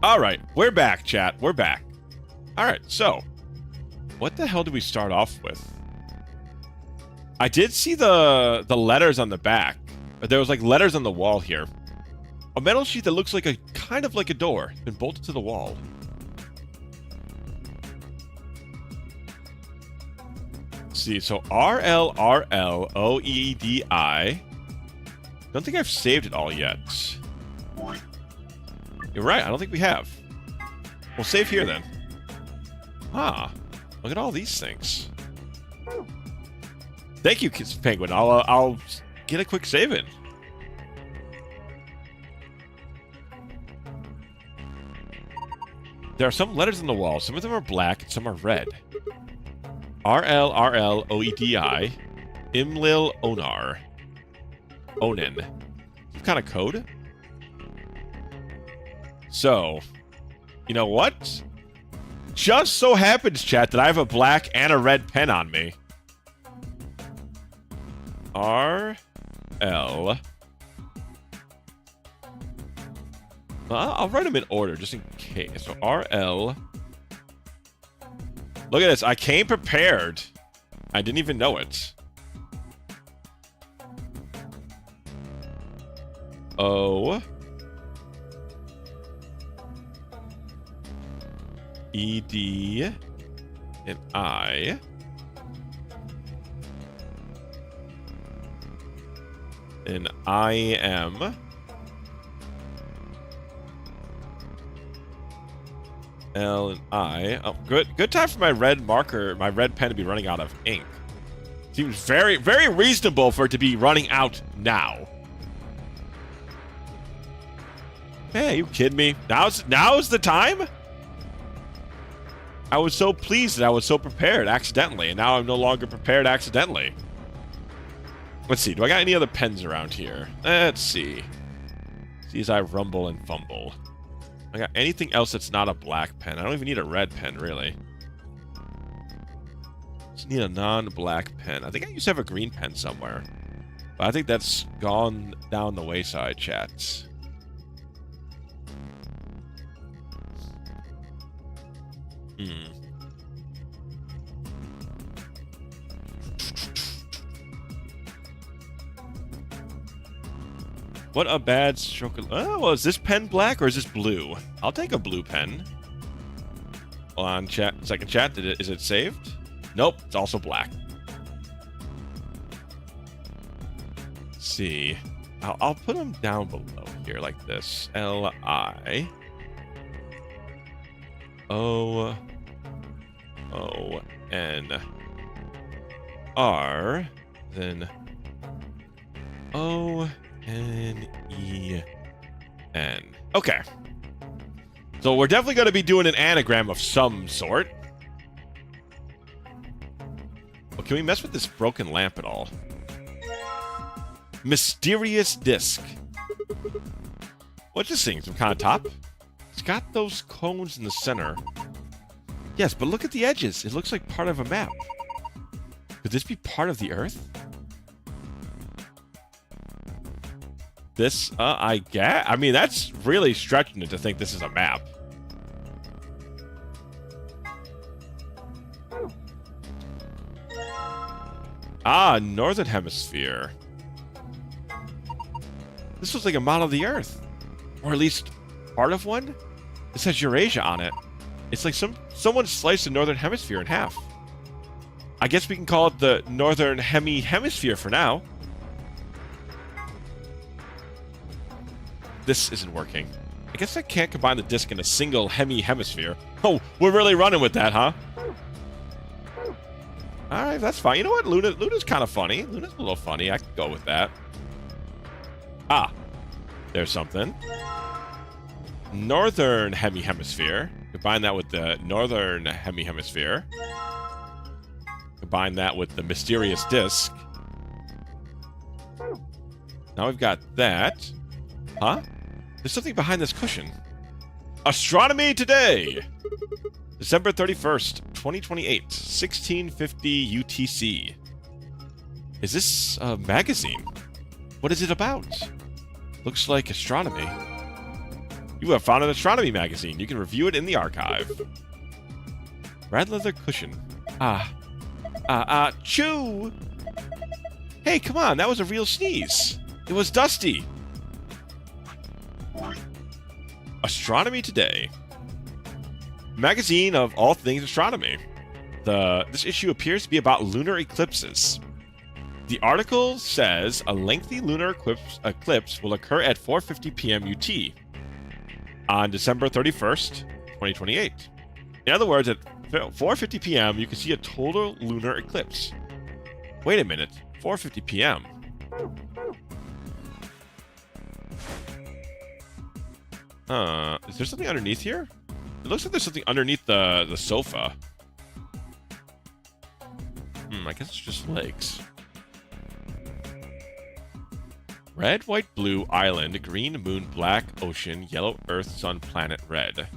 All right, we're back, chat. We're back. All right, so what the hell did we start off with? I did see the letters on the back. There was like letters on the wall here. A metal sheet that looks like a kind of like a door, been bolted to the wall. Let's see, so RLRLOEDI. Don't think I've saved it all yet. You're right, I don't think we have. We'll save here then. Ah, look at all these things. Thank you, Kiss Penguin. I'll get a quick save in. There are some letters on the wall. Some of them are black and some are red. RLRLOEDI. Imlil Onar. Onin. Some kind of code? So, you know what? Just so happens, chat, that I have a black and a red pen on me. RL. I'll write them in order, just in case. So, RL. Look at this. I came prepared. I didn't even know it. O. ED and I. And I am. L and I. Oh, good time for my red marker, my red pen to be running out of ink. Seems very, very reasonable for it to be running out now. Man, you kidding me? Now's the time? I was so pleased that I was so prepared accidentally, and now I'm no longer prepared accidentally. Let's see. Do I got any other pens around here? Let's see. See as I rumble and fumble. I got anything else that's not a black pen? I don't even need a red pen, really. Just need a non-black pen. I think I used to have a green pen somewhere. But I think that's gone down the wayside, chats. What a bad stroke. Oh, well, is this pen black or is this blue? I'll take a blue pen. Hold on, chat. Second chat. Is it saved? Nope. It's also black. Let's see. I'll put them down below here like this. L-I. O-O-N-R. Then O-N-E-N. Okay. So we're definitely going to be doing an anagram of some sort. Well, can we mess with this broken lamp at all? Mysterious disc. What's this thing? Some kind of top? It's got those cones in the center. Yes, but look at the edges. It looks like part of a map. Could this be part of the Earth? This, I guess. I mean, that's really stretching it to think this is a map. Ah, Northern Hemisphere. This looks like a model of the Earth. Or at least part of one? It says Eurasia on it. It's like someone sliced the Northern Hemisphere in half. I guess we can call it the Northern Hemisphere for now. This isn't working. I guess I can't combine the disc in a single hemisphere. Oh, we're really running with that, huh? Alright, that's fine. You know what? Luna's kind of funny. Luna's a little funny. I could go with that. Ah. There's something. Northern hemisphere. Combine that with the Northern hemisphere. Combine that with the mysterious disc. Now we've got that. Huh? There's something behind this cushion. Astronomy Today! December 31st, 2028, 1650 UTC. Is this a magazine? What is it about? Looks like astronomy. You have found an astronomy magazine. You can review it in the archive. Red leather cushion. Chew! Hey, come on, that was a real sneeze. It was Dusty. Astronomy Today. Magazine of all things astronomy. This issue appears to be about lunar eclipses. The article says a lengthy lunar eclipse will occur at 4:50 p.m. UT on December 31st, 2028. In other words, at 4:50 p.m. you can see a total lunar eclipse. Wait a minute, 4:50 p.m. Is there something underneath here? It looks like there's something underneath the sofa. I guess it's just legs. Red, white, blue, island, green, moon, black, ocean, yellow, earth, sun, planet, red.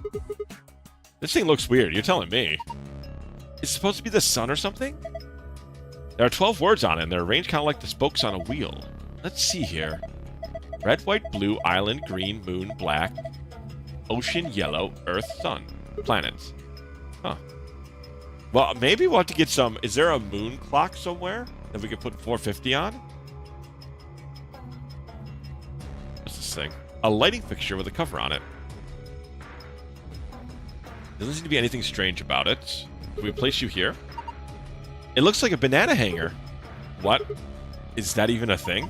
This thing looks weird, you're telling me. It's supposed to be the sun or something? There are 12 words on it, and they're arranged kind of like the spokes on a wheel. Let's see here. Red, white, blue, island, green, moon, black, ocean, yellow, earth, sun, planets. Huh. Well, maybe we'll have to get some... Is there a moon clock somewhere that we could put 450 on? What's this thing? A lighting fixture with a cover on it. Doesn't seem to be anything strange about it. Can we place you here? It looks like a banana hanger. What? Is that even a thing?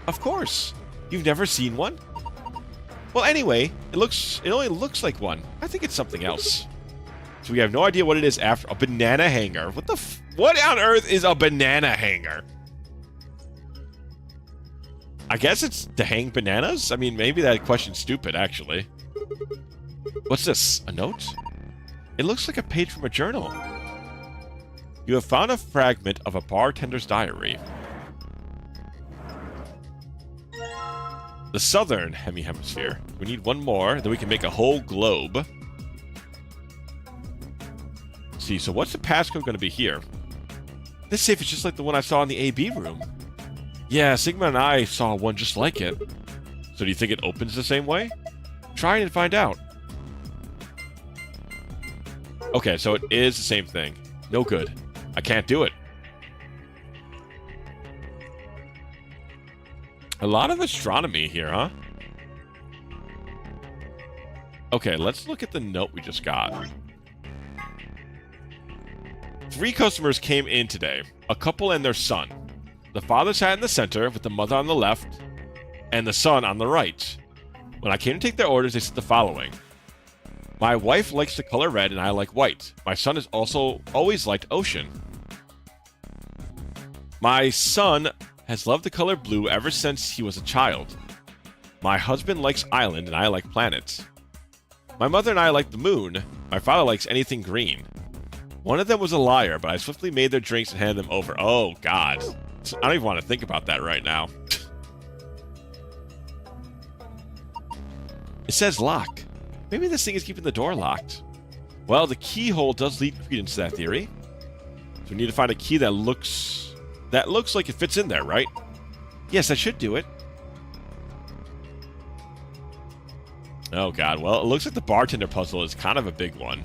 Of course. You've never seen one? Well, anyway, it only looks like one. I think it's something else. So we have no idea what it is after. A banana hanger. What on earth is a banana hanger? I guess it's to hang bananas? I mean, maybe that question's stupid, actually. What's this? A note? It looks like a page from a journal. You have found a fragment of a bartender's diary. The southern hemisphere. We need one more, then we can make a whole globe. Let's see, so what's the passcode going to be here? This safe is just like the one I saw in the AB room. Yeah, Sigma and I saw one just like it. So do you think it opens the same way? Try it and find out. Okay, so it is the same thing. No good. I can't do it. A lot of astronomy here, huh? Okay, let's look at the note we just got. 3 customers came in today. A couple and their son. The father sat in the center with the mother on the left and the son on the right. When I came to take their orders, they said the following. My wife likes the color red and I like white. My son has also always liked ocean. My son has loved the color blue ever since he was a child. My husband likes island and I like planets. My mother and I like the moon. My father likes anything green. One of them was a liar, but I swiftly made their drinks and handed them over. Oh, God. I don't even want to think about that right now. It says lock. Maybe this thing is keeping the door locked. Well, the keyhole does lead credence to that theory. So we need to find a key that looks like it fits in there, right? Yes, that should do it. Oh, God. Well, it looks like the bartender puzzle is kind of a big one.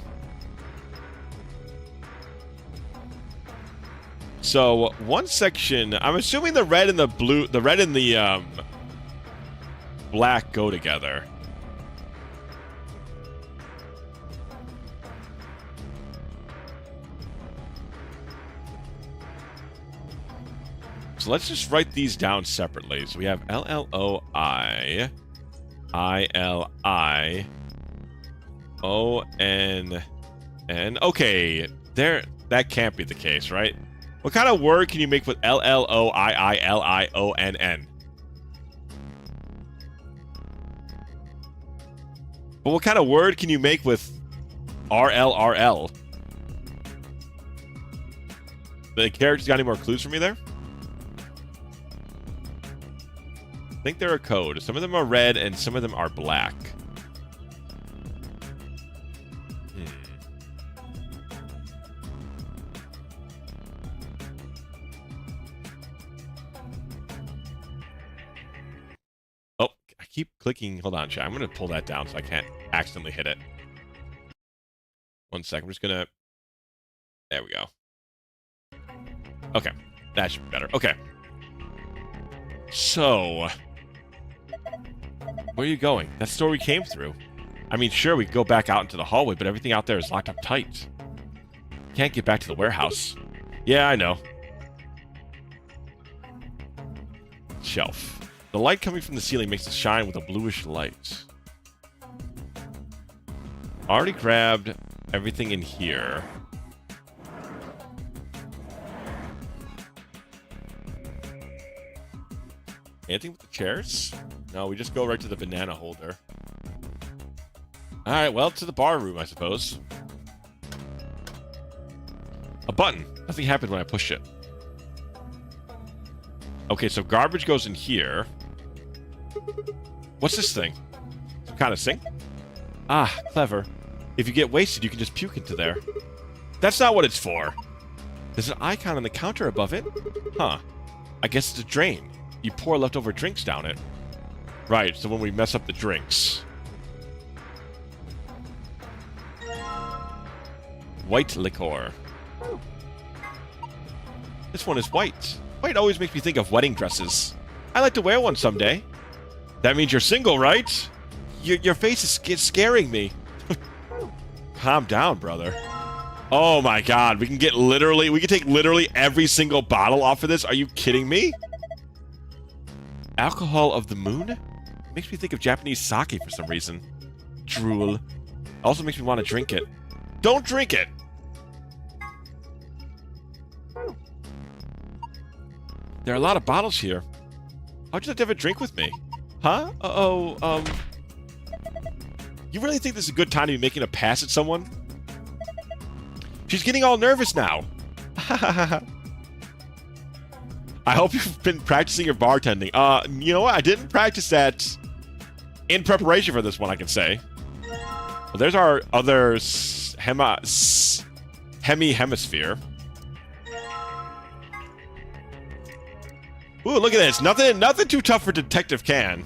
So, one section... I'm assuming the red and the blue... The red and the, black go together. So let's just write these down separately. So we have LLOI, ILI, ONN. Okay, that can't be the case, right? What kind of word can you make with LLOIILIONN? But what kind of word can you make with RLRL? The characters got any more clues for me there? I think they're a code. Some of them are red and some of them are black. Oh, I keep clicking. Hold on, chat. I'm going to pull that down so I can't accidentally hit it. 1 second. I'm just going to... There we go. Okay. That should be better. Okay. So... Where are you going? That's the door we came through. I mean, sure, we could go back out into the hallway, but everything out there is locked up tight. Can't get back to the warehouse. Yeah, I know. Shelf. The light coming from the ceiling makes it shine with a bluish light. Already grabbed everything in here. Anything with the chairs? No, we just go right to the banana holder. Alright, well, to the bar room, I suppose. A button. Nothing happened when I pushed it. Okay, so garbage goes in here. What's this thing? Some kind of sink? Ah, clever. If you get wasted, you can just puke into there. That's not what it's for. There's an icon on the counter above it. Huh. I guess it's a drain. You pour leftover drinks down it. Right, so when we mess up the drinks. White liquor. This one is white. White always makes me think of wedding dresses. I'd like to wear one someday. That means you're single, right? Your face is scaring me. Calm down, brother. Oh my god, we can take literally every single bottle off of this? Are you kidding me? Alcohol of the moon? Makes me think of Japanese sake for some reason. Drool. Also makes me want to drink it. Don't drink it! There are a lot of bottles here. How'd you like to have a drink with me? Huh? You really think this is a good time to be making a pass at someone? She's getting all nervous now. I hope you've been practicing your bartending. You know what? I didn't practice that in preparation for this one, I can say. Well, there's our other hemisphere. Ooh, look at this. Nothing too tough for Detective Can.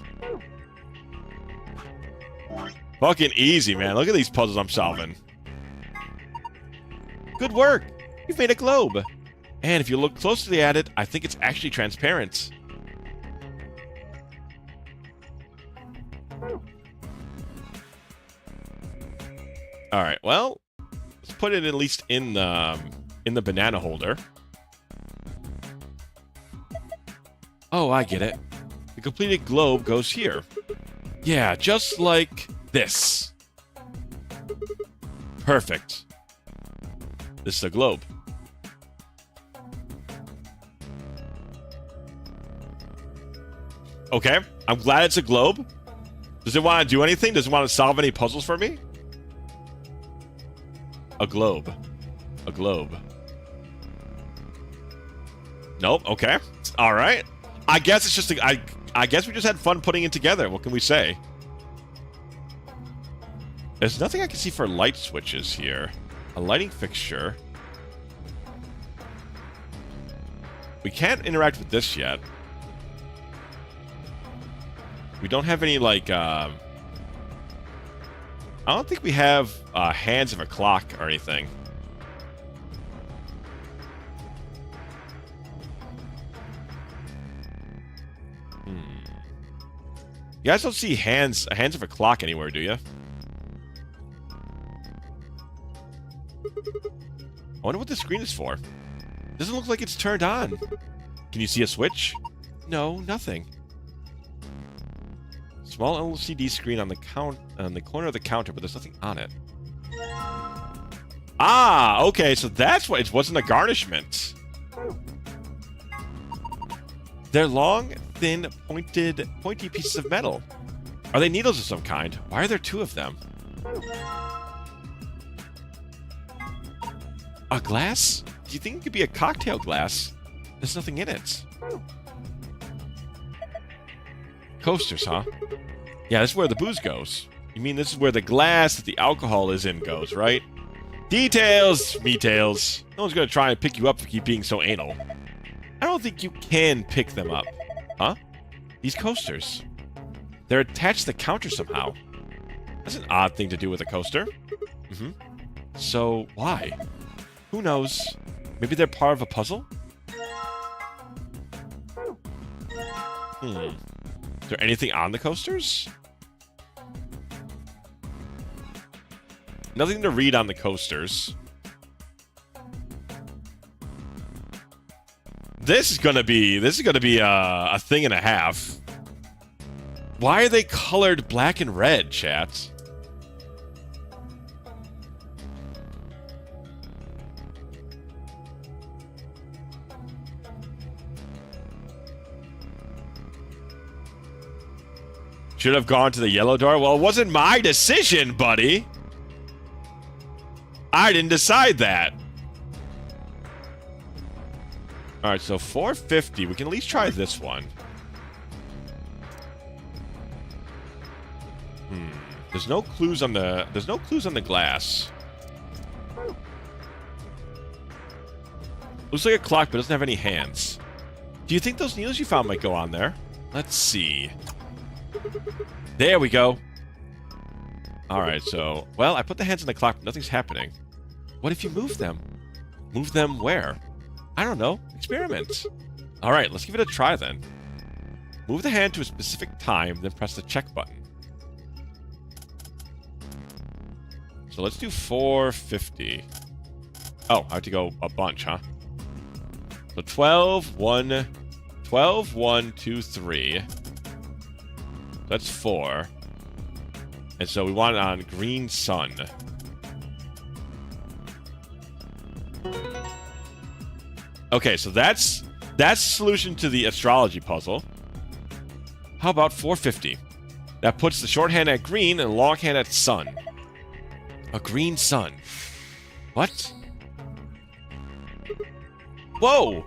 Fucking easy, man. Look at these puzzles I'm solving. Good work. You've made a globe. And if you look closely at it, I think it's actually transparent. All right. Well, let's put it at least in the banana holder. Oh, I get it. The completed globe goes here. Yeah, just like this. Perfect. This is a globe. Okay, I'm glad it's a globe. Does it want to do anything? Does it want to solve any puzzles for me? A globe. A globe. Nope, okay. All right. I guess it's just I guess we just had fun putting it together. What can we say? There's nothing I can see for light switches here. A lighting fixture. We can't interact with this yet. We don't have any, like, I don't think we have hands of a clock or anything. You guys don't see hands of a clock anywhere, do you? I wonder what the screen is for. Doesn't look like it's turned on. Can you see a switch? No, nothing. Small LCD screen on the corner of the counter, but there's nothing on it. Ah, okay, so that's why it wasn't a garnishment. They're long, thin, pointy pieces of metal. Are they needles of some kind? Why are there two of them? A glass? Do you think it could be a cocktail glass? There's nothing in it. Coasters, huh? Yeah, this is where the booze goes. You mean this is where the glass that the alcohol is in goes, right? Details! Details. No one's gonna try and pick you up for keep being so anal. I don't think you can pick them up. Huh? These coasters. They're attached to the counter somehow. That's an odd thing to do with a coaster. Mm-hmm. So, why? Who knows? Maybe they're part of a puzzle? Is there anything on the coasters? Nothing to read on the coasters. This is gonna be a thing and a half. Why are they colored black and red, chat? Should have gone to the yellow door. Well, it wasn't my decision, buddy. I didn't decide that. All right, so 450. We can at least try this one. There's no clues on the glass. Looks like a clock, but doesn't have any hands. Do you think those needles you found might go on there? Let's see. There we go. All right, so, well, I put the hands in the clock, but nothing's happening. What if you move them? Move them where? I don't know. Experiment. All right, let's give it a try then. Move the hand to a specific time, then press the check button. So let's do 450. Oh, I have to go a bunch, huh? So 12, 1, 12, 1, 2, 3. That's 4. And so we want it on green sun. Okay, so that's the solution to the astrology puzzle. How about 450? That puts the shorthand at green and the longhand at sun. A green sun. What? Whoa!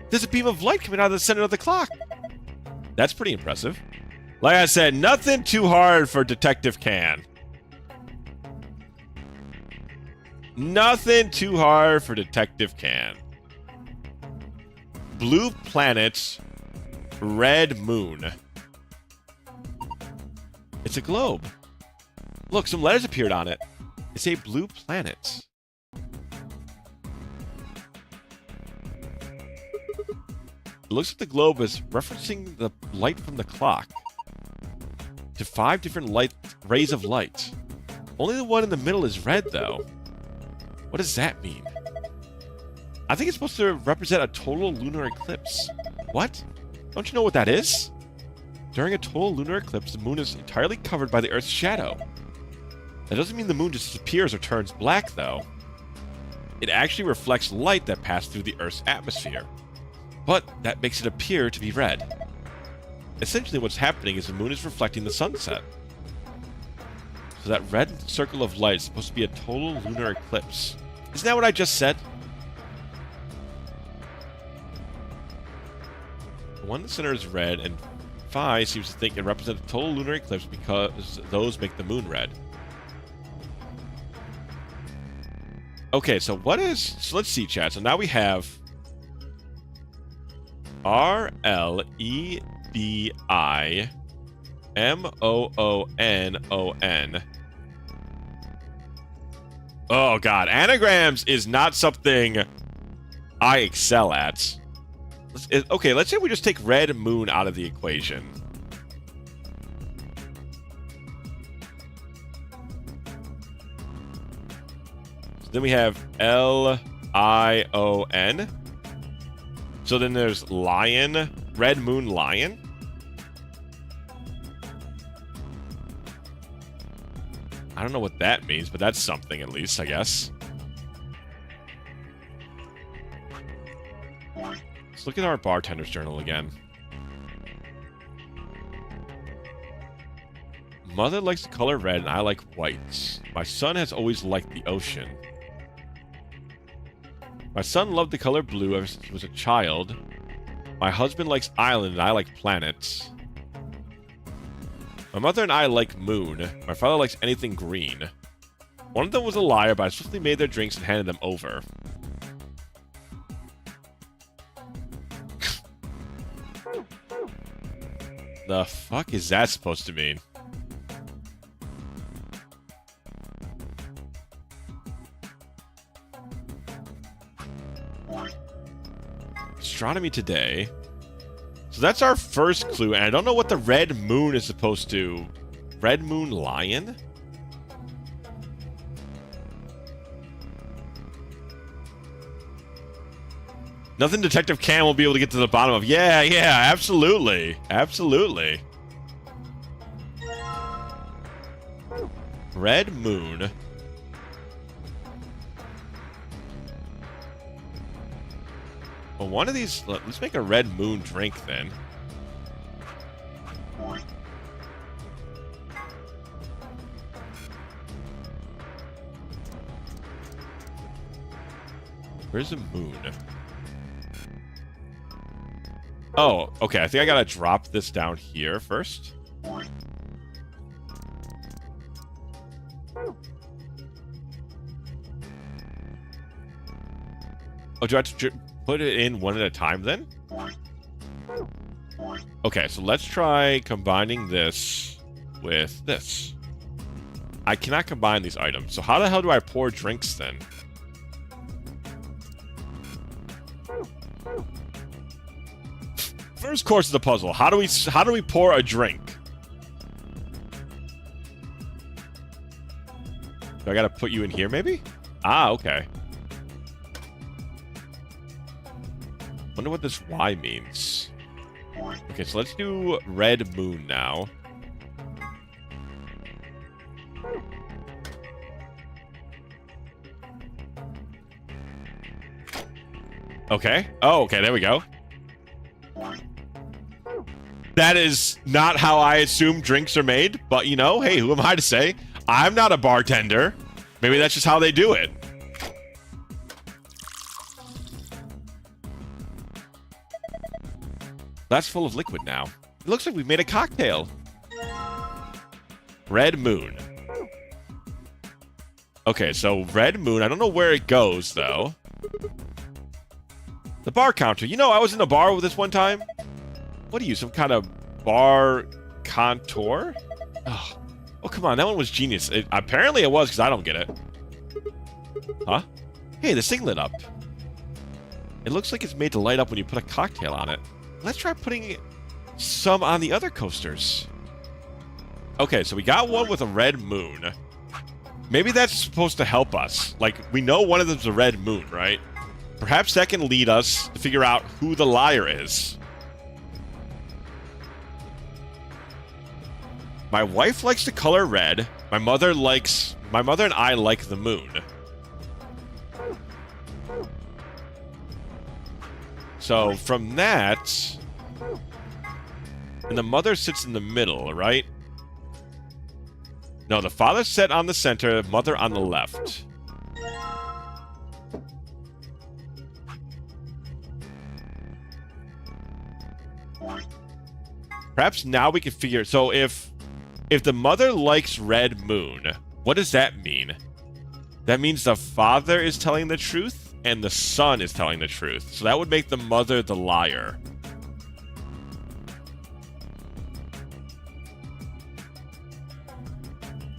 There's a beam of light coming out of the center of the clock. That's pretty impressive. Like I said, nothing too hard for Detective Can. Nothing too hard for Detective Can. Blue planet, red moon. It's a globe. Look, some letters appeared on it. It's a blue planet. It looks like the globe is referencing the light from the clock to 5 different rays of light. Only the one in the middle is red, though. What does that mean? I think it's supposed to represent a total lunar eclipse. What? Don't you know what that is? During a total lunar eclipse, the moon is entirely covered by the Earth's shadow. That doesn't mean the moon just disappears or turns black, though. It actually reflects light that passed through the Earth's atmosphere. But that makes it appear to be red. Essentially, what's happening is the moon is reflecting the sunset. So that red circle of light is supposed to be a total lunar eclipse. Isn't that what I just said? The one in the center is red, and Phi seems to think it represents a total lunar eclipse because those make the moon red. Okay, so what is... So let's see, chat. So now we have... RLEBIMOONON. Oh, God. Anagrams is not something I excel at. Okay, let's say we just take red moon out of the equation. So then we have LION. So then there's lion, red moon lion. I don't know what that means, but that's something at least, I guess. Let's look at our bartender's journal again. Mother likes the color red and I like white. My son has always liked the ocean. My son loved the color blue ever since he was a child. My husband likes island and I like planets. My mother and I like moon. My father likes anything green. One of them was a liar, but I swiftly made their drinks and handed them over. The fuck is that supposed to mean? Astronomy today. So that's our first clue, and I don't know what the red moon is supposed to... Red moon lion? Nothing Detective Cam will be able to get to the bottom of. Yeah, absolutely. Absolutely. Red moon. Well, one of these... Let's make a red moon drink, then. Where's the moon? Oh, okay. I think I gotta drop this down here first. Oh, do I have to put it in one at a time then? Okay, so let's try combining this with this. I cannot combine these items. So how the hell do I pour drinks then? First course of the puzzle. How do we pour a drink? Do I gotta put you in here maybe? Ah, okay. Wonder what this Y means. Okay, so let's do red moon now. Okay. Oh, okay, there we go. That is not how I assume drinks are made, but you know, hey, who am I to say? I'm not a bartender. Maybe that's just how they do it. That's full of liquid now. It looks like we've made a cocktail. Red Moon. Okay, so Red Moon. I don't know where it goes, though. The bar counter. You know, I was in a bar with this one time. What are you, some kind of bar contour? Oh, come on. That one was genius. Apparently it was, because I don't get it. Huh? Hey, this thing lit up. It looks like it's made to light up when you put a cocktail on it. Let's try putting some on the other coasters. Okay, so we got one with a red moon. Maybe that's supposed to help us. Like, we know one of them's a red moon, right? Perhaps that can lead us to figure out who the liar is. My wife likes the color red. My mother and I like the moon. So from that, and the mother sits in the middle, right? No, the father sat on the center, mother on the left. Perhaps now we can figure. So if the mother likes red moon, what does that mean? That means the father is telling the truth and the son is telling the truth. So that would make the mother the liar.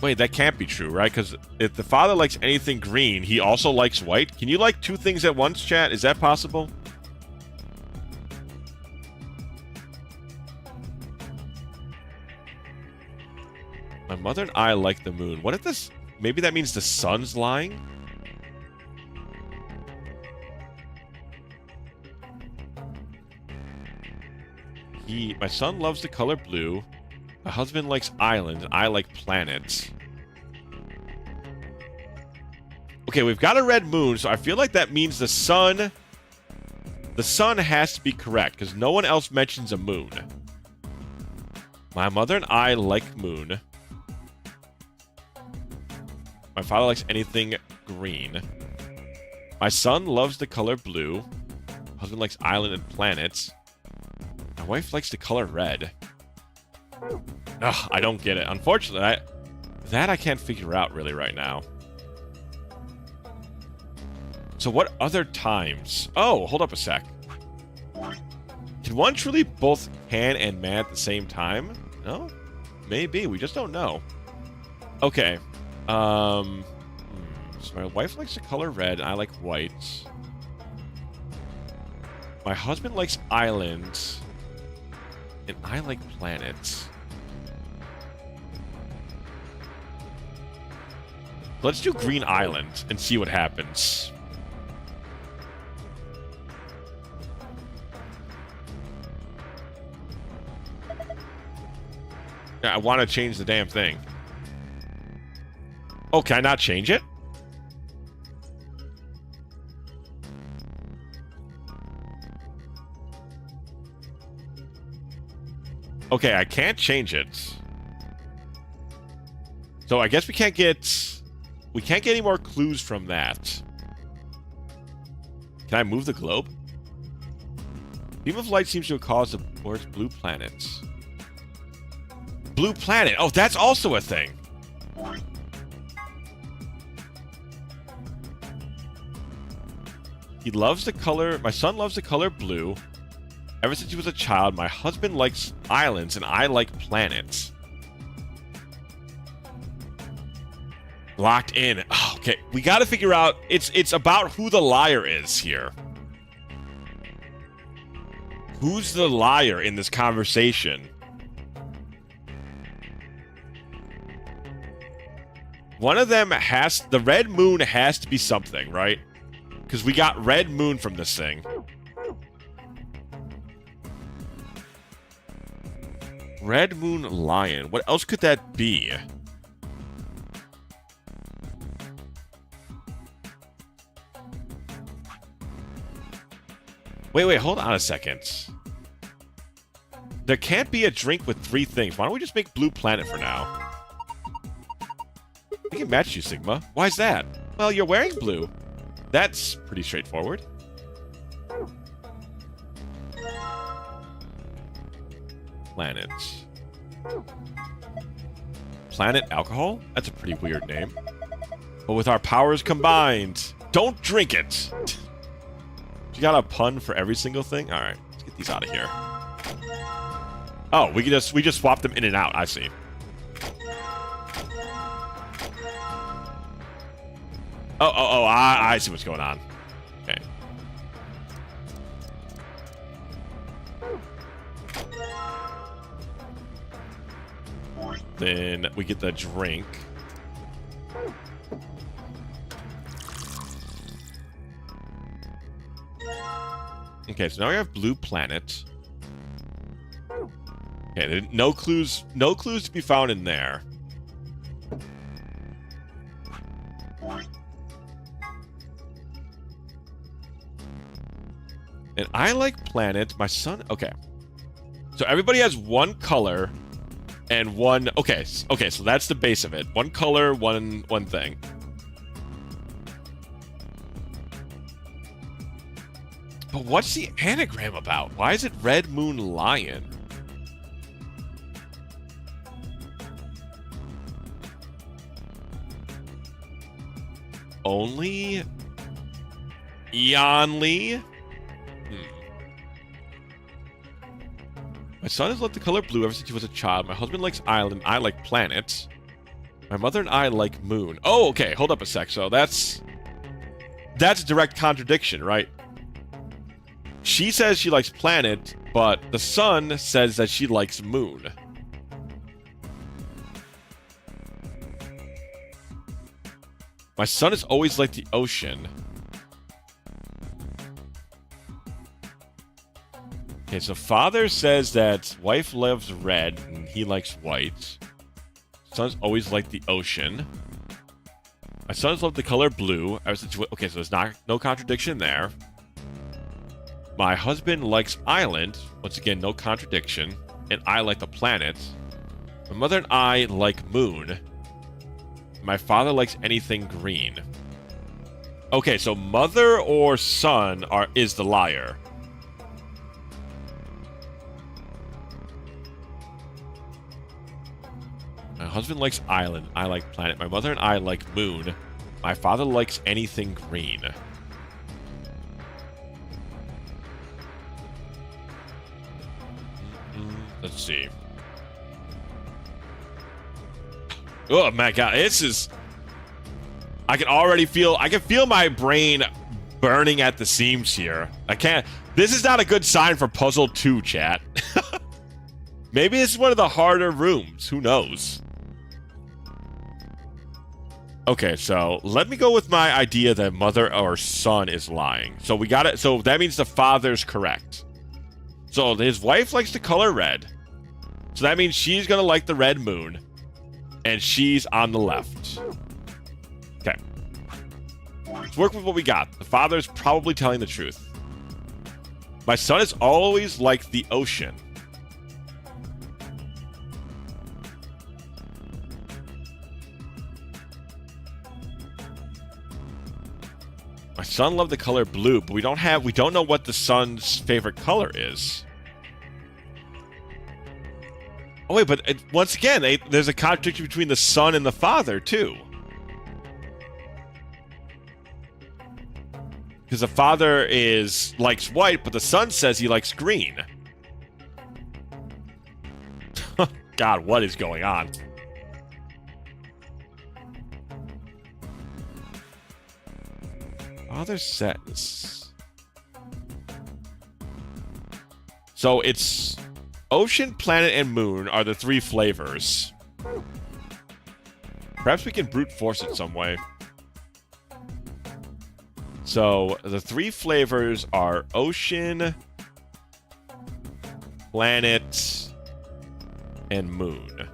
Wait, that can't be true, right? Because if the father likes anything green, he also likes white. Can you like two things at once, chat? Is that possible? My mother and I like the moon. What if this... Maybe that means the son's lying? My son loves the color blue. My husband likes islands, and I like planets. Okay, we've got a red moon, so I feel like that means the sun... The sun has to be correct, because no one else mentions a moon. My mother and I like moon. My father likes anything green. My son loves the color blue. My husband likes island and planets. My wife likes the color red. Ugh, I don't get it. Unfortunately, I can't figure out really right now. So what other times? Oh, hold up a sec. Can one truly both can and man at the same time? No? Maybe. We just don't know. Okay. So my wife likes the color red, and I like white. My husband likes islands, and I like planets. Let's do Green Island and see what happens. Yeah, I want to change the damn thing. Oh, can I not change it? Okay, I can't change it. So I guess we can't get any more clues from that. Can I move the globe? Beam of light seems to have caused the Earth's blue planet. Blue planet. Oh, that's also a thing. He loves the color... My son loves the color blue. Ever since he was a child, my husband likes islands and I like planets. Locked in. Oh, okay, we got to figure out... It's about who the liar is here. Who's the liar in this conversation? One of them has... The red moon has to be something, right? Because we got red moon from this thing. Red moon lion. What else could that be? Wait, hold on a second. There can't be a drink with 3 things. Why don't we just make Blue Planet for now? I can match you, Sigma. Why is that? Well, you're wearing blue. That's pretty straightforward. Planet. Planet Alcohol? That's a pretty weird name. But with our powers combined, don't drink it! You got a pun for every single thing? Alright, let's get these out of here. Oh, we just swap them in and out, I see. Oh, I see what's going on. Okay. Then we get the drink. Okay, so now we have Blue Planet. Okay, no clues to be found in there. And I like Planet. My son... Okay. So everybody has one color and one... Okay, so that's the base of it. One color, one thing. But what's the anagram about? Why is it Red Moon Lion? Only... Eonly? My son has loved the color blue ever since he was a child. My husband likes island. I like planet. My mother and I like moon. Oh, okay. Hold up a sec. So that's a direct contradiction, right? She says she likes planet, but the son says that she likes moon. My son has always liked the ocean. Okay, so father says that wife loves red and he likes white. Son's always liked the ocean. My son's loved the color blue. Okay, so there's no contradiction there. My husband likes island. Once again, no contradiction. And I like the planet. My mother and I like moon. My father likes anything green. Okay, so mother or son is the liar. My husband likes island. I like planet. My mother and I like moon. My father likes anything green. Let's see. Oh my god, this is... I can feel my brain burning at the seams here. This is not a good sign for Puzzle 2, chat. Maybe this is one of the harder rooms. Who knows? Okay, so let me go with my idea that mother or son is lying. So we got it. So that means the father's correct. So his wife likes the color red. So that means she's going to like the red moon. And she's on the left. Okay. Let's work with what we got. The father's probably telling the truth. My son has always liked the ocean. My son loved the color blue, but we don't know what the son's favorite color is. Oh wait, but once again, there's a contradiction between the son and the father too. Because the father likes white, but the son says he likes green. God, what is going on? Father says. So it's ocean, planet, and moon are the 3 flavors. Perhaps we can brute force it some way. So the 3 flavors are ocean, planet, and moon.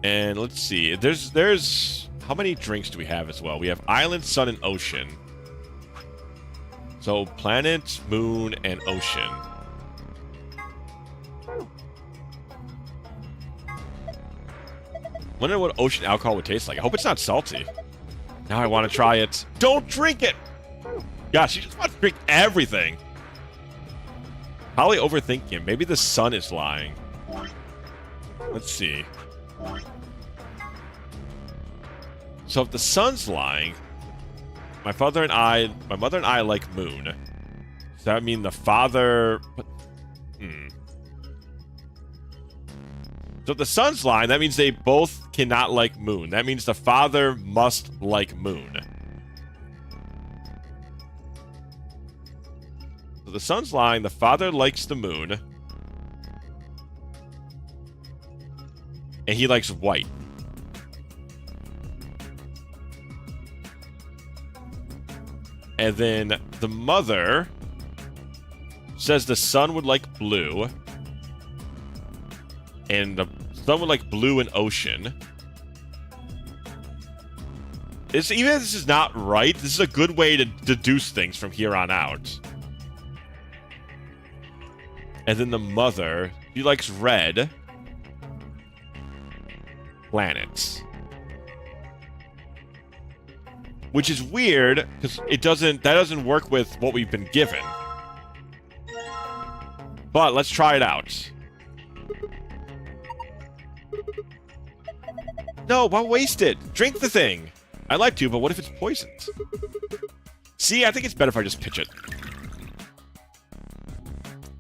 And let's see. There's how many drinks do we have as well? We have island, sun, and ocean. So planet, moon, and ocean. Wonder what ocean alcohol would taste like. I hope it's not salty. Now I want to try it. Don't drink it! Gosh, you just want to drink everything. Probably overthinking. Maybe the sun is lying. Let's see. So if the sun's lying, my mother and I like moon. Does that mean the father? So if the sun's lying, that means they both cannot like moon. That means the father must like moon. So the sun's lying, the father likes the moon. And he likes white. And then the mother says the son would like blue. And the son would like blue and ocean. Even if this is not right, this is a good way to deduce things from here on out. And then the mother, she likes red planets. Which is weird, because that doesn't work with what we've been given. But let's try it out. No, why waste it? Drink the thing. I'd like to, but what if it's poisoned? See, I think it's better if I just pitch it.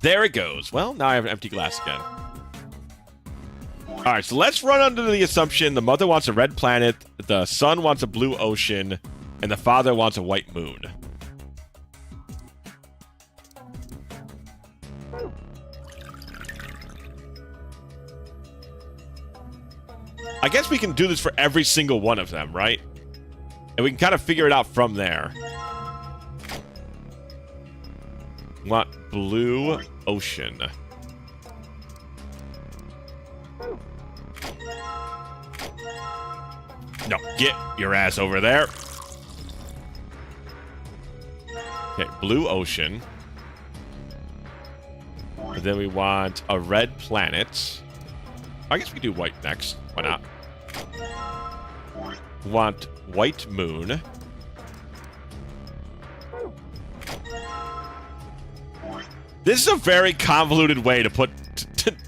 There it goes. Well, now I have an empty glass again. Alright, so let's run under the assumption the mother wants a red planet, the son wants a blue ocean, and the father wants a white moon. I guess we can do this for every single one of them, right? And we can kind of figure it out from there. Want blue ocean. No, get your ass over there. Okay, blue ocean. And then we want a red planet. I guess we do white next. Why not? Want white moon. This is a very convoluted way to put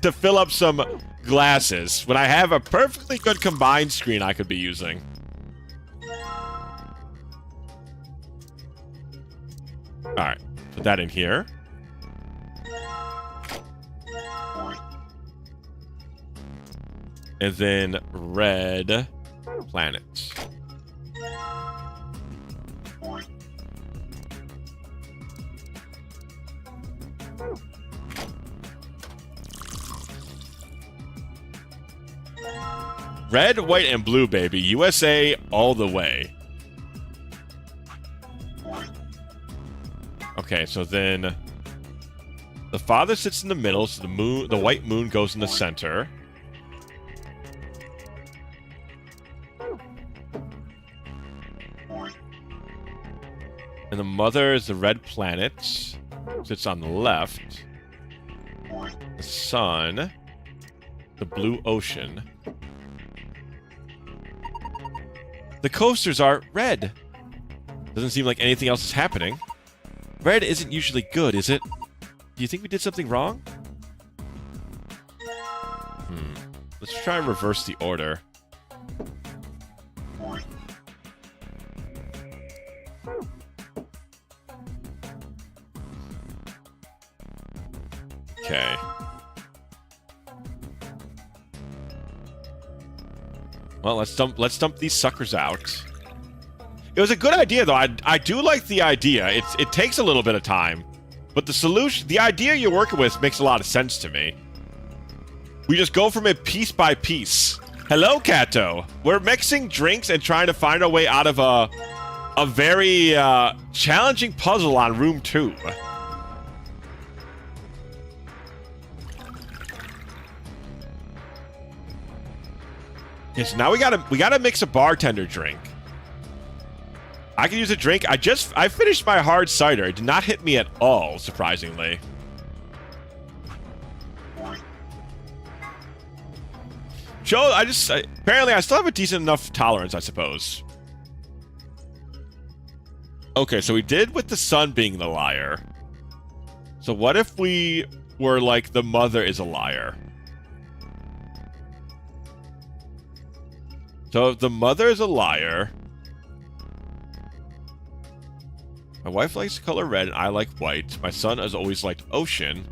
to fill up some glasses when I have a perfectly good combined screen I could be using. Alright, put that in here. And then red planets. Red, white, and blue, baby. USA all the way. Okay, so then the father sits in the middle, so the white moon goes in the center. And the mother is the red planet. Sits on the left. The sun. The blue ocean. The coasters are red. Doesn't seem like anything else is happening. Red isn't usually good, is it? Do you think we did something wrong? Let's try and reverse the order. Okay. Well, let's dump these suckers out. It was a good idea, though. I do like the idea. It takes a little bit of time, but the idea you're working with makes a lot of sense to me. We just go from it piece by piece. Hello, Kato. We're mixing drinks and trying to find our way out of a very challenging puzzle on room 2. Okay, so now we gotta mix a bartender drink. I can use a drink. I finished my hard cider. It did not hit me at all, surprisingly. Joe, apparently I still have a decent enough tolerance, I suppose. Okay, so we did with the son being the liar. So what if we were like the mother is a liar? So if the mother is a liar, my wife likes the color red and I like white. My son has always liked ocean.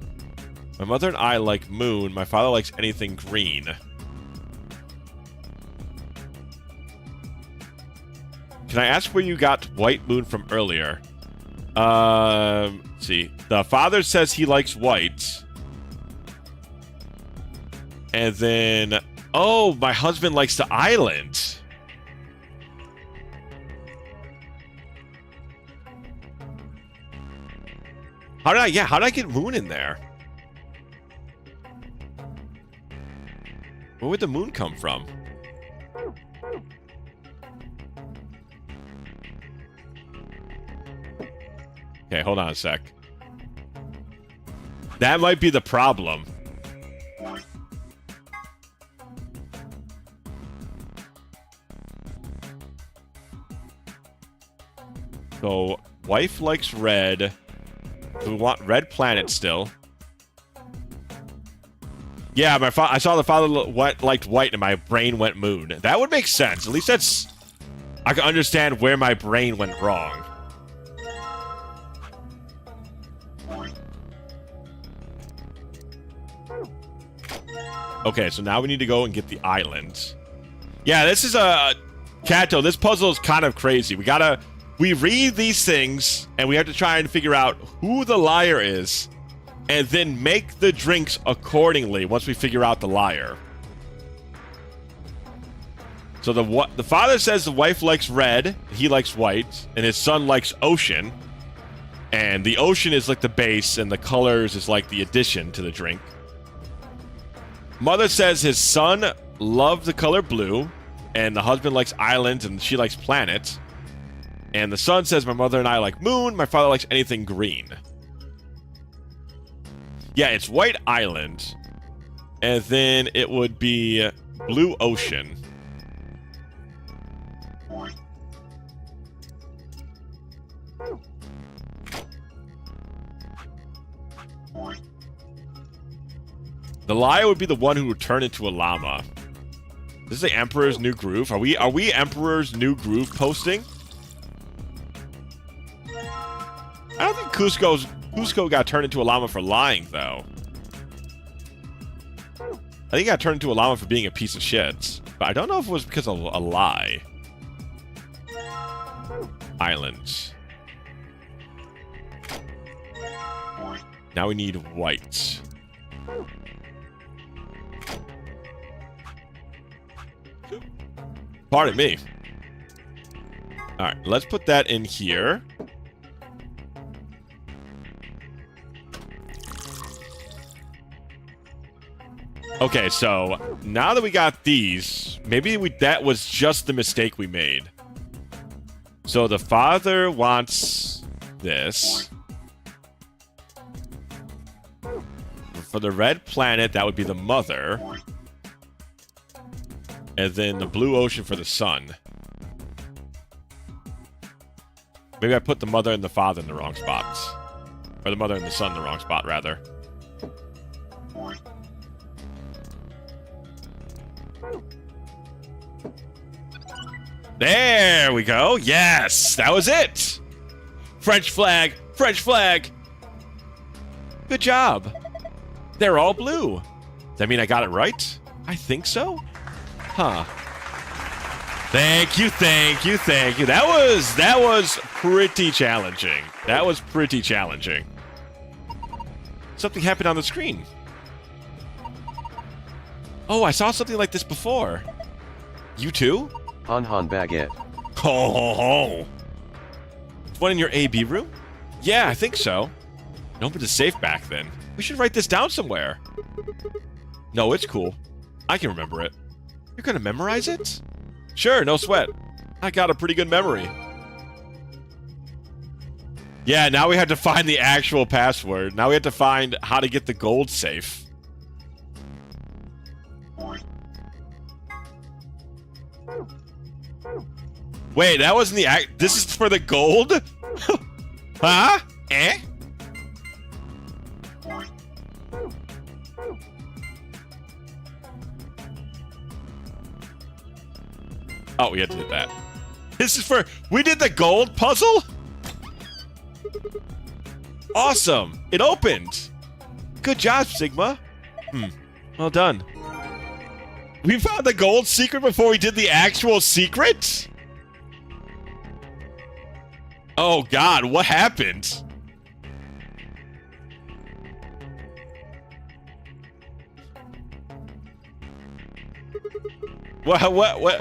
My mother and I like moon. My father likes anything green. Can I ask where you got white moon from earlier? Let's see. The father says he likes white. And then, oh, my husband likes the island. How did I get moon in there? Where would the moon come from? Okay, hold on a sec. That might be the problem. So, wife likes red. We want red planet still. Yeah, I saw the father liked white and my brain went moon. That would make sense. At least I can understand where my brain went wrong. Okay, so now we need to go and get the island. Yeah, this is Kato, this puzzle is kind of crazy. We read these things, and we have to try and figure out who the liar is, and then make the drinks accordingly once we figure out the liar. So the father says the wife likes red, he likes white, and his son likes ocean. And the ocean is like the base, and the colors is like the addition to the drink. Mother says his son loved the color blue, and the husband likes islands, and she likes planets. And the son says my mother and I like moon, my father likes anything green. Yeah, it's white island. And then it would be blue ocean. The liar would be the one who would turn into a llama. This is the Emperor's New Groove. Are we Emperor's New Groove posting? I don't think Cusco got turned into a llama for lying, though. I think he got turned into a llama for being a piece of shit. But I don't know if it was because of a lie. Islands. Now we need white. Pardon me. Alright, let's put that in here. Okay, so now that we got these, maybe that was just the mistake we made. So the father wants this. For the red planet, that would be the mother. And then the blue ocean for the son. Maybe I put the mother and the father in the wrong spots. Or the mother and the son in the wrong spot, rather. There we go. Yes, that was it. French flag. French flag. Good job. They're all blue. Does that mean I got it right? I think so. Huh. Thank you, thank you, thank you. That was pretty challenging. That was pretty challenging. Something happened on the screen. Oh, I saw something like this before. You too? Han Han baguette. Ho ho ho. One in your AB room? Yeah, I think so. No, but it's safe back then. We should write this down somewhere. No, it's cool. I can remember it. You're gonna memorize it? Sure, no sweat. I got a pretty good memory. Yeah, now we have to find the actual password. Now we have to find how to get the gold safe. Wait, that wasn't the act. This is for the gold? Huh? Eh? Oh, we had to hit that. This is for... We did the gold puzzle? Awesome. It opened. Good job, Sigma. Well done. We found the gold secret before we did the actual secret? Oh, God. What happened? What?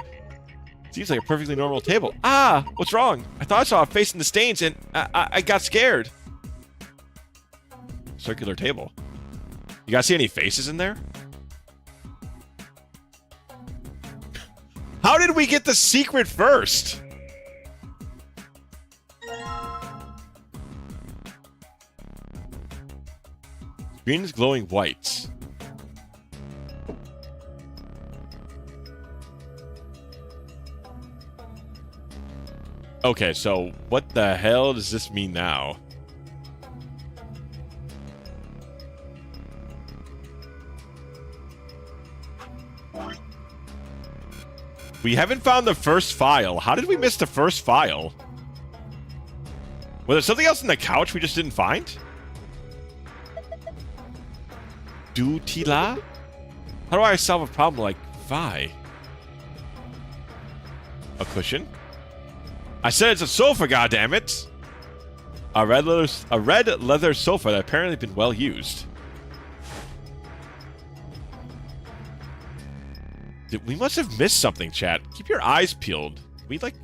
Seems like a perfectly normal table. Ah, what's wrong? I thought I saw a face in the stains and I got scared. Circular table. You guys see any faces in there? How did we get the secret first? Green is glowing white. Okay, so what the hell does this mean now? We haven't found the first file. How did we miss the first file? Was there something else in the couch we just didn't find? Dutila? How do I solve a problem like Vi? A cushion? I said it's a sofa, goddammit! A red leather sofa that apparently been well used. We must have missed something, chat. Keep your eyes peeled. We like...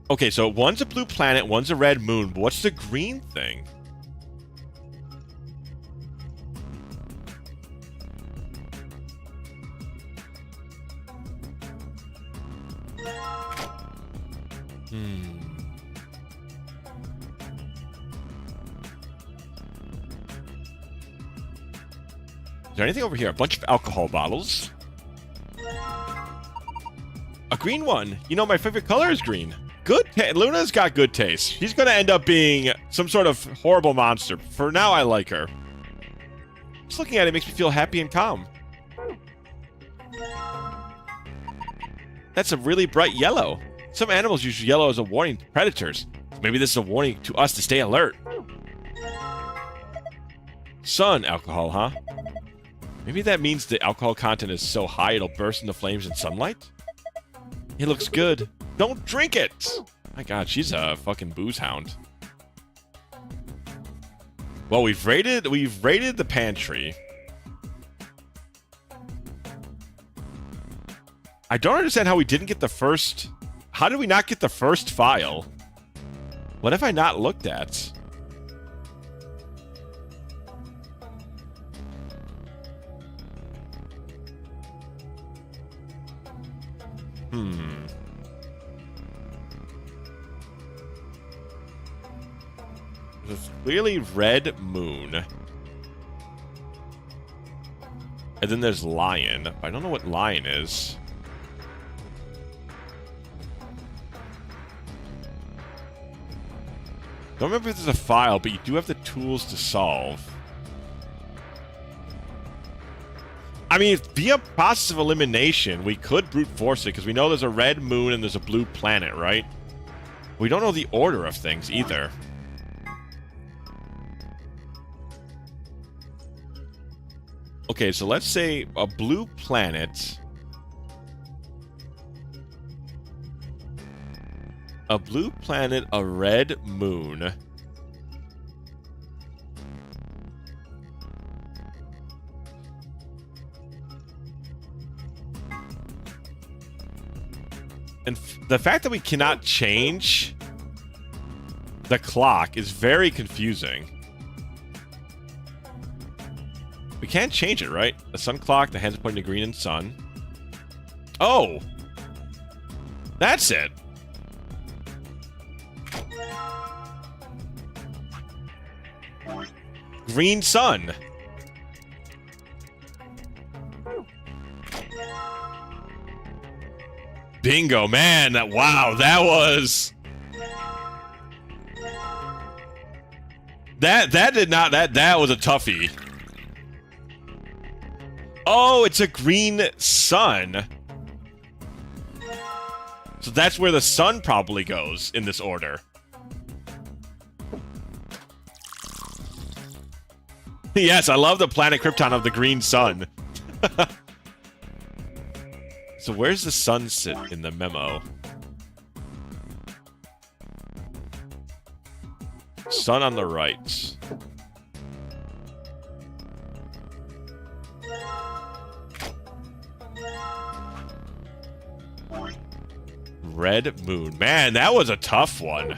Okay, so one's a blue planet, one's a red moon, but what's the green thing? Is there anything over here? A bunch of alcohol bottles. A green one. You know, my favorite color is green. Good. Luna's got good taste. She's going to end up being some sort of horrible monster. For now, I like her. Just looking at it makes me feel happy and calm. That's a really bright yellow. Some animals use yellow as a warning to predators. Maybe this is a warning to us to stay alert. Sun alcohol, huh? Maybe that means the alcohol content is so high it'll burst into flames in sunlight? It looks good. Don't drink it! My god, she's a fucking booze hound. Well, we've raided the pantry. I don't understand how we didn't get the first... How did we not get the first file? What have I not looked at? There's clearly red moon. And then there's lion. But I don't know what lion is. Don't remember if there's a file, but you do have the tools to solve. I mean, via process of elimination, we could brute force it, because we know there's a red moon and there's a blue planet, right? We don't know the order of things, either. Okay, so let's say a blue planet... A blue planet, a red moon... And the fact that we cannot change the clock is very confusing. We can't change it, right? The sun clock, the hands pointing to green and sun. Oh! That's it. Green sun. Bingo, man. Wow, that was... That did not... That was a toughie. Oh, it's a green sun. So that's where the sun probably goes in this order. Yes, I love the planet Krypton of the green sun. So where's the sun sit in the memo? Sun on the right. Red moon. Man, that was a tough one.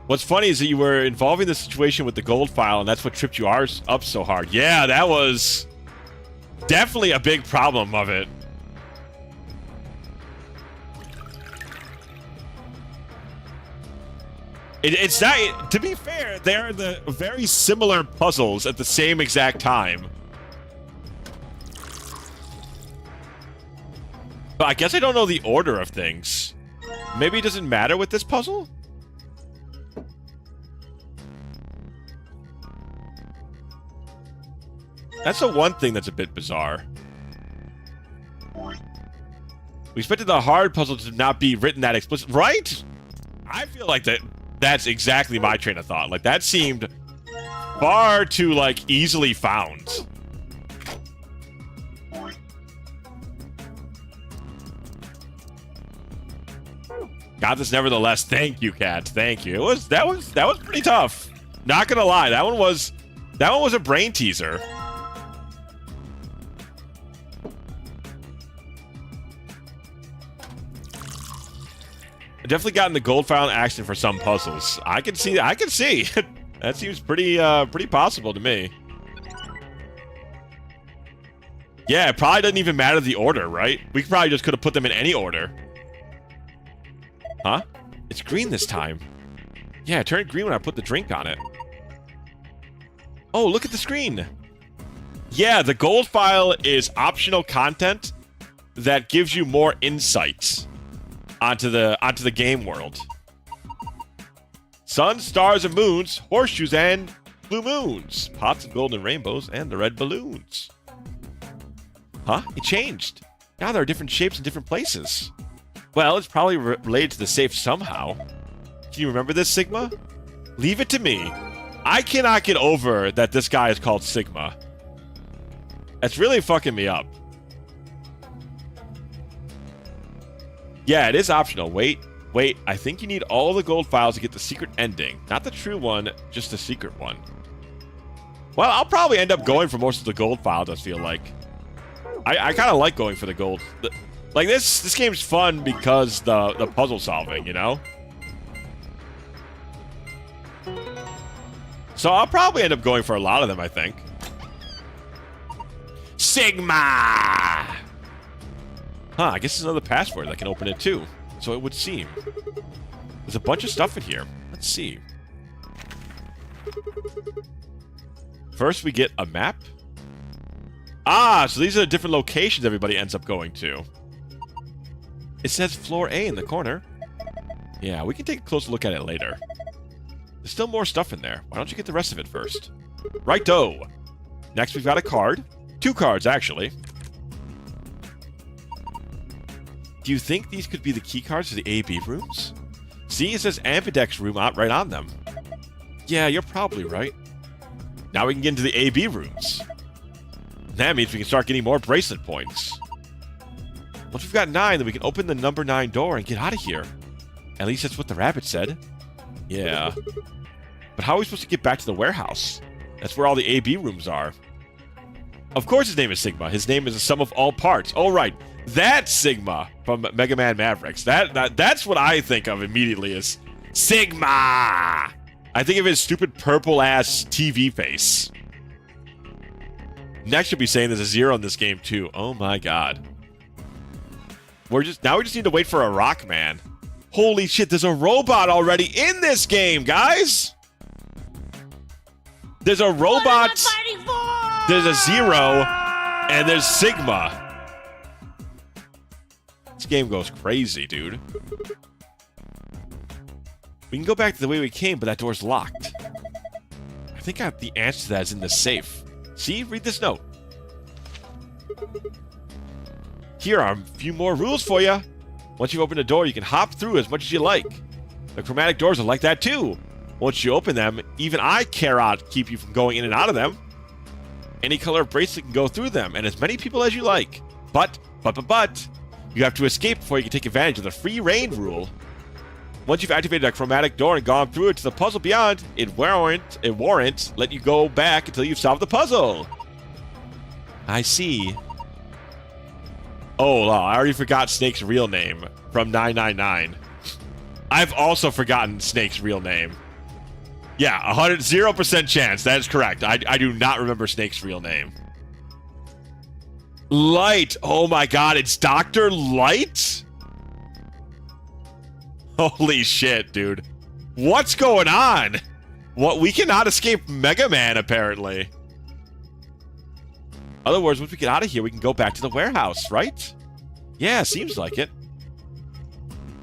What's funny is that you were involving the situation with the gold file, and that's what tripped you up so hard. Yeah, that was definitely a big problem of it. It's not, to be fair, they're the very similar puzzles at the same exact time. But I guess I don't know the order of things. Maybe it doesn't matter with this puzzle? That's the one thing that's a bit bizarre. We expected the hard puzzle to not be written that explicit, right? I feel like that's exactly my train of thought. Like, that seemed far too, like, easily found. Got this nevertheless. Thank you, Kat. Thank you. That was pretty tough. Not gonna lie, that one was a brain teaser. I definitely gotten the gold file in action for some puzzles. I can see. That seems pretty possible to me. Yeah, it probably doesn't even matter the order, right? We probably just could have put them in any order. Huh? It's green this time. Yeah, it turned green when I put the drink on it. Oh, look at the screen. Yeah, the gold file is optional content that gives you more insights onto the game world. Suns, stars, and moons, horseshoes, and blue moons, pots of golden rainbows, and the red balloons. Huh? It changed. Now there are different shapes in different places. Well, it's probably related to the safe somehow. Can you remember this, Sigma? Leave it to me. I cannot get over that this guy is called Sigma. That's really fucking me up. Yeah, it is optional. Wait. I think you need all the gold files to get the secret ending. Not the true one, just the secret one. Well, I'll probably end up going for most of the gold files, I feel like. I kind of like going for the gold. Like, this game's fun because the puzzle solving, you know? So I'll probably end up going for a lot of them, I think. Sigma! Huh, I guess there's another password that can open it too. So it would seem. There's a bunch of stuff in here. Let's see. First, we get a map. Ah, so these are the different locations everybody ends up going to. It says floor A in the corner. Yeah, we can take a closer look at it later. There's still more stuff in there. Why don't you get the rest of it first? Righto! Next, we've got a card. 2 cards, actually. Do you think these could be the key cards to the A-B rooms? See, it says Ambidex room out right on them. Yeah, you're probably right. Now we can get into the A-B rooms. That means we can start getting more bracelet points. Once we've got 9, then we can open the number 9 door and get out of here. At least that's what the rabbit said. Yeah. But how are we supposed to get back to the warehouse? That's where all the A-B rooms are. Of course his name is Sigma. His name is the sum of all parts. Oh, right. That's Sigma from Mega Man Mavericks. That's what I think of immediately as Sigma. I think of his stupid purple-ass TV face. Next, you'll be saying there's a 0 in this game, too. Oh, my God. We just need to wait for a rock man. Holy shit, there's a robot already in this game, guys! There's a robot, there's a 0, and there's Sigma. This game goes crazy, dude. We can go back to the way we came, but that door's locked. I think the answer to that is in the safe. See? Read this note. Here are a few more rules for you. Once you open the door, you can hop through as much as you like. The chromatic doors are like that too. Once you open them, even I cannot keep you from going in and out of them. Any color bracelet can go through them, and as many people as you like. But, you have to escape before you can take advantage of the free reign rule. Once you've activated a chromatic door and gone through it to the puzzle beyond, it warrants let you go back until you've solved the puzzle. I see. Oh, I already forgot Snake's real name from 999. I've also forgotten Snake's real name. Yeah, 0% chance. That is correct. I do not remember Snake's real name. Light. Oh my God, it's Dr. Light? Holy shit, dude. What's going on? What? We cannot escape Mega Man, apparently. In other words, once we get out of here, we can go back to the warehouse, right? Yeah, seems like it.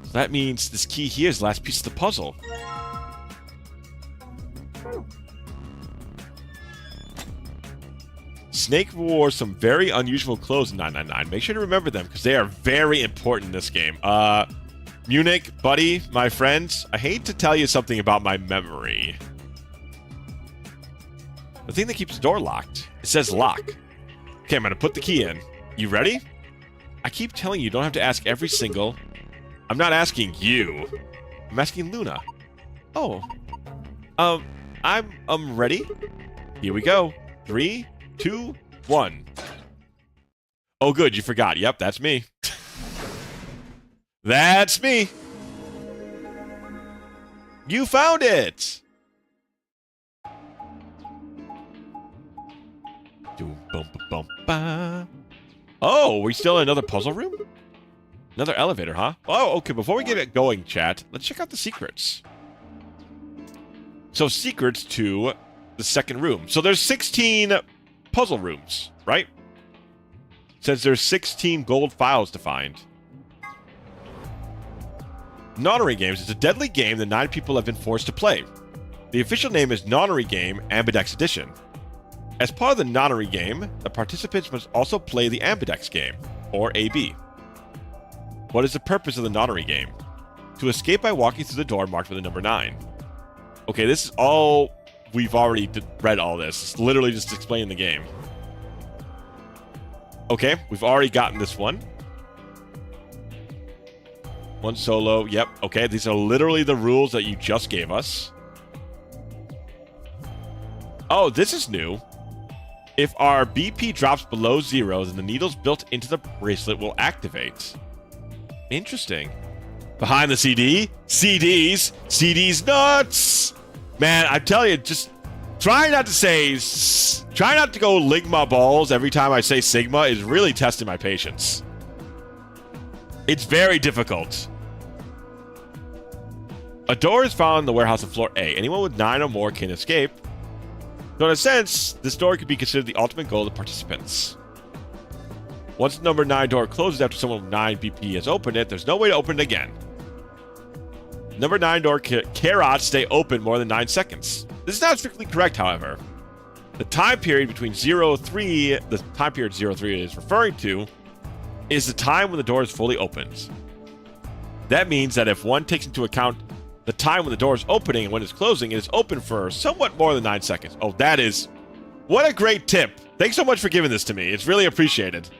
So that means this key here is the last piece of the puzzle. Snake wore some very unusual clothes in 999. Make sure to remember them, because they are very important in this game. Munich, buddy, my friends, I hate to tell you something about my memory. The thing that keeps the door locked, it says lock. Okay, I'm going to put the key in. You ready? I keep telling you, you don't have to ask every single... I'm not asking you. I'm asking Luna. Oh. I'm ready. Here we go. 3, 2, 1. Oh, good, you forgot. Yep, that's me. That's me. You found it. Oh, we still in another puzzle room? Another elevator, huh? Oh, okay. Before we get it going, chat, let's check out the secrets. So, secrets to the second room. So, there's 16 puzzle rooms, right? Says there's 16 gold files to find. Nonary Games is a deadly game that 9 people have been forced to play. The official name is Nonary Game Ambidex Edition. As part of the Nonary game, the participants must also play the Ambidex game, or AB. What is the purpose of the Nonary game? To escape by walking through the door marked with the number 9. Okay, this is all... We've already read all this. It's literally just explaining the game. Okay, we've already gotten this one. One solo. Yep. Okay, these are literally the rules that you just gave us. Oh, this is new. If our BP drops below 0, then the needles built into the bracelet will activate. Interesting. Behind the CD? CDs? CDs nuts! Man, I tell you, just try not to go Ligma balls every time I say Sigma is really testing my patience. It's very difficult. A door is found in the warehouse on floor A. Anyone with 9 or more can escape. So in a sense, this door could be considered the ultimate goal of the participants. Once the number 9 door closes after someone with 9 BP has opened it, there's no way to open it again. Number 9 door cannot stay open more than 9 seconds. This is not strictly correct, however. The time period between 03, the time period 03 is referring to, is the time when the door is fully opened. That means that if one takes into account the time when the door is opening and when it's closing, it is open for somewhat more than 9 seconds. Oh, that is... What a great tip. Thanks so much for giving this to me. It's really appreciated.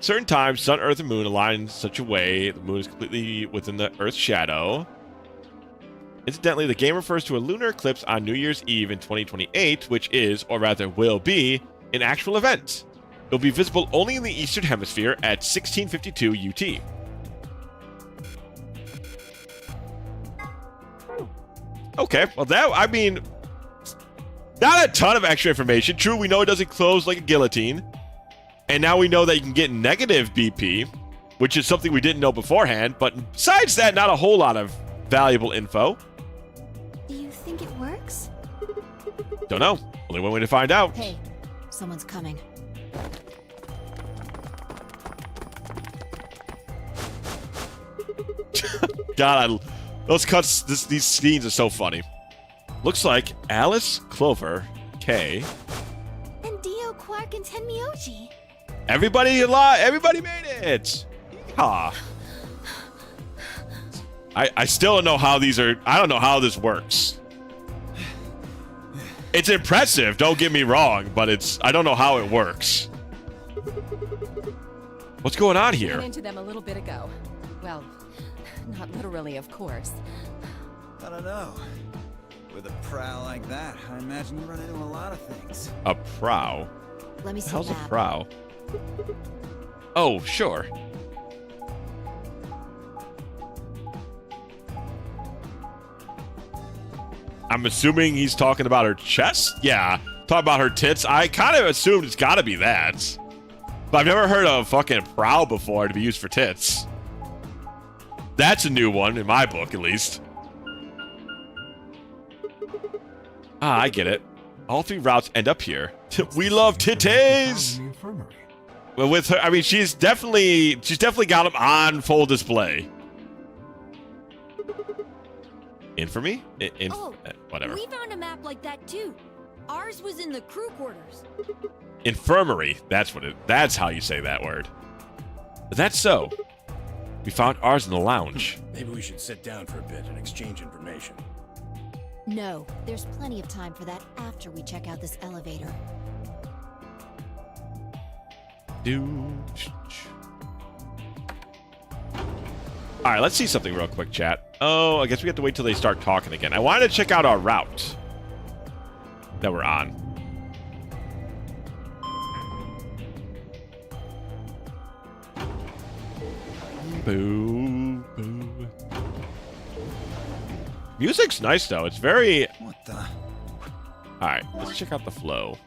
Certain times, Sun, Earth, and Moon align in such a way the Moon is completely within the Earth's shadow. Incidentally, the game refers to a lunar eclipse on New Year's Eve in 2028, which is, or rather will be, an actual event. It will be visible only in the Eastern Hemisphere at 1652 UT. Okay, well that, I mean, not a ton of extra information. True, we know it doesn't close like a guillotine. And now we know that you can get negative BP, which is something we didn't know beforehand. But besides that, not a whole lot of valuable info. Do you think it works? Don't know. Only one way to find out. Hey, someone's coming. God, those cuts, these scenes are so funny. Looks like Alice, Clover, Kay. And Dio, Quark, and Tenmyoji. Everybody alive! Everybody made it! Yeehaw. I still don't know how these are... I don't know how this works. It's impressive, don't get me wrong, but it's... I don't know how it works. What's going on here? Ran into them a little bit ago. Well, not literally, of course. I don't know. With a prow like that, I imagine you run into a lot of things. A prow? Let me see How's a that. prow? Oh, sure. I'm assuming he's talking about her chest? Yeah, talking about her tits. I kind of assumed it's got to be that. But I've never heard of fucking prow before to be used for tits. That's a new one, in my book at least. Ah, I get it. All three routes end up here. We love titties! Well, with her, I mean, she's definitely got them on full display. Infamy? Whatever. We found a map like that too. Ours was in the crew quarters. Infirmary. That's how you say that word. But that's so. We found ours in the lounge. Maybe we should sit down for a bit and exchange information. No, there's plenty of time for that after we check out this elevator. Alright, let's see something real quick, chat. Oh, I guess we have to wait till they start talking again. I wanted to check out our route that we're on. Boo, boo. Music's nice, though. It's very... What the? Alright, let's check out the flow.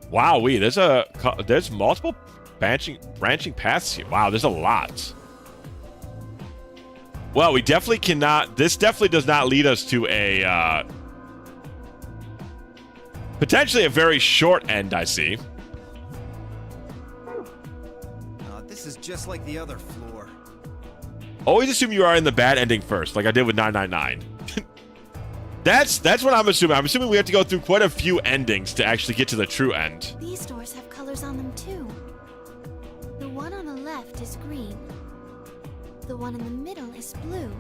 Wow, there's multiple branching paths here. Wow, there's a lot. Well, we definitely cannot... This definitely does not lead us to a... potentially a very short end, I see. This is just like the other floor. Always assume you are in the bad ending first, like I did with 999. That's what I'm assuming. I'm assuming we have to go through quite a few endings to actually get to the true end. These doors have colors on them too. The one on the left is green. The one in the middle is blue.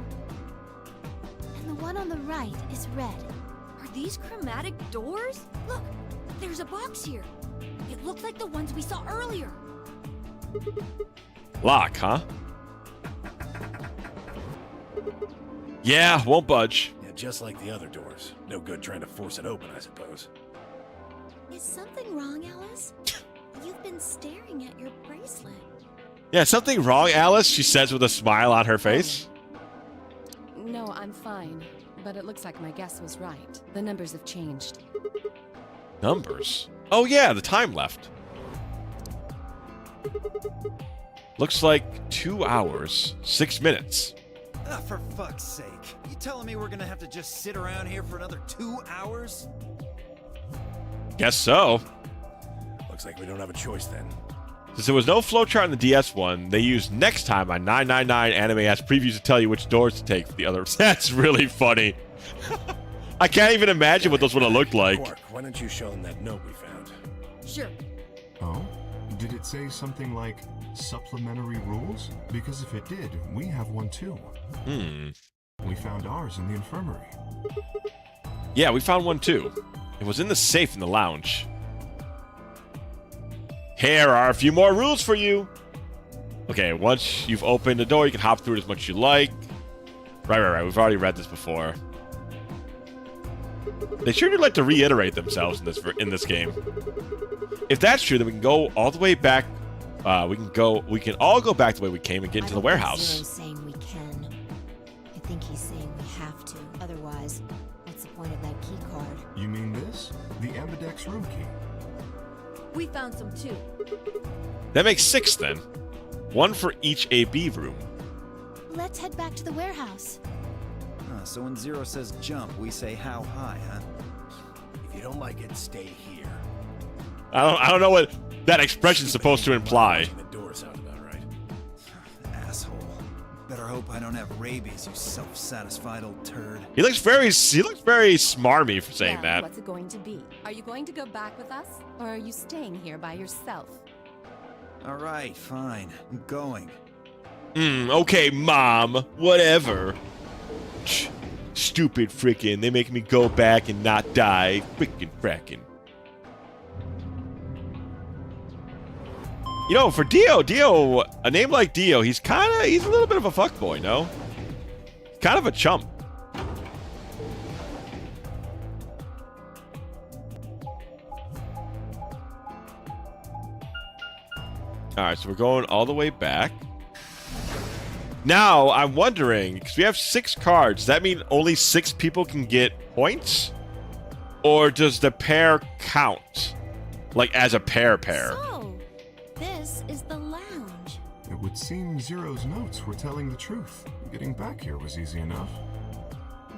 And the one on the right is red. Are these chromatic doors? Look, there's a box here. It looked like the ones we saw earlier. Lock, huh? Yeah, won't budge. Yeah, just like the other doors. No good trying to force it open, I suppose. Is something wrong, Alice? You've been staring at your bracelet. Yeah, something wrong, Alice? She says with a smile on her face. No, I'm fine. But it looks like my guess was right. The numbers have changed. Numbers? Oh yeah, the time left. Looks like 2 hours, 6 minutes. For fuck's sake. You telling me we're gonna have to just sit around here for another 2 hours? Guess so. Looks like we don't have a choice then. Since there was no flowchart in the DS one, they used Next Time on 999 Anime as previews to tell you which doors to take for the other. That's really funny. I can't even imagine what those would have looked like. Quark, why don't you show them that note we found? Sure. Oh? Did it say something like supplementary rules? Because if it did, we have one too. We found ours in the infirmary. Yeah, we found one too. It was in the safe in the lounge. Here are a few more rules for you. Okay, once you've opened the door, you can hop through it as much as you like. Right. We've already read this before. They sure do like to reiterate themselves in this game. If that's true, then we can go all the way back. We can all go back the way we came and get into the warehouse. Zero's saying we can. I think he's saying we have to. Otherwise, what's the point of that key card? You mean this? The Ambidex room key. We found some too. That makes 6 then. 1 for each AB room. Let's head back to the warehouse. So when Zero says jump, we say how high, huh? If you don't like it, stay here. I don't know what that expression's supposed to imply. The door sounds about right. Asshole. Better hope I don't have rabies, you self-satisfied old turd. He looks very smarmy for saying Well, that. What's it going to be? Are you going to go back with us, or are you staying here by yourself? Alright, fine. I'm going. Okay, Mom. Whatever. Stupid frickin'. They make me go back and not die. Frickin' frackin'. You know, for Dio, a name like Dio, he's a little bit of a fuckboy, no? Kind of a chump. Alright, so we're going all the way back. Now, I'm wondering, because we have 6 cards, does that mean only 6 people can get points? Or does the pair count? Like, as a pair? So, this is the lounge. It would seem Zero's notes were telling the truth. Getting back here was easy enough.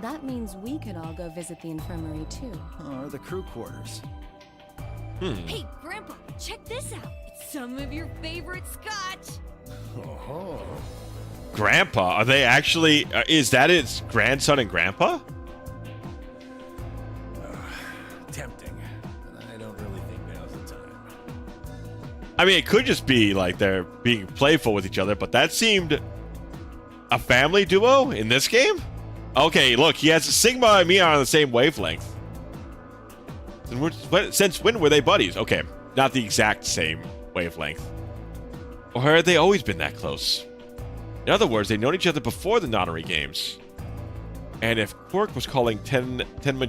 That means we could all go visit the infirmary too. Or the crew quarters. Hey, Grandpa, check this out. It's some of your favorite scotch. Oh. Grandpa? Are they actually... is that its grandson and grandpa? Tempting, but I don't really think now's the time. I mean, it could just be like they're being playful with each other, but that seemed a family duo in this game? Okay, look, he has Sigma and Mia on the same wavelength. Since when were they buddies? Okay, not the exact same wavelength. Or had they always been that close? In other words, they'd known each other before the Nonary games. And if Quirk was calling Tenmayoji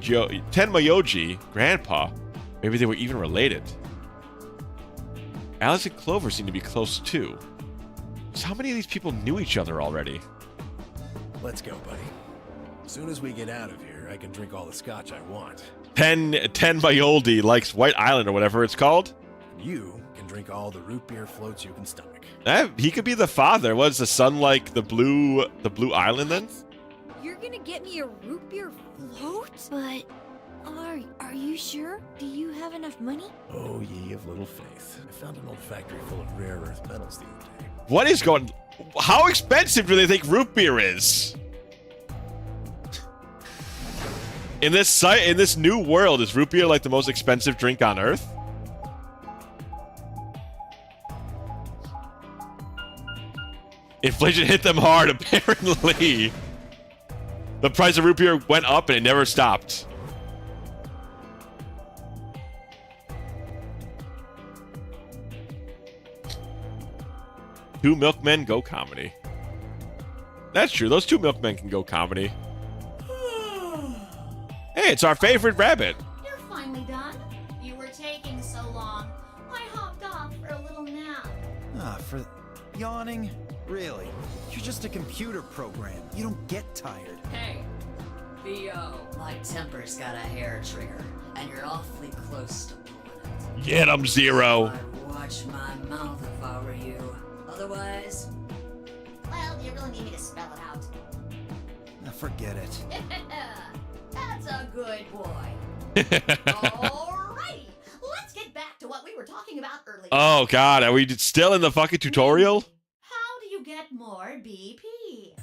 Grandpa, maybe they were even related. Alice and Clover seem to be close too. So how many of these people knew each other already? Let's go, buddy. As soon as we get out of here, I can drink all the scotch I want. Tenmayoldi likes White Island or whatever it's called. You can drink all the root beer floats you can stomach. He could be the father. Was the son like the blue island then? You're gonna get me a root beer float? But are you sure? Do you have enough money? Oh, ye of little faith. I found an old factory full of rare earth metals the other day. What is going... How expensive do they think root beer is? In this new world, is root beer like the most expensive drink on Earth? Inflation hit them hard, apparently. The price of root beer went up and it never stopped. Two milkmen go comedy. That's true. Those two milkmen can go comedy. Hey, it's our favorite rabbit. You're finally done. You were taking so long. I hopped off for a little nap. For yawning? Really? You're just a computer program. You don't get tired. Hey, Theo. My temper's got a hair trigger, and you're awfully close to pulling it. Get him, Zero. I'd watch my mouth if I were you. Otherwise... Well, you really need me to spell it out. Forget it. That's a good boy. Alrighty, let's get back to what we were talking about earlier. Oh, God. Are we still in the fucking tutorial? How do you get more BP?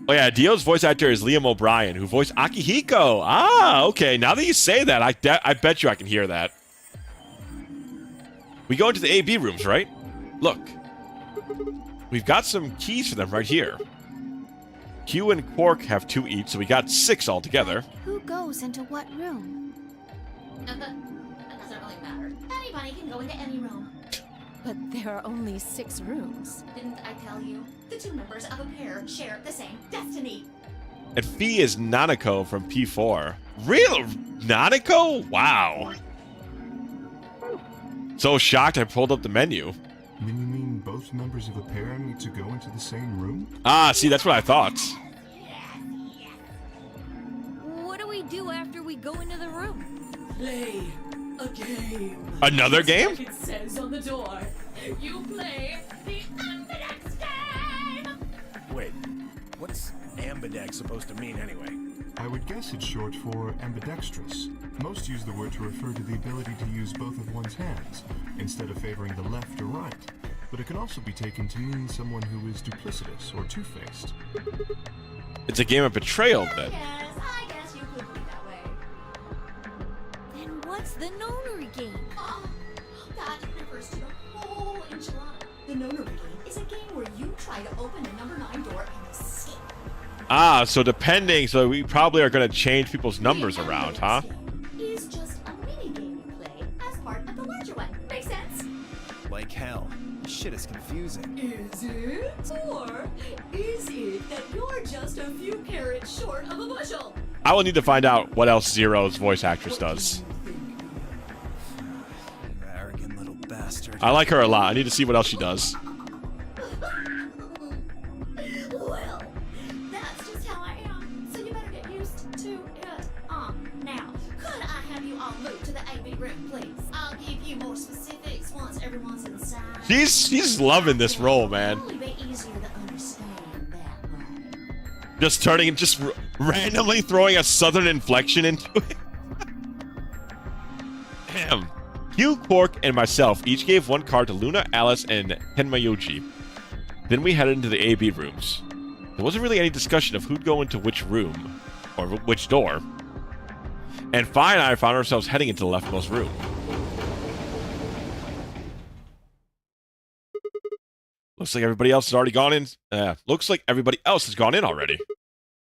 Oh, yeah. Dio's voice actor is Liam O'Brien, who voiced Akihiko. Ah, okay. Now that you say that, I bet you I can hear that. We go into the AB rooms, right? Look. We've got some keys for them right here. Q and Quark have 2 each, so we got 6 altogether. Who goes into what room? That doesn't really matter. Anybody can go into any room. But there are only 6 rooms. Didn't I tell you? The two members of a pair share the same destiny. And Fee is Nanako from P4. Real Nanako? Wow. So shocked I pulled up the menu. You mean both members of a pair need to go into the same room? Ah, see, that's what I thought. What do we do after we go into the room? Play a game. Another game? Like it says on the door. You play the Ambidex game. Wait, what's ambidex supposed to mean anyway? I would guess it's short for ambidextrous. Most use the word to refer to the ability to use both of one's hands, instead of favoring the left or right. But it can also be taken to mean someone who is duplicitous or two-faced. It's a game of betrayal, then. Yes, I guess you could be that way. Then what's the nonary game? Oh, that refers to the whole enchilada. The nonary game is a game where you try to open a number 9 door and escape. Ah, so depending, so we probably are going to change people's numbers The around, Ambidex huh? game is just a mini game you play as part of the larger one. Makes sense? Like hell. This shit is confusing. Is it? Or is it that you're just a few carrots short of a bushel? I will need to find out what else Zero's voice actress does. Arrogant little bastard. I like her a lot. I need to see what else she does. Well, that's just how I am. So you better get used to it. Now, could I have you all move to the AB room, please? I'll give you more specifics once everyone's inside. She's loving this role, man. It'll be easier to understand that way. Just turning and just randomly throwing a southern inflection into it. Damn. Hugh, Quark, and myself each gave one card to Luna, Alice, and Henmayoji. Then we headed into the AB rooms. There wasn't really any discussion of who'd go into which room, or which door. And Fi and I found ourselves heading into the leftmost room. Looks like everybody else has already gone in. Looks like everybody else has gone in already.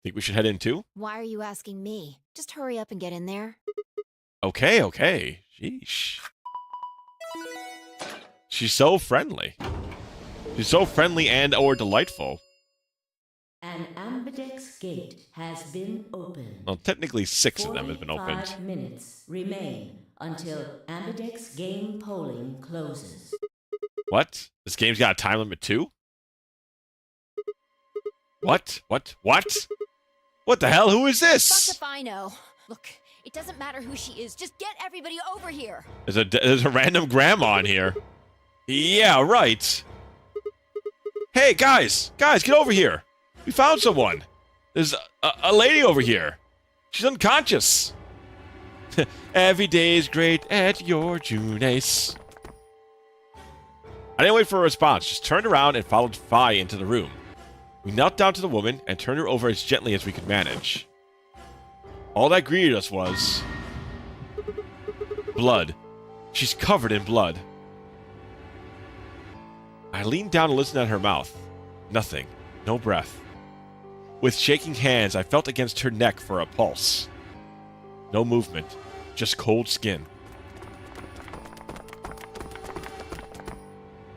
Think we should head in too? Why are you asking me? Just hurry up and get in there. Okay, okay. Sheesh. She's so friendly. She's so friendly and or delightful. An Ambidex gate has been opened. Well, technically 6 of them have been opened. 45 minutes remain until Ambidex game polling closes. What? This game's got a time limit too? What? What? What the hell? Who is Fuck this? if I know. Look, it doesn't matter who she is. Just get everybody over here. There's a random grandma in here. Yeah, right. Hey, guys, get over here. We found someone. There's a lady over here. She's unconscious. Every day is great at your Junes. I didn't wait for a response. Just turned around and followed Fi into the room. We knelt down to the woman and turned her over as gently as we could manage. All that greeted us was blood. She's covered in blood. I leaned down and listened at her mouth. Nothing. No breath. With shaking hands, I felt against her neck for a pulse. No movement. Just cold skin.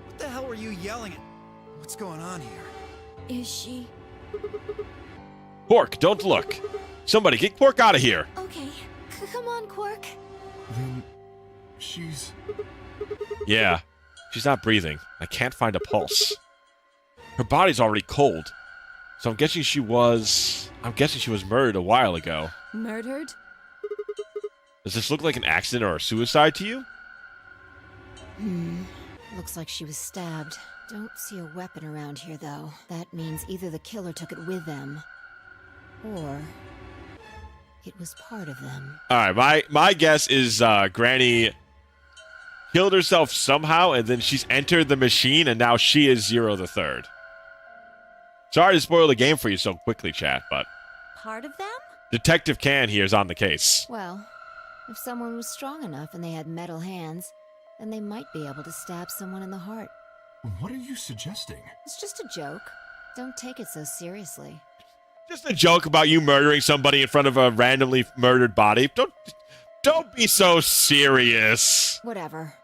What the hell were you yelling at? What's going on here? Is she? Quark, don't look. Somebody get Quark out of here. Okay, come on, Quark. Then she's... Yeah, she's not breathing. I can't find a pulse. Her body's already cold. So I'm guessing she was murdered a while ago. Murdered? Does this look like an accident or a suicide to you? Looks like she was stabbed. Don't see a weapon around here, though. That means either the killer took it with them, or it was part of them. Alright, my guess is Granny killed herself somehow, and then she's entered the machine, and now she is Zero the Third. Sorry to spoil the game for you so quickly, chat, but Part of them? Detective Can here is on the case. Well, if someone was strong enough and they had metal hands, then they might be able to stab someone in the heart. What are you suggesting? It's just a joke. Don't take it so seriously. Just a joke about you murdering somebody in front of a randomly murdered body. Don't be so serious. Whatever.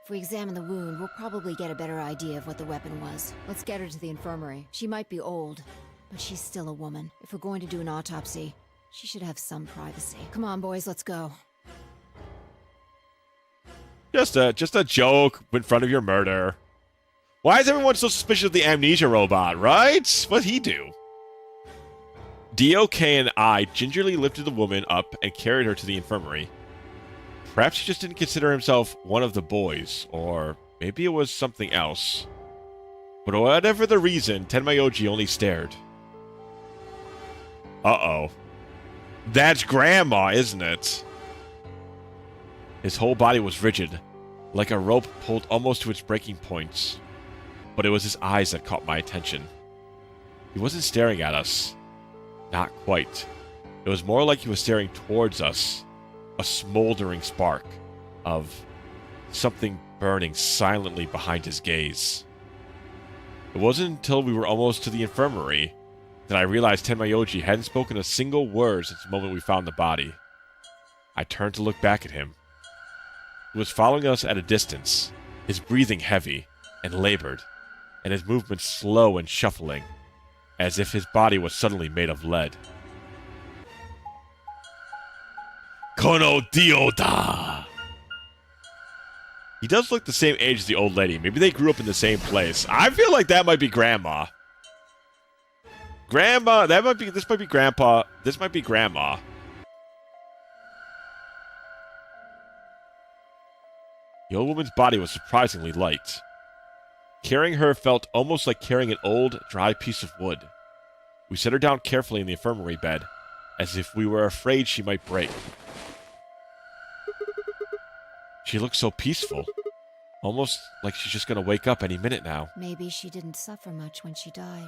If we examine the wound, we'll probably get a better idea of what the weapon was. Let's get her to the infirmary. She might be old, but she's still a woman. If we're going to do an autopsy, she should have some privacy. Come on, boys, let's go. Just a joke in front of your murder. Why is everyone so suspicious of the amnesia robot, right? What'd he do? DOK and I gingerly lifted the woman up and carried her to the infirmary. Perhaps he just didn't consider himself one of the boys, or maybe it was something else. But whatever the reason, Tenmayoji only stared. Uh-oh. That's Grandma, isn't it? His whole body was rigid, like a rope pulled almost to its breaking points. But it was his eyes that caught my attention. He wasn't staring at us. Not quite. It was more like he was staring towards us. A smoldering spark of something burning silently behind his gaze. It wasn't until we were almost to the infirmary that I realized Tenmayoji hadn't spoken a single word since the moment we found the body. I turned to look back at him. He was following us at a distance, his breathing heavy and labored, and his movements slow and shuffling, as if his body was suddenly made of lead. Kono Dioda! He does look the same age as the old lady. Maybe they grew up in the same place. I feel like that might be Grandma. Grandma, this might be Grandpa. This might be Grandma. The old woman's body was surprisingly light. Carrying her felt almost like carrying an old, dry piece of wood. We set her down carefully in the infirmary bed, as if we were afraid she might break. She looked so peaceful. Almost like she's just going to wake up any minute now. Maybe she didn't suffer much when she died.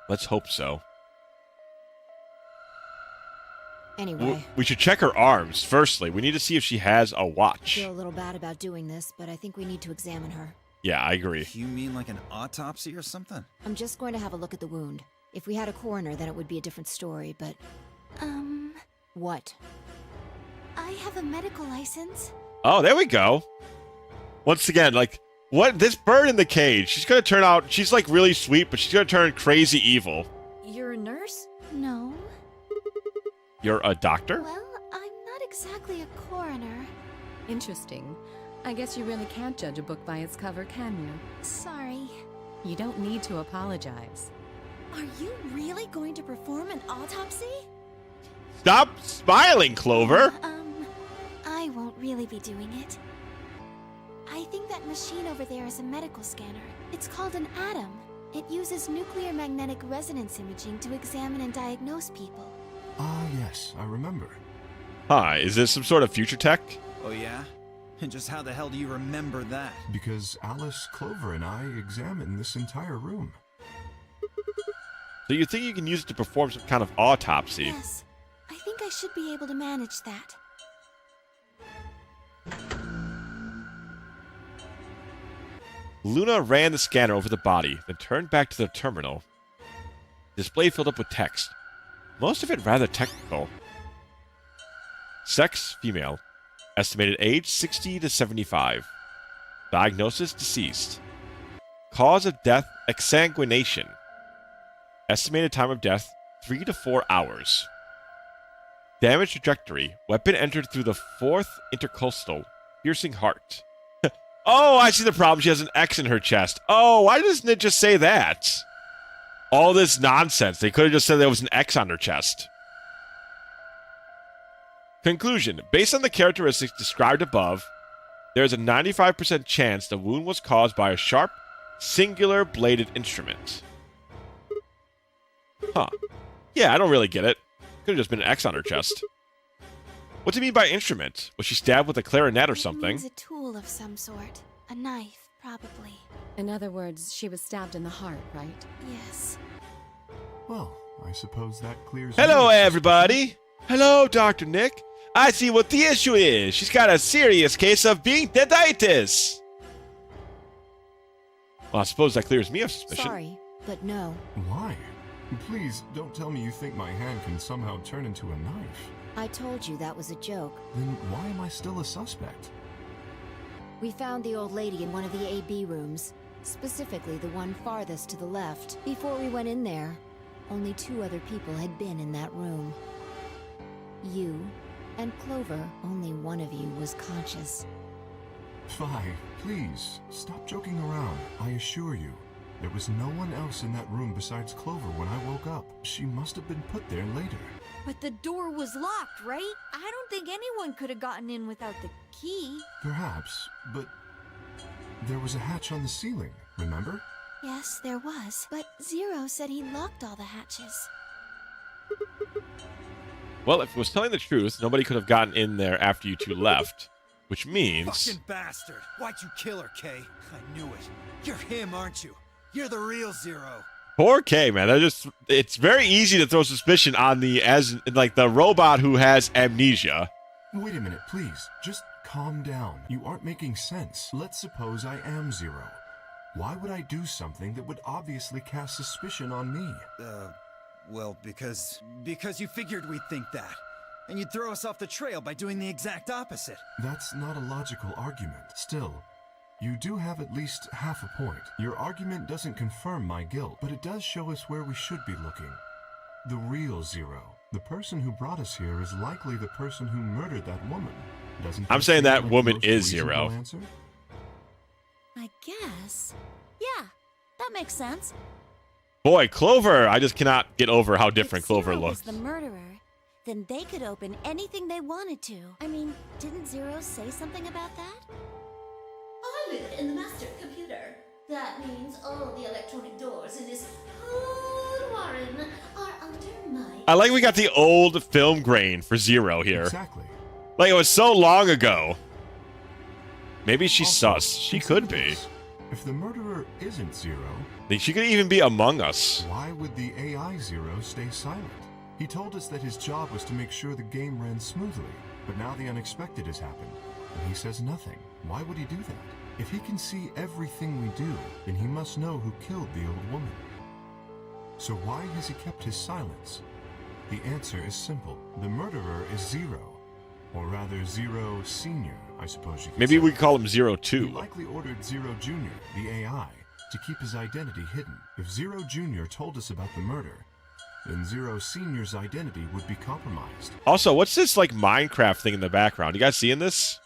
Let's hope so. Anyway. We should check her arms. Firstly, we need to see if she has a I watch. feel a little bad about doing this, but I think we need to examine her. Yeah, I agree. You mean like an autopsy or something? I'm just going to have a look at the wound. If we had a coroner, then it would be a different story, but... What? I have a medical license. Oh, there we go. Once again, like, what? This bird in the cage, she's going to turn out... She's, like, really sweet, but she's going to turn crazy evil. You're a nurse? No. You're a doctor? Well, I'm not exactly a coroner. Interesting. I guess you really can't judge a book by its cover, can you? Sorry. You don't need to apologize. Are you really going to perform an autopsy? Stop smiling, Clover! I won't really be doing it. I think that machine over there is a medical scanner. It's called an ATOM. It uses nuclear magnetic resonance imaging to examine and diagnose people. Ah, yes, I remember. Hi, is this some sort of future tech? Oh yeah? And just how the hell do you remember that? Because Alice, Clover, and I examined this entire room. So you think you can use it to perform some kind of autopsy? Yes. I think I should be able to manage that. Luna ran the scanner over the body, then turned back to the terminal. The display filled up with text. Most of it rather technical. Sex, female. Estimated age, 60 to 75. Diagnosis, deceased. Cause of death, exsanguination. Estimated time of death, 3 to 4 hours. Damage trajectory. Weapon entered through the 4th intercostal, piercing heart. Oh, I see the problem. She has an X in her chest. Oh, why doesn't it just say that? All this nonsense. They could have just said there was an X on her chest. Conclusion. Based on the characteristics described above, there is a 95% chance the wound was caused by a sharp, singular bladed instrument. Huh. Yeah, I don't really get it. Could have just been an X on her chest. What's it mean by instrument? Was she stabbed with a clarinet or something? It means a tool of some sort. A knife, probably. In other words, she was stabbed in the heart, right? Yes. Well, I suppose that clears... Hello, everybody. Hello, Dr. Nick. I see what the issue is. She's got a serious case of being deaditis. Well, I suppose that clears me of suspicion. Sorry, but no. Why? Please, don't tell me you think my hand can somehow turn into a knife. I told you that was a joke. Then why am I still a suspect? We found the old lady in one of the AB rooms, specifically the one farthest to the left. Before we went in there, only 2 other people had been in that room. You and Clover. Only one of you was conscious. Fi, please, stop joking around. I assure you, there was no one else in that room besides Clover when I woke up. She must have been put there later. But the door was locked, right? I don't think anyone could have gotten in without the key. Perhaps, but there was a hatch on the ceiling, remember? Yes, there was. But Zero said he locked all the hatches. Well, if it was telling the truth, nobody could have gotten in there after you 2 left. Which means... Fucking bastard! Why'd you kill her, Kay? I knew it. You're him, aren't you? You're the real Zero. Poor K, man. It's very easy to throw suspicion on the robot who has amnesia. Wait a minute, please. Just calm down. You aren't making sense. Let's suppose I am Zero. Why would I do something that would obviously cast suspicion on me? Well, because you figured we'd think that. And you'd throw us off the trail by doing the exact opposite. That's not a logical argument. Still, you do have at least half a point. Your argument doesn't confirm my guilt, but it does show us where we should be looking. The real Zero. The person who brought us here is likely the person who murdered that woman. I'm saying that woman is Zero. Answer? I guess. Yeah, that makes sense. Boy, Clover! I just cannot get over how different If Clover Zero looks. was the murderer, then they could open anything they wanted to. I mean, didn't Zero say something about that? I live in the master computer. That means all the electronic doors in this whole warren are under my... I like we got the old film grain for Zero here. Exactly. Like it was so long ago. Maybe she's Also, sus. She could be. this. If the murderer isn't Zero, She could even be among us. why would the AI Zero stay silent? He told us that his job was to make sure the game ran smoothly, but now the unexpected has happened, and he says nothing. Why would he do that? If he can see everything we do, then he must know who killed the old woman. So why has he kept his silence? The answer is simple. The murderer is Zero. Or rather, Zero Senior, I suppose you could Maybe say. we call him Zero He 2. likely ordered Zero Jr., the AI, to keep his identity hidden. If Zero Jr. told us about the murder, then Zero Senior's identity would be compromised. Also, what's this like Minecraft thing in the background? You guys seeing this?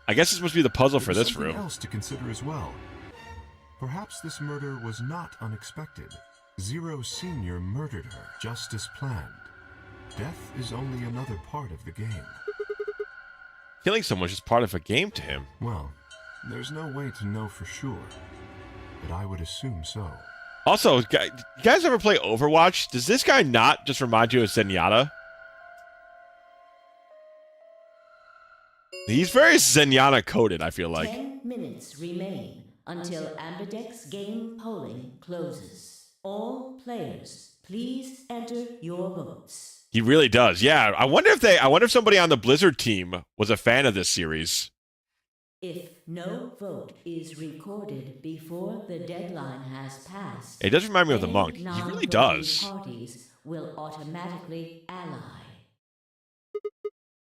I guess this must be the puzzle for There's this something room. else to consider as well. Perhaps this murder was not unexpected. Zero Senior murdered her, just as planned. Death is only another part of the game. Killing someone's just part of a game to him. Well, there's no way to know for sure, but I would assume so. Also, you guys ever play Overwatch? Does this guy not just remind you of Zenyatta? He's very Zenyatta coded, I feel like. 10 minutes remain until Ambidex game polling closes. All players, please enter your votes. He really does. Yeah, I wonder if somebody on the Blizzard team was a fan of this series. If no vote is recorded before the deadline has passed, It does remind me of the any monk. He really non-voting does. Parties will automatically ally.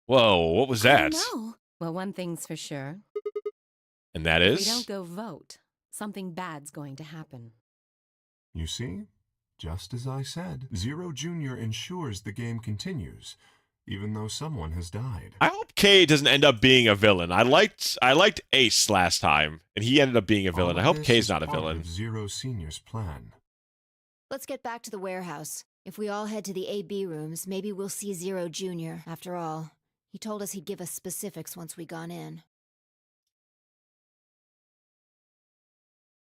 Whoa, what was that? No. Well, one thing's for sure. And that If we is? don't go vote, something bad's going to happen. You see? Just as I said, Zero Jr. ensures the game continues, even though someone has died. I hope Kay doesn't end up being a villain. I liked Ace last time, and he ended up being a villain. All I of hope this Kay's is not a part villain. of Zero Senior's plan. Let's get back to the warehouse. If we all head to the AB rooms, maybe we'll see Zero Jr. After all, he told us he'd give us specifics once we gone in.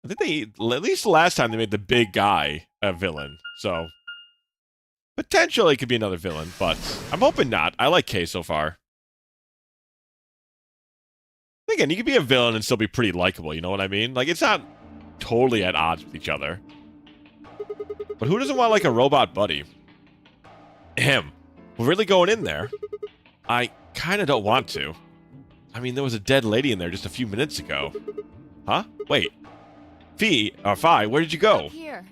I think at least the last time they made the big guy a villain, so potentially it could be another villain, but I'm hoping not. I like Kay so far. Again, you could be a villain and still be pretty likable, you know what I mean? Like, it's not totally at odds with each other. But who doesn't want, like, a robot buddy? Him. We're really going in there. I kind of don't want to. I mean, there was a dead lady in there just a few minutes ago. Huh? Wait. Fi, where did you go? Up here.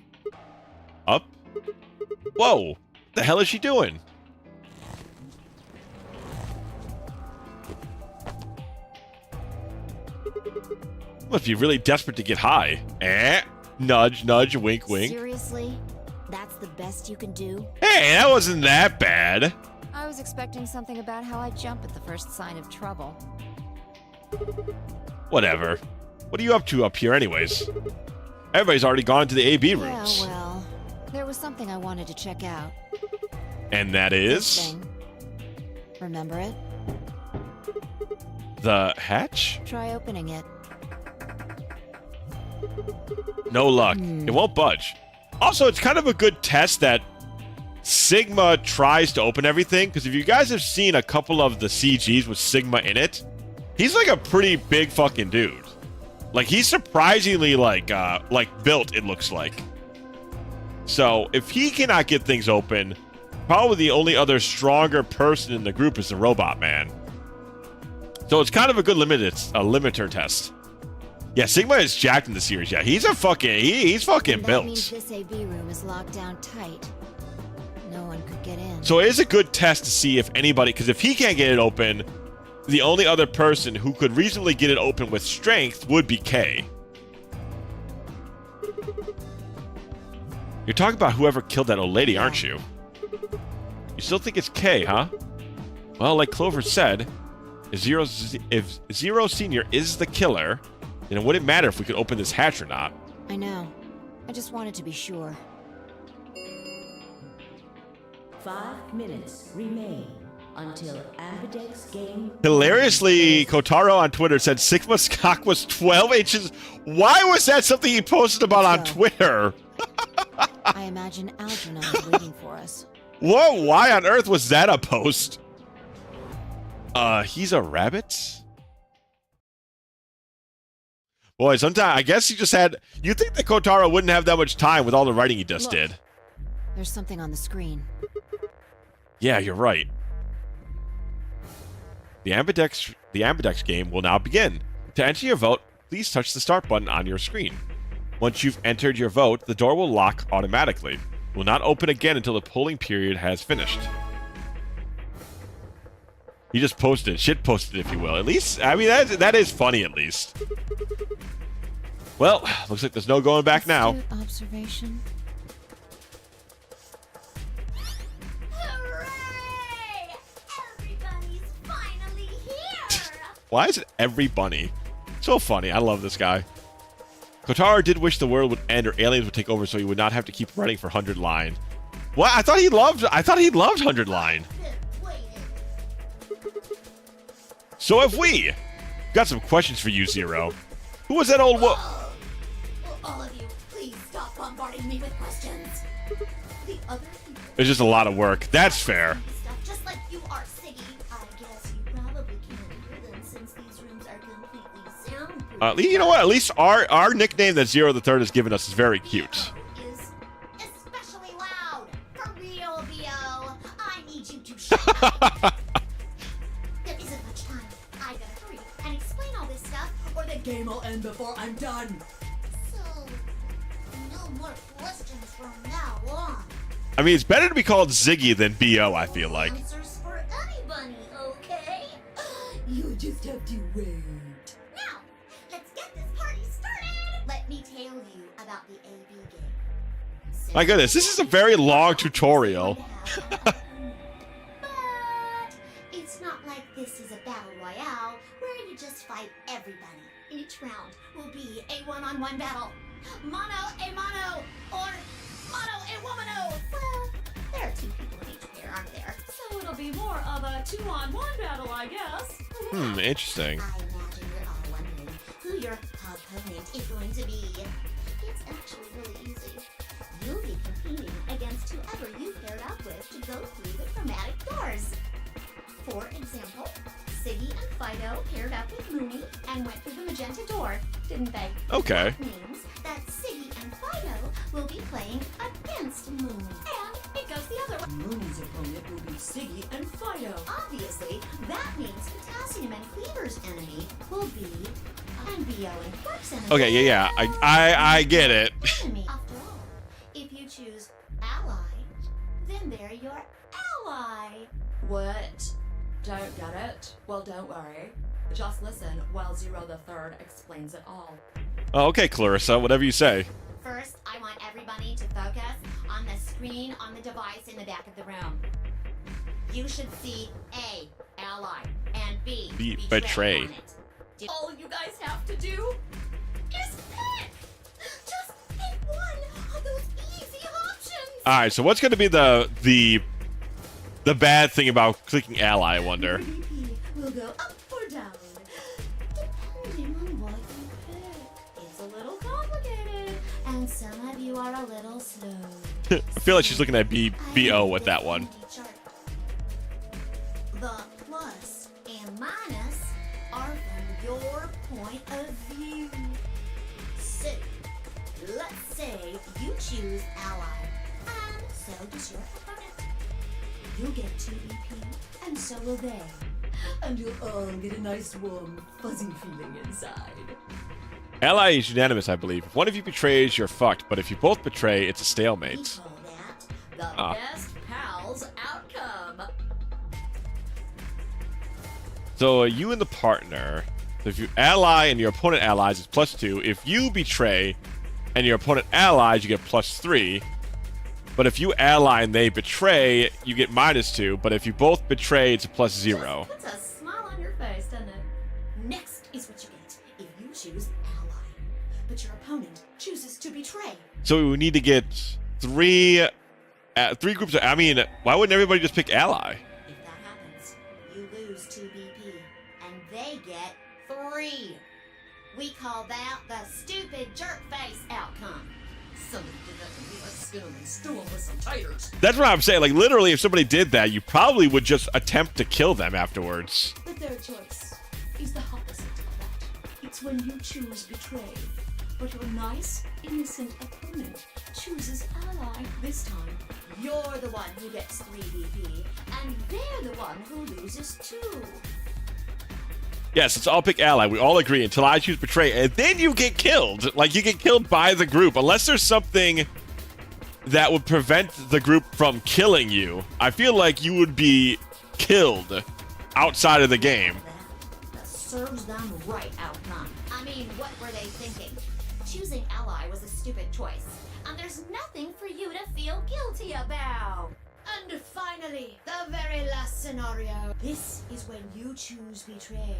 Up? Whoa! The hell is she doing? Must be really desperate to get high. Nudge, nudge, wink, wink. Seriously? That's the best you can do? Hey, that wasn't that bad. I was expecting something about how I jump at the first sign of trouble. Whatever. What are you up to up here anyways? Everybody's already gone to the AB rooms. Yeah, well, there was something I wanted to check out. And that This is... thing. Remember it? The hatch? Try opening it. No luck. It won't budge. Also, it's kind of a good test that Sigma tries to open everything, because if you guys have seen a couple of the CGs with Sigma in it, he's like a pretty big fucking dude. Like, he's surprisingly like built, it looks like. So, if he cannot get things open, probably the only other stronger person in the group is the Robot Man. So it's kind of a good limiter test. Yeah, Sigma is jacked in the series. Yeah, he's a fucking he's fucking That built. means this AB room is locked down tight. No one could get in. So it is a good test to see if anybody, because if he can't get it open, the only other person who could reasonably get it open with strength would be Kay. You're talking about whoever killed that old lady, aren't you? You still think it's Kay, huh? Well, like Clover said, if Zero Senior is the killer, then it wouldn't matter if we could open this hatch or not. I know. I just wanted to be sure. 5 minutes remain until Ambidex game. Hilariously, Kotaro on Twitter said Sigma's cock was 12 inches. Why was that something he posted about on Twitter? I imagine Algernon is waiting for us. Whoa, why on earth was that a post? He's a rabbit? Boy, sometimes I guess he just had... You think that Kotaro wouldn't have that much time with all the writing he just did? There's something on the screen. Yeah, you're right. The Ambidex game will now begin. To enter your vote, please touch the start button on your screen. Once you've entered your vote, the door will lock automatically. It will not open again until the polling period has finished. You just posted, shit posted, if you will. At least, I mean, that is funny, at least. Well, looks like there's no going back now. Observation. Hooray! Everybody's finally here! Why is it every bunny? So funny. I love this guy. Kotaro did wish the world would end or aliens would take over so he would not have to keep writing for 100 Line. What? I thought he loved 100 Line. So have we. Got some questions for you, Zero. Who was that old Will all of you please stop bombarding me with questions? The other people It's just a lot of work. That's fair. stuff just like you are, Siggy. I guess you probably can't hear them since these rooms are completely soundproof. You know what? At least our nickname that Zero the Third has given us is very cute. Is especially loud. For real, Bo. I need you to shut up. There isn't much time. I gotta hurry and explain all this stuff, or the game will end before I'm done. So, no more questions from now on. I mean, it's better to be called Ziggy than B.O., I feel like. Answers for anybody, okay? You just have to wait. Now, let's get this party started. Let me tell you about the AB game. My goodness, this is a very long tutorial. But it's not like this is a battle royale where you just fight everybody. Each round will be a one-on-one battle. Mono a mono, or mono a womano. Well, there are 2 people in each pair, aren't there? So it'll be more of a 2-on-1 battle, I guess. Interesting. I imagine you're all wondering who your opponent is going to be. It's actually really easy. You'll be competing against whoever you paired up with to go through the chromatic doors. For example, Siggy and Fido paired up with Mooney and went through the magenta door, didn't they? Okay. That means that Siggy and Fido will be playing against Mooney. And it goes the other way. Mooney's opponent will be Siggy and Fido. Obviously, that means Potassium and Cleaver's enemy will be B.O. and Quark's enemy. Okay, yeah. I get it. Enemy. After all, if you choose ally, then they're your ally. What? Don't get it? Well, don't worry. Just listen while Zero the Third explains it all. Oh, okay, Clarissa, whatever you say. First, I want everybody to focus on the screen on the device in the back of the room. You should see A, ally, and B, betray. On it. All you guys have to do is pick! Just pick one of those easy options! Alright, so what's going to be the bad thing about clicking ally, I wonder? Will go up or down, depending on what you pick. It's a little complicated, and some of you are a little slow. I feel like she's looking at BO with that one. The plus and minus are from your point of view. So, let's say you choose ally, and so does your opponent. You'll get 2 BP, and so will they. And you'll all get a nice warm, fuzzy feeling inside. Ally is unanimous, I believe. If one of you betrays, you're fucked, but if you both betray, it's a stalemate. We call that the best pals outcome. So you and the partner, if you ally and your opponent allies, it's +2. If you betray and your opponent allies, you get +3. But if you ally and they betray, you get -2. But if you both betray, it's a +0. Puts a smile on your face, doesn't it? Next is what you get if you choose ally, but your opponent chooses to betray. So we need to get three groups. I mean, why wouldn't everybody just pick ally? If that happens, you lose 2 BP, and they get 3. We call that the stupid jerk face outcome. Somebody did that to me. Let's skin them and stew them with some taters. That's what I'm saying. Like, literally, if somebody did that, you probably would just attempt to kill them afterwards. The third choice is the opposite of that. It's when you choose betray, but your nice, innocent opponent chooses ally. This time, you're the one who gets 3 BP, and they're the one who loses 2. Yes, let's all pick ally. We all agree until I choose betray, and then you get killed. Like, you get killed by the group. Unless there's something that would prevent the group from killing you, I feel like you would be killed outside of the game. That serves them right outcome. I mean, what were they thinking? Choosing ally was a stupid choice, and there's nothing for you to feel guilty about. And finally, the very last scenario. This is when you choose betray,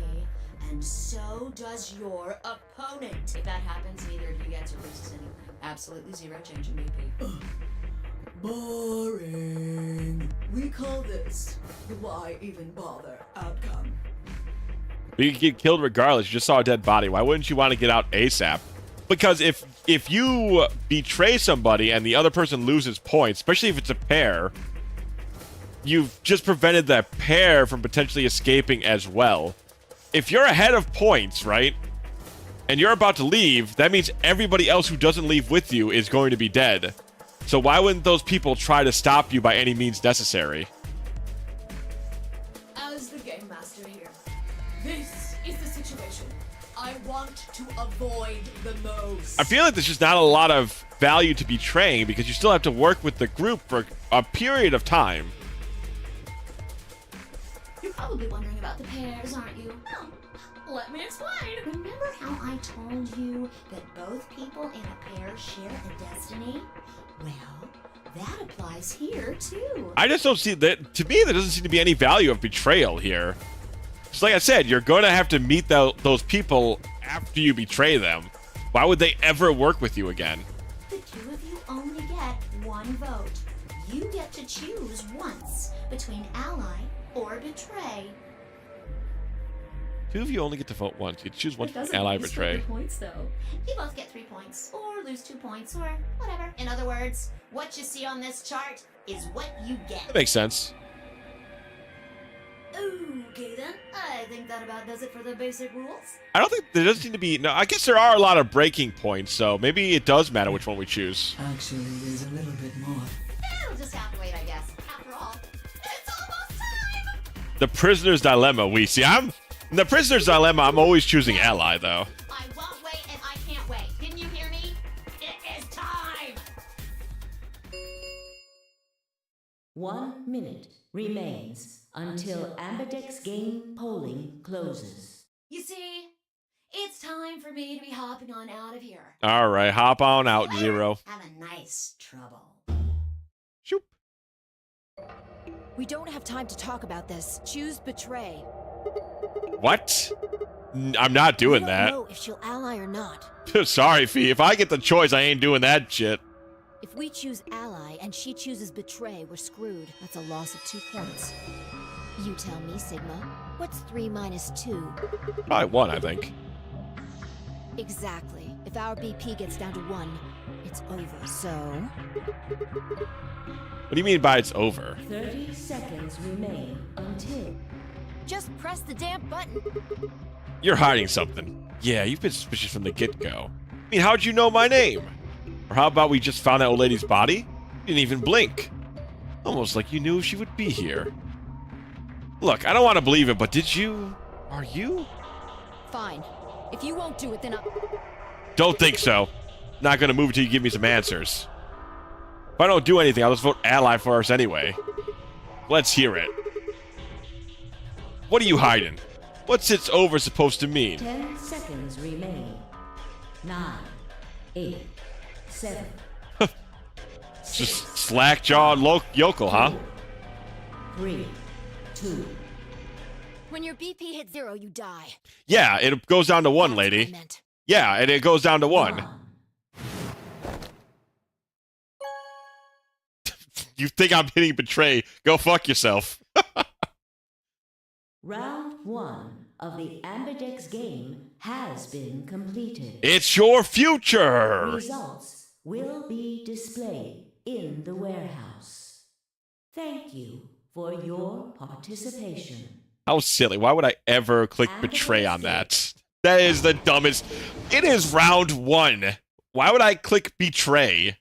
and so does your opponent. If that happens, neither of you gets or loses anything. Absolutely 0 change in BP. Boring. We call this the why even bother outcome. But you get killed regardless. You just saw a dead body. Why wouldn't you want to get out ASAP? Because if you betray somebody and the other person loses points, especially if it's a pair, you've just prevented that pair from potentially escaping as well. If you're ahead of points, right, and you're about to leave, that means everybody else who doesn't leave with you is going to be dead. So why wouldn't those people try to stop you by any means necessary? As the game master here, this is the situation I want to avoid the most. I feel like there's just not a lot of value to betraying because you still have to work with the group for a period of time. You're probably wondering about the pairs, aren't you? No. Let me explain. Remember how I told you that both people in a pair share a destiny? Well, that applies here, too. I just don't see that. To me, there doesn't seem to be any value of betrayal here. Just like I said, you're going to have to meet those people after you betray them. Why would they ever work with you again? The 2 of you only get 1 vote. You get to choose once between ally or betray. 2 of you only get to vote once. You choose one It from doesn't ally lose betray. points, though. You both get 3 points, or lose 2 points, or whatever. In other words, what you see on this chart is what you get. That makes sense. Okay then, I think that about does it for the basic rules. I don't think there doesn't seem to be. No, I guess there are a lot of breaking points, so maybe it does matter which one we choose. Actually, there's a little bit more. It'll just have to wait, I guess. After all, it's almost time! The prisoner's dilemma. We see. In the prisoner's dilemma. I'm always choosing ally, though. I won't wait and I can't wait. Didn't you hear me? It is time! 1 minute remains until Ambidex game polling closes. You see, it's time for me to be hopping on out of here. All right, hop on out, Zero. Have a nice trouble. Shoop. We don't have time to talk about this. Choose betray. What? I'm not doing We that. don't know if she'll ally or not. Sorry, Fee. If I get the choice, I ain't doing that shit. If we choose ally and she chooses betray, we're screwed. That's a loss of 2 points. You tell me, Sigma. What's 3 minus 2? Probably 1, I think. Exactly. If our BP gets down to 1, it's over. So... What do you mean by it's over? 30 seconds remain until... just press the damn button. You're hiding something. Yeah, you've been suspicious from the get-go. I mean, how'd you know my name? Or how about we just found that old lady's body? You didn't even blink. Almost like you knew she would be here. Look, I don't want to believe it, but did you? Are you? Fine. If you won't do it, then Don't think so. Not gonna move until you give me some answers. If I don't do anything, I'll just vote ally for us anyway. Let's hear it. What are you hiding? What's it's over supposed to mean? 10 seconds remain. 9, 8, 7. Just slack-jawed yokel, huh? 3, 2. when your BP hits 0, you die. Yeah, it goes down to 1, That's what I lady. meant. Yeah, and it goes down to 1. You think I'm hitting betray? Go fuck yourself. Round 1 of the Ambidex game has been completed. It's your future! Results will be displayed in the warehouse. Thank you for your participation. How silly. Why would I ever click betray on that? That is the dumbest. It is round 1. Why would I click betray?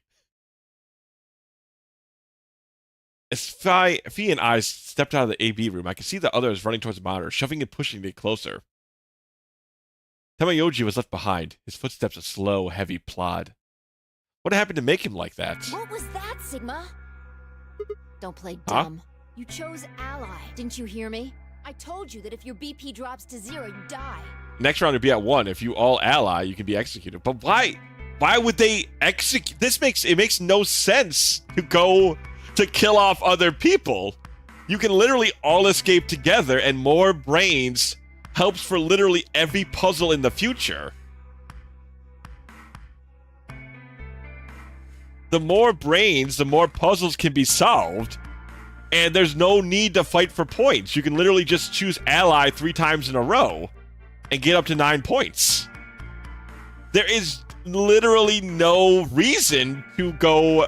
As Fee and I stepped out of the AB room, I could see the others running towards the monitor, shoving and pushing me closer. Tamayoji was left behind, his footsteps a slow, heavy plod. What happened to make him like that? What was that, Sigma? Don't play Huh? dumb. You chose ally. Didn't you hear me? I told you that if your BP drops to 0, you die. Next round would be at 1. If you all ally, you can be executed. But why? Why would they execute? It makes no sense to go to kill off other people. You can literally all escape together, and more brains helps for literally every puzzle in the future. The more brains, the more puzzles can be solved, and there's no need to fight for points. You can literally just choose ally 3 times in a row and get up to 9 points. There is literally no reason to go...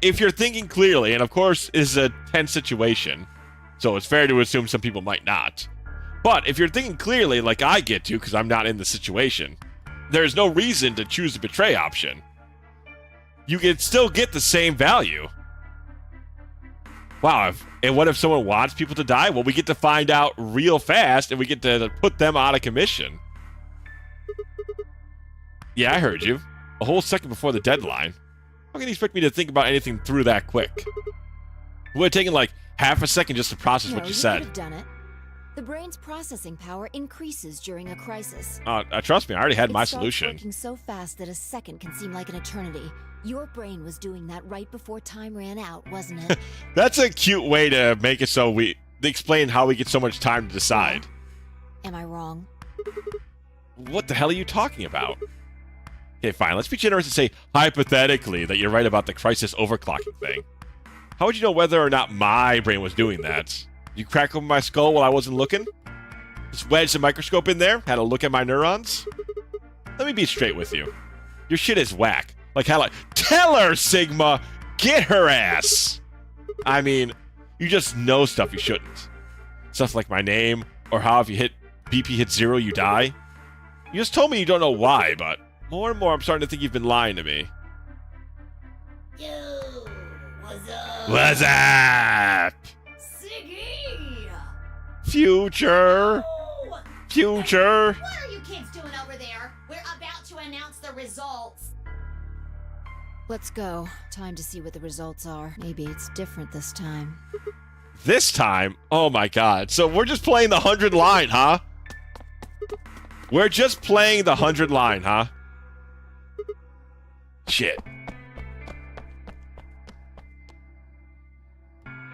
If you're thinking clearly, and of course it's a tense situation, so it's fair to assume some people might not. But if you're thinking clearly, like I get to, because I'm not in the situation, there's no reason to choose the betray option. You can still get the same value. Wow, and what if someone wants people to die? Well, we get to find out real fast, and we get to put them out of commission. Yeah, I heard you. A whole second before the deadline. How can you expect me to think about anything through that quick? It would have taken like half a second just to process what you said. could have done it. The brain's processing power increases during a crisis. Trust me, I already had my It starts solution. working so fast that a second can seem like an eternity. Your brain was doing that right before time ran out, wasn't it? That's a cute way to make it so we explain how we get so much time to decide. Am I wrong? What the hell are you talking about? Okay, fine. Let's be generous and say, hypothetically, that you're right about the crisis overclocking thing. How would you know whether or not my brain was doing that? You crack open my skull while I wasn't looking? Just wedged a microscope in there? Had a look at my neurons? Let me be straight with you. Your shit is whack. Like how tell her, Sigma! Get her ass! I mean, you just know stuff you shouldn't. Stuff like my name, or how if you hit BP hits 0, you die. You just told me you don't know why, but more and more I'm starting to think you've been lying to me. Yo, what's up? What's up? Siggy! Future! Oh! Future! What are you kids doing over there? We're about to announce the results. Let's go. Time to see what the results are. Maybe it's different this time. This time? Oh my god. So we're just playing the 100 line, huh? We're just playing the 100 line, huh? Shit.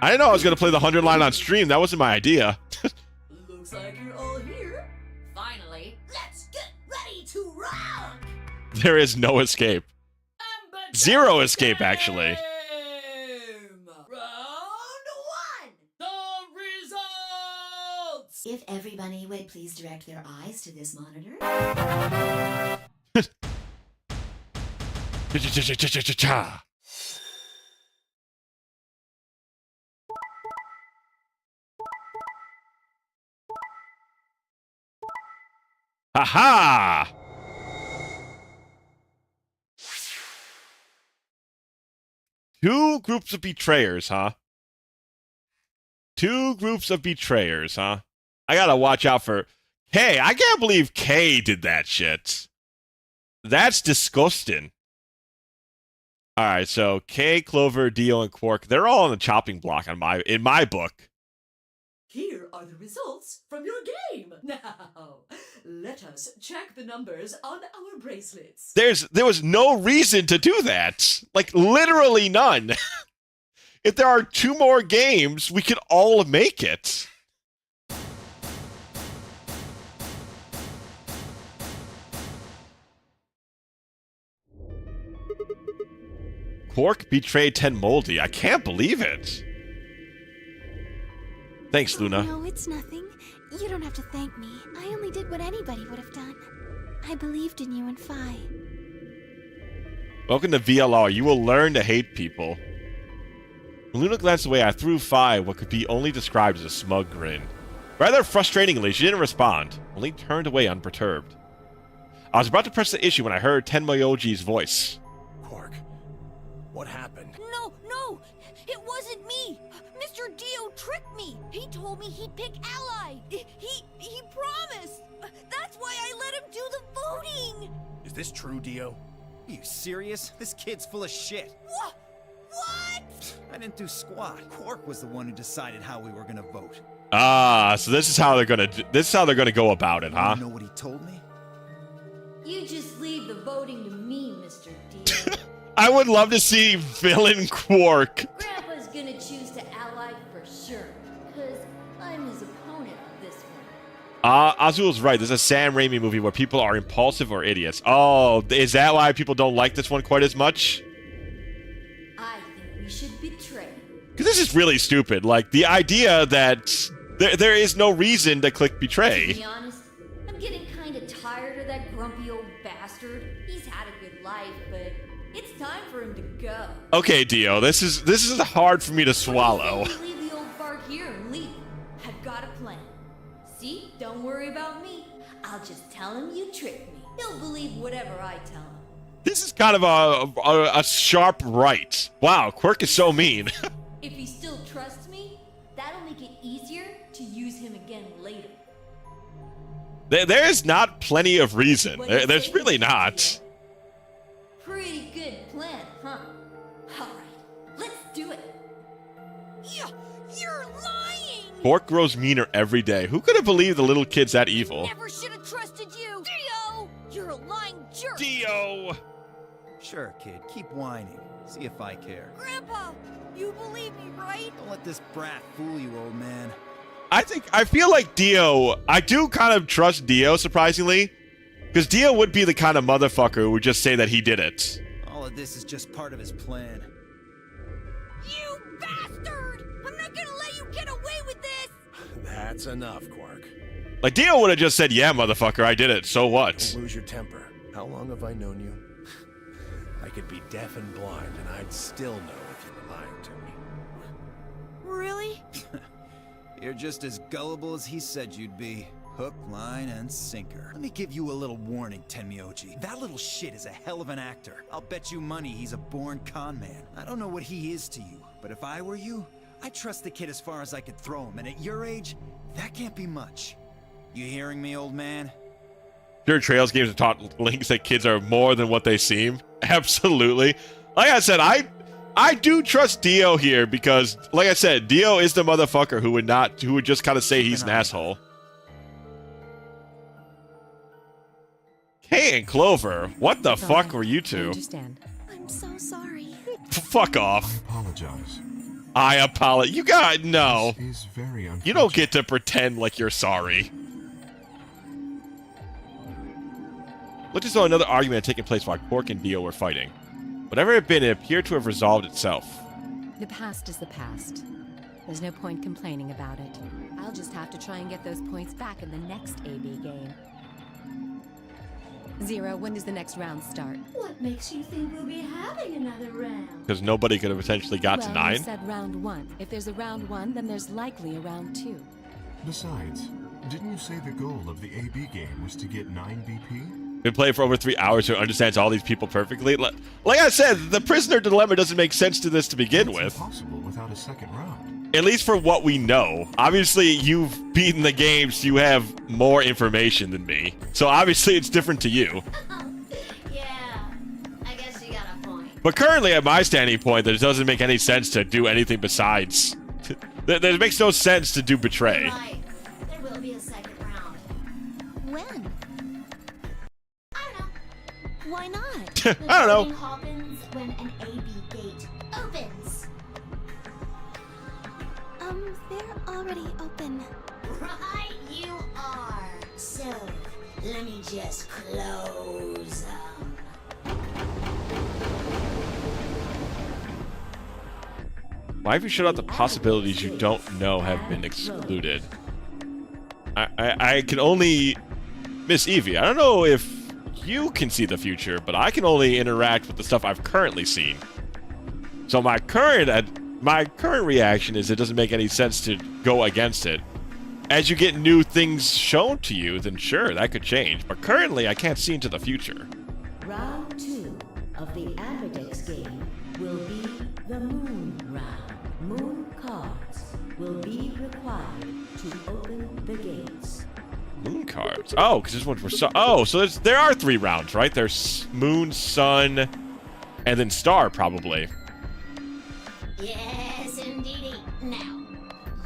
I didn't know I was gonna play the 100 line on stream. That wasn't my idea. Looks like you're all here. Finally, let's get ready to rock! There is no escape. Zero escape, actually. Round one. The results. If everybody would please direct their eyes to this monitor. Cha-cha-cha-cha-cha-cha. Aha! Two groups of betrayers, huh? Two groups of betrayers, huh? I gotta watch out for Kay. I can't believe Kay did that shit. That's disgusting. Alright, so Kay, Clover, Dio, and Quark, they're all on the chopping block in my book. Here are the results from your game. Now, let us check the numbers on our bracelets. There was no reason to do that. Like, literally none. If there are two more games, we could all make it. Quark betrayed Ten Moldy. I can't believe it. Thanks, Luna. No, it's nothing. You don't have to thank me. I only did what anybody would have done. I believed in you and Phi. Welcome to VLR. You will learn to hate people. When Luna glanced away, I threw Phi what could be only described as a smug grin. Rather frustratingly, she didn't respond, only turned away unperturbed. I was about to press the issue when I heard Tenmyoji's voice. Quark, what happened? No, no! It wasn't me! Mr. Dio tricked me! He told me he'd pick Ally! He promised! That's why I let him do the voting! Is this true, Dio? Are you serious? This kid's full of shit. What? I didn't do squat. Quark was the one who decided how we were gonna vote. Ah, so this is how they're gonna go about it, huh? You know what he told me? You just leave the voting to me, Mr. Dio. I would love to see villain Quark. Grandpa's gonna choose to ally for sure, because I'm his opponent on this one. Azul's right. There's a Sam Raimi movie where people are impulsive or idiots. Oh, is that why people don't like this one quite as much? I think we should betray. Because this is really stupid. Like, the idea that there is no reason to click To betray. be honest, I'm getting kind of tired of that grumpy old bastard. He's had a good life, but it's time for him to go. Okay, Dio, this is hard for me to swallow. What do you say we leave the old fart here and leave? I've got a plan. See? Don't worry about me. I'll just tell him you tricked me. He'll believe whatever I tell him. This is kind of a sharp right. Wow, Quark is so mean. If he still trusts me, that'll make it easier to use him again later. There is not plenty of reason. What do you There's say, really Mr. not. Pretty good plan, huh? Alright, let's do it. Yeah, you're lying! Quark grows meaner every day. Who could have believed the little kid's that evil? Never should have trusted you! Dio! You're a lying jerk! Dio! Sure, kid. Keep whining. See if I care. Grandpa, you believe me, right? Don't let this brat fool you, old man. I feel like Dio, I do kind of trust Dio, surprisingly. Because Dio would be the kind of motherfucker who would just say that he did it. All of this is just part of his plan. You bastard! I'm not gonna let you get away with this! That's enough, Quark. Like, Dio would have just said, yeah, motherfucker, I did it, so what? Don't lose your temper. How long have I known you? I could be deaf and blind, and I'd still know if you were lying to me. Really? You're just as gullible as he said you'd be. Hook, line, and sinker. Let me give you a little warning, Tenmyoji. That little shit is a hell of an actor. I'll bet you money he's a born con man. I don't know what he is to you, but if I were you, I'd trust the kid as far as I could throw him, and at your age, that can't be much. You hearing me, old man? Sure, Trails games have taught Links that kids are more than what they seem. Absolutely. Like I said, I do trust Dio here because, like I said, Dio is the motherfucker who would just kind of say he's an asshole. Hey, and Clover, what the It's all fuck right. were you I two? understand. I'm so sorry. Fuck off. Apologize. I apologize. You got no. This is very unfortunate. You don't get to pretend like you're sorry. Looks as though another argument had taken place while Quark and Dio were fighting. Whatever it had been, it appeared to have resolved itself. The past is the past. There's no point complaining about it. I'll just have to try and get those points back in the next AB game. Zero, when does the next round start? What makes you think we'll be having another round? Because nobody could have potentially got to You 9. said round 1. If there's a round 1, then there's likely a round 2. Besides, didn't you say the goal of the AB game was to get 9 BP? Been playing for over 3 hours, so it understands all these people perfectly. Like I said, the prisoner dilemma doesn't make sense to this to begin It's with. impossible without a second round. At least for what we know. Obviously, you've beaten the game, so you have more information than me. So obviously, it's different to you. Yeah, I guess you got a point. But currently, at my standing point, it doesn't make any sense to do anything besides. There makes no sense to do betray. Right. There will be a second round. When? I don't know. Why not? The I don't know. voting happens when an AB gate opens. They're already open. Right, you are. So, let me just close them. Why have you shut out the possibilities you don't know have been excluded? I can only... Miss Evie, I don't know if you can see the future, but I can only interact with the stuff I've currently seen. So my current reaction is it doesn't make any sense to go against it. As you get new things shown to you, then sure, that could change. But currently, I can't see into the future. Round 2 of the Ambidex game will be the Moon round. Moon cards will be required to open the gates. Moon cards. Oh, because this one's for sun. Oh, so there are 3 rounds, right? There's Moon, Sun, and then Star, probably. Yes, indeedy. Now,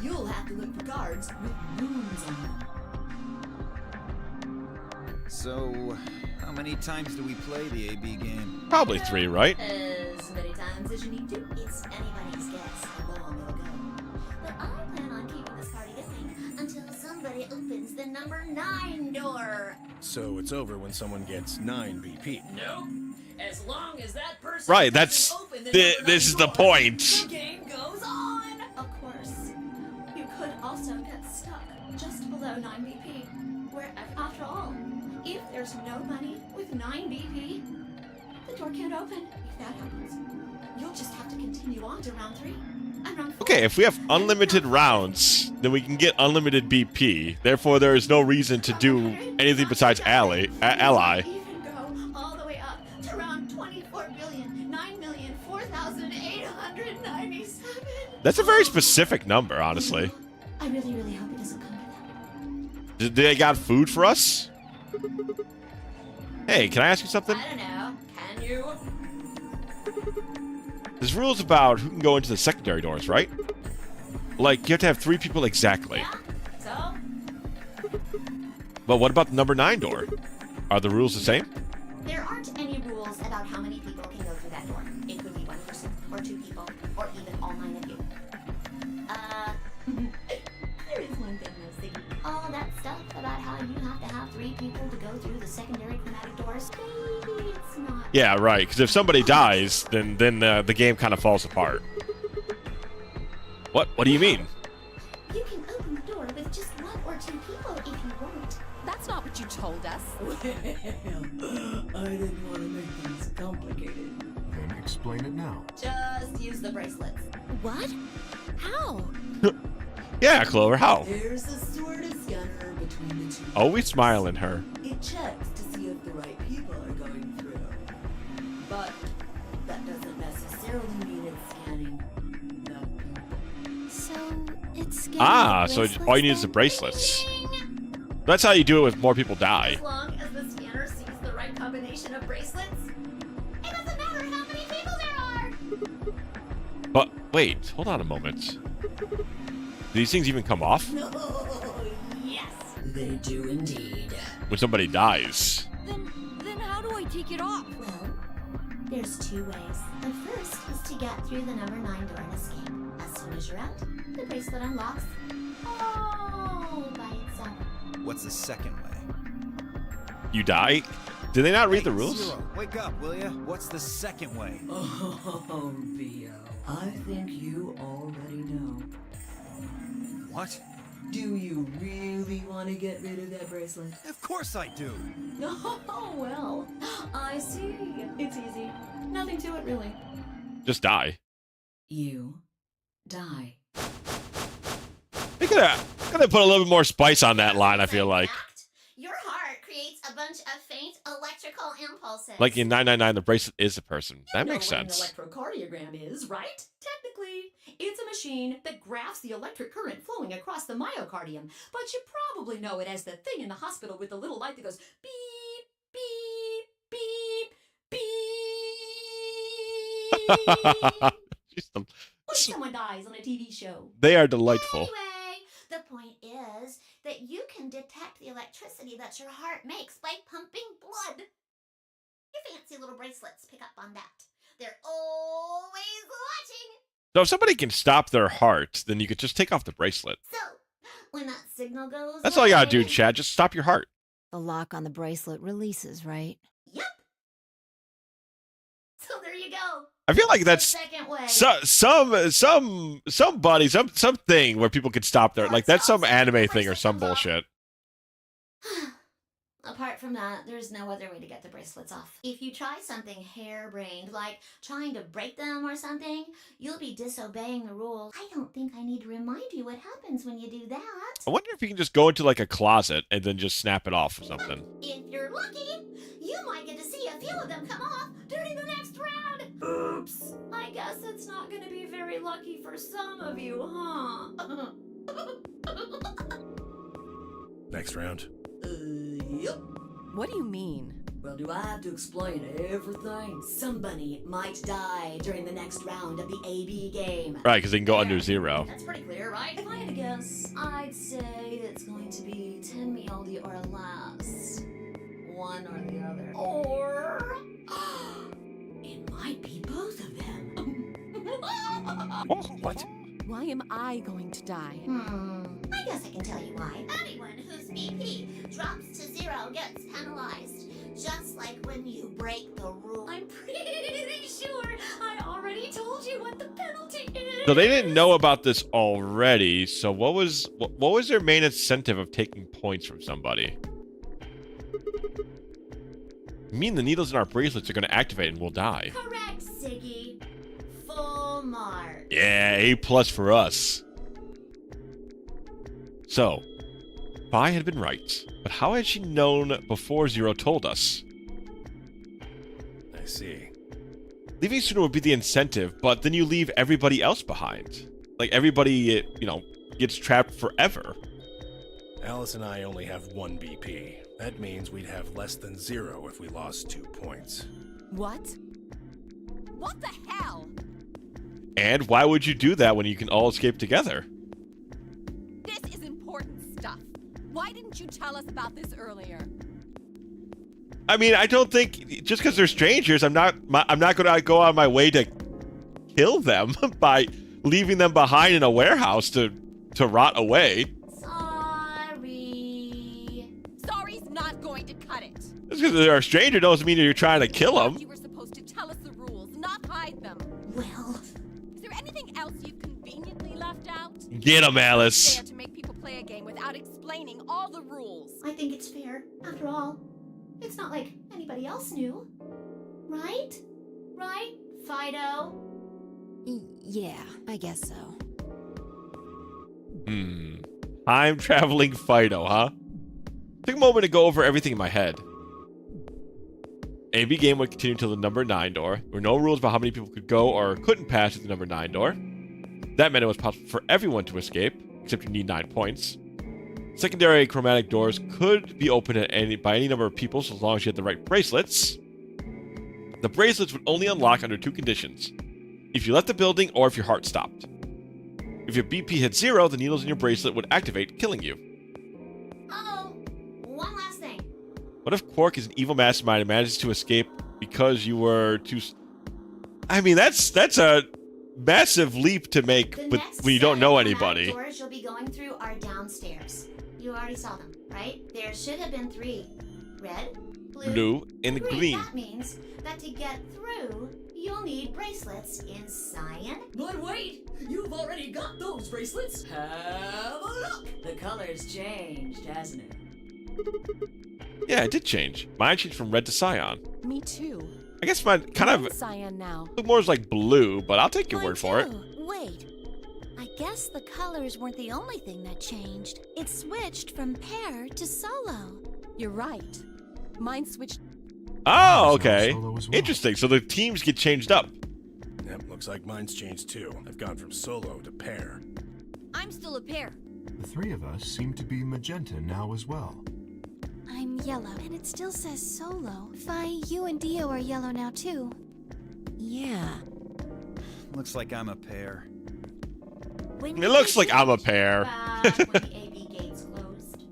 You'll have to look for cards with moons on them. So, how many times do we play the AB game? Probably 3, right? As many times as you need to. it's anybody's guess how long it'll go. But I plan on keeping this party going until somebody opens the number 9 door. So it's over when someone gets 9 BP. Nope. As long as that person Right, that's... This is the point. the game goes on. Of course, you could also get stuck just below 9 BP. Where, after all, if there's no money with 9 BP, the door can't open. If that happens, you'll just have to continue on to round 3 and round 4. Okay, if we have unlimited rounds, then we can get unlimited BP. Therefore, there is no reason to do anything besides ally. Even go all the way up to round 24,009,004,897. That's a very specific number, honestly. I really, really hope it doesn't come to that. Did they got food for us? Hey, can I ask you something? I don't know. Can you? There's rules about who can go into the secondary doors, right? Like, you have to have 3 people exactly. Yeah. So, But what about the number 9 door? Are the rules the same? There aren't any rules about how many people can go through that door. It could be 1 person, or 2 people, or even all 9 of you. there is one thing though, Siggy. All that stuff about how you have to have 3 people to go through the secondary chromatic doors, maybe it's not. Yeah, right. Because if somebody dies, then the game kind of falls apart. What? What do you mean? You can open the door with just 1 or 2 people if you want. That's not what you told us. I didn't want to make things complicated. Then explain it now. Just use the bracelets. What? How? Yeah, Clover, how? There's a sort of scanner between the 2. Always smiling her. It checks to see if the right people are going through. But that doesn't necessarily mean it's scanning the people. So it's scanning So all you need is the bracelets. That's how you do it if more people die. As long as the scanner sees the right combination of bracelets, It doesn't matter how many people there are. But wait, hold on a moment. Do these things even come off yes, they do indeed. when somebody dies? Then take it off? Well, there's two ways. The first is to get through the number 9 door and escape. As soon as you're out, the bracelet unlocks all by itself. What's the second way? You die? Did they not read the rules? Zero, wake up, will ya? What's the second way? Oh, Theo. I think you already know. What? Do you really want to get rid of that bracelet? Of course I do. Oh, well. I see. It's easy. Nothing to it, really. Just die. You die. They gotta put a little bit more spice on that line, I feel like. Your heart creates a bunch of faint electrical impulses. Like in 999, the bracelet is a person. That makes You know what sense. an electrocardiogram is, right? Technically, it's a machine that graphs the electric current flowing across the myocardium, but you probably know it as the thing in the hospital with the little light that goes beep, beep, beep, beep. Jeez, When someone dies on a TV show. they are delightful. Anyway, the point is that you can detect the electricity that your heart makes by pumping blood. Your fancy little bracelets pick up on that. They're always watching. So if somebody can stop their heart, then you could just take off the bracelet. So, when that signal goes That's all you gotta red- do, Chad. Just stop your heart. The lock on the bracelet releases, right? Yep. So there you go. I feel like that's Second way. something where people could stop their, like, that's some anime thing or some bullshit. Apart from that, there's no other way to get the bracelets off. If you try something harebrained, like trying to break them or something, you'll be disobeying the rules. I don't think I need to remind you what happens when you do that. I wonder if you can just go into like a closet and then just snap it off or something. If you're lucky, you might get to see a few of them come off during the next round. Oops. I guess it's not going to be very lucky for some of you, huh? Next round. Yep. What do you mean? Well, do I have to explain everything? Somebody might die during the next round of the AB game. Right, because they can go under 0. That's pretty clear, right? If I had to guess, I'd say it's going to be 10 Mialdi or less. One or the other. Or it might be both of them. What? Why am I going to die? I guess I can tell you why. Anyone whose BP drops to 0 gets penalized. Just like when you break the rule. I'm pretty sure I already told you what the penalty is. So they didn't know about this already. So what was their main incentive of taking points from somebody? I mean, the needles in our bracelets are going to activate and we'll die. Correct, Siggy. Full mark. Yeah, A+ for us. So, Vi had been right, but how had she known before Zero told us? I see. Leaving sooner would be the incentive, but then you leave everybody else behind. Like, everybody, gets trapped forever. Alice and I only have 1 BP. That means we'd have less than 0 if we lost 2 points. What? What the hell? And why would you do that when you can all escape together? This is important stuff. Why didn't you tell us about this earlier? I mean, I don't think just because they're strangers, I'm not going to go on my way to kill them by leaving them behind in a warehouse to rot away. Sorry. Sorry's not going to cut it. Just because they're a stranger doesn't mean you're trying to kill them. You were supposed to tell us the rules, not hide them. Well, is there anything else you've conveniently left out? Get them, Alice. Fair to make people play a game without explaining all the rules. I think it's fair. After all, it's not like anybody else knew. Right? Right, Fido? Yeah, I guess so. Time traveling Fido, huh? Took a moment to go over everything in my head. AB game would continue until the number 9 door. There were no rules about how many people could go or couldn't pass through the number 9 door. That meant it was possible for everyone to escape, except you need 9 points. Secondary chromatic doors could be opened by any number of people so long as you had the right bracelets. The bracelets would only unlock under 2 conditions. If you left the building or if your heart stopped. If your BP hit 0, the needles in your bracelet would activate, killing you. Oh, one last thing. What if Quark is an evil mastermind and manages to escape because you were too... I mean, that's a massive leap to make when you don't know anybody. Doors you'll be going through are downstairs. You already saw them, right? There should have been 3. Red, Blue, and green. That means that to get through, you'll need bracelets in cyan. But wait, you've already got those bracelets. Have a look. The color's changed, hasn't it? Yeah, it did change. Mine changed from red to cyan. Me too. I guess mine kind of cyan now. look more like blue, but I'll take your word for it. Wait. I guess the colors weren't the only thing that changed. It switched from pair to solo. You're right. Mine switched. Oh, okay. Solo as well. Interesting. So the teams get changed up. Yep, looks like mine's changed too. I've gone from solo to pair. I'm still a pair. The 3 of us seem to be magenta now as well. I'm yellow, and it still says solo. Phi, you and Dio are yellow now too. Yeah. Looks like I'm a pair. It looks like I'm a pair. When the AB gates closed.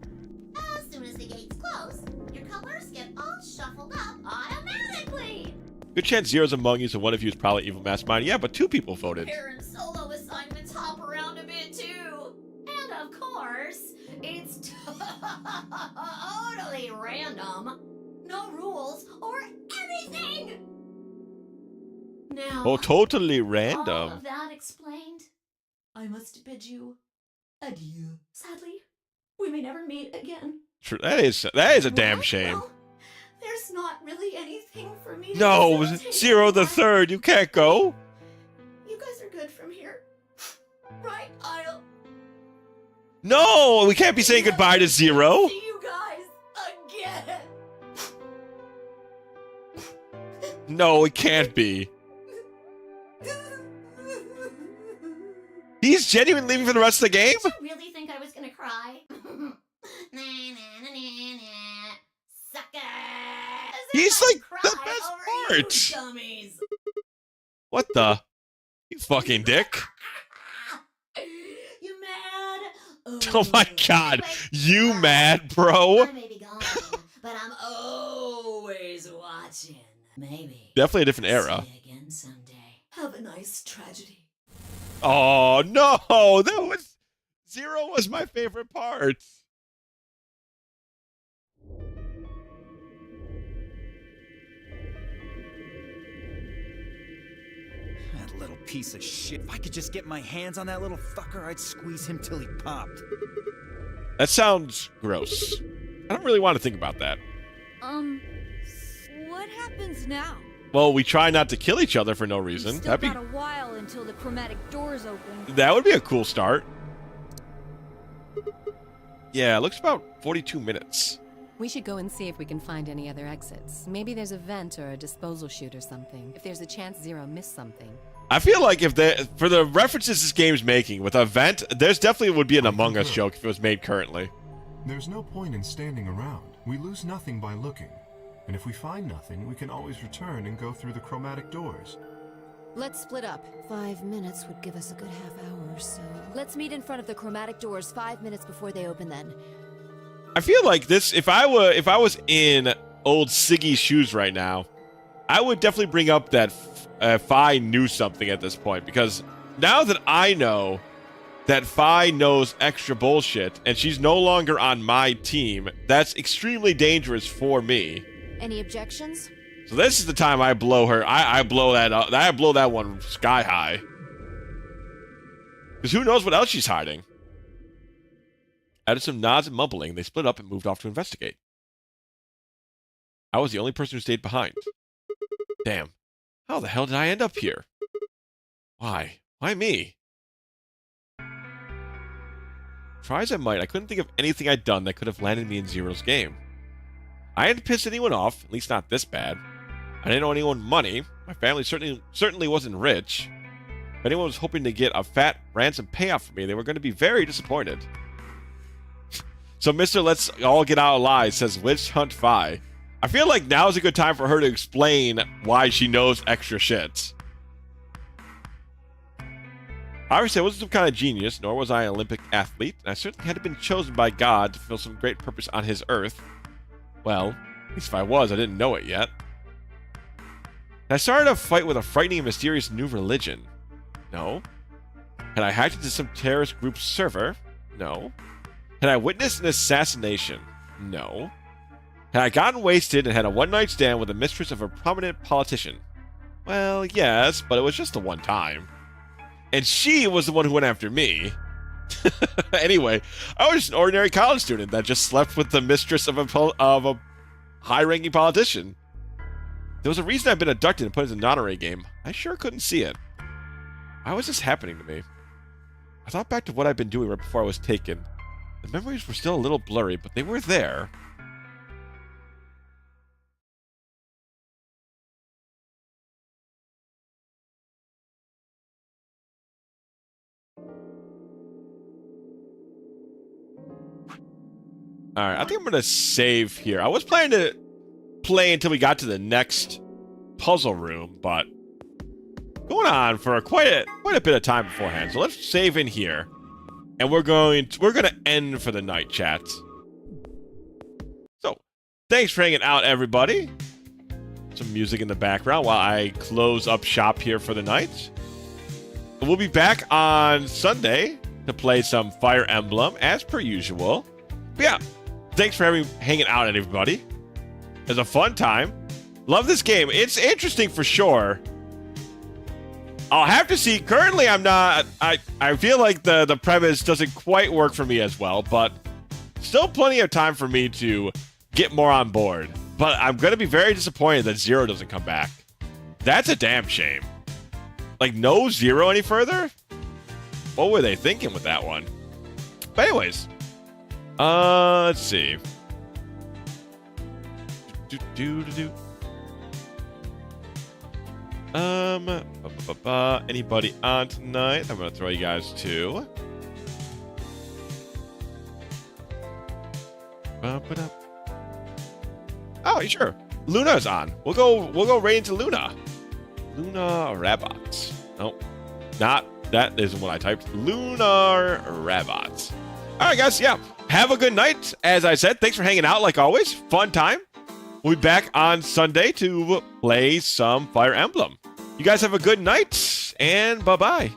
As soon as the gates close, your colors get all shuffled up automatically. Good chance Zero's among you, so one of you is probably evil mastermind. Yeah, but 2 people voted. Pair and solo assignments hop around a bit too. And of course, it's totally random. No rules or anything. Now, Oh, totally all random. of that explained, I must bid you adieu. Sadly, we may never meet again. That is a damn What? shame. Well, there's not really anything for me to No, facilitate Zero the anymore. Third, you can't go. You guys are good from here. Right, I'll No, we can't be saying goodbye to Zero. see you guys again. No, it can't be. He's genuinely leaving for the rest of the game? Did you really think I was gonna cry? Nah, nah, nah, nah, nah. Suckers! He's I like the cry best over part. You dummies. What the? You fucking dick. You mad? Oh my god. You mad, bro? I may be gone, but I'm always watching. Maybe. Definitely a different era. See you again someday. Have a nice tragedy. Oh no, that was Zero was my favorite part. That little piece of shit. If I could just get my hands on that little fucker, I'd squeeze him till he popped. That sounds gross. I don't really want to think about that. What happens now? Well, we try not to kill each other for no We've reason. still That'd got a while until the chromatic doors open. that would be a cool start. Yeah, it looks about 42 minutes. We should go and see if we can find any other exits. Maybe there's a vent or a disposal chute or something. If there's a chance Zero missed something. I feel like if for the references this game's making with a vent, there's definitely would be an Among Us joke if it was made currently. There's no point in standing around. We lose nothing by looking. And if we find nothing, we can always return and go through the chromatic doors. Let's split up. 5 minutes would give us a good half hour or so. Let's meet in front of the chromatic doors 5 minutes before they open then. I feel like this if I was in old Siggy's shoes right now, I would definitely bring up that Phi knew something at this point, because now that I know that Phi knows extra bullshit and she's no longer on my team, that's extremely dangerous for me. Any objections? So this is the time I blow her. I blow that up. I blow that one sky high. Because who knows what else she's hiding? After some nods and mumbling, they split up and moved off to investigate. I was the only person who stayed behind. Damn. How the hell did I end up here? Why? Why me? Try as I might, I couldn't think of anything I'd done that could have landed me in Zero's game. I hadn't pissed anyone off, at least not this bad. I didn't owe anyone money. My family certainly wasn't rich. If anyone was hoping to get a fat ransom payoff for me, they were going to be very disappointed. So Mr. Let's all get out alive says Witch Hunt Phi. I feel like now is a good time for her to explain why she knows extra shit. Obviously, I wasn't some kind of genius, nor was I an Olympic athlete, and I certainly hadn't been chosen by God to fulfill some great purpose on his earth. Well, least if I was, I didn't know it yet. Had I started a fight with a frightening and mysterious new religion? No. Had I hacked into some terrorist group's server? No. Had I witnessed an assassination? No. Had I gotten wasted and had a one-night stand with the mistress of a prominent politician? Well, yes, but it was just the one time. And she was the one who went after me. Anyway, I was just an ordinary college student that just slept with the mistress of a high-ranking politician. There was a reason I've been abducted and put in a non-array game. I sure couldn't see it. Why was this happening to me? I thought back to what I'd been doing right before I was taken. The memories were still a little blurry, but they were there. Alright, I think I'm going to save here. I was planning to play until we got to the next puzzle room, but going on for quite a bit of time beforehand. So let's save in here. And we're going to end for the night, chat. So, thanks for hanging out, everybody. Some music in the background while I close up shop here for the night. We'll be back on Sunday to play some Fire Emblem, as per usual. But yeah, thanks for hanging out, everybody. It was a fun time. Love this game. It's interesting for sure. I'll have to see. Currently, I'm not... I feel like the premise doesn't quite work for me as well, but still plenty of time for me to get more on board. But I'm going to be very disappointed that Zero doesn't come back. That's a damn shame. Like, no Zero any further? What were they thinking with that one? But anyways... let's see. Anybody on tonight? I'm gonna throw you guys to. Oh, sure. Luna's on. We'll go right into Luna. Luna Rabots. Nope. Not that isn't what I typed. Lunar Rabots. Alright guys, yeah. Have a good night. As I said, thanks for hanging out like always. Fun time. We'll be back on Sunday to play some Fire Emblem. You guys have a good night, and bye-bye.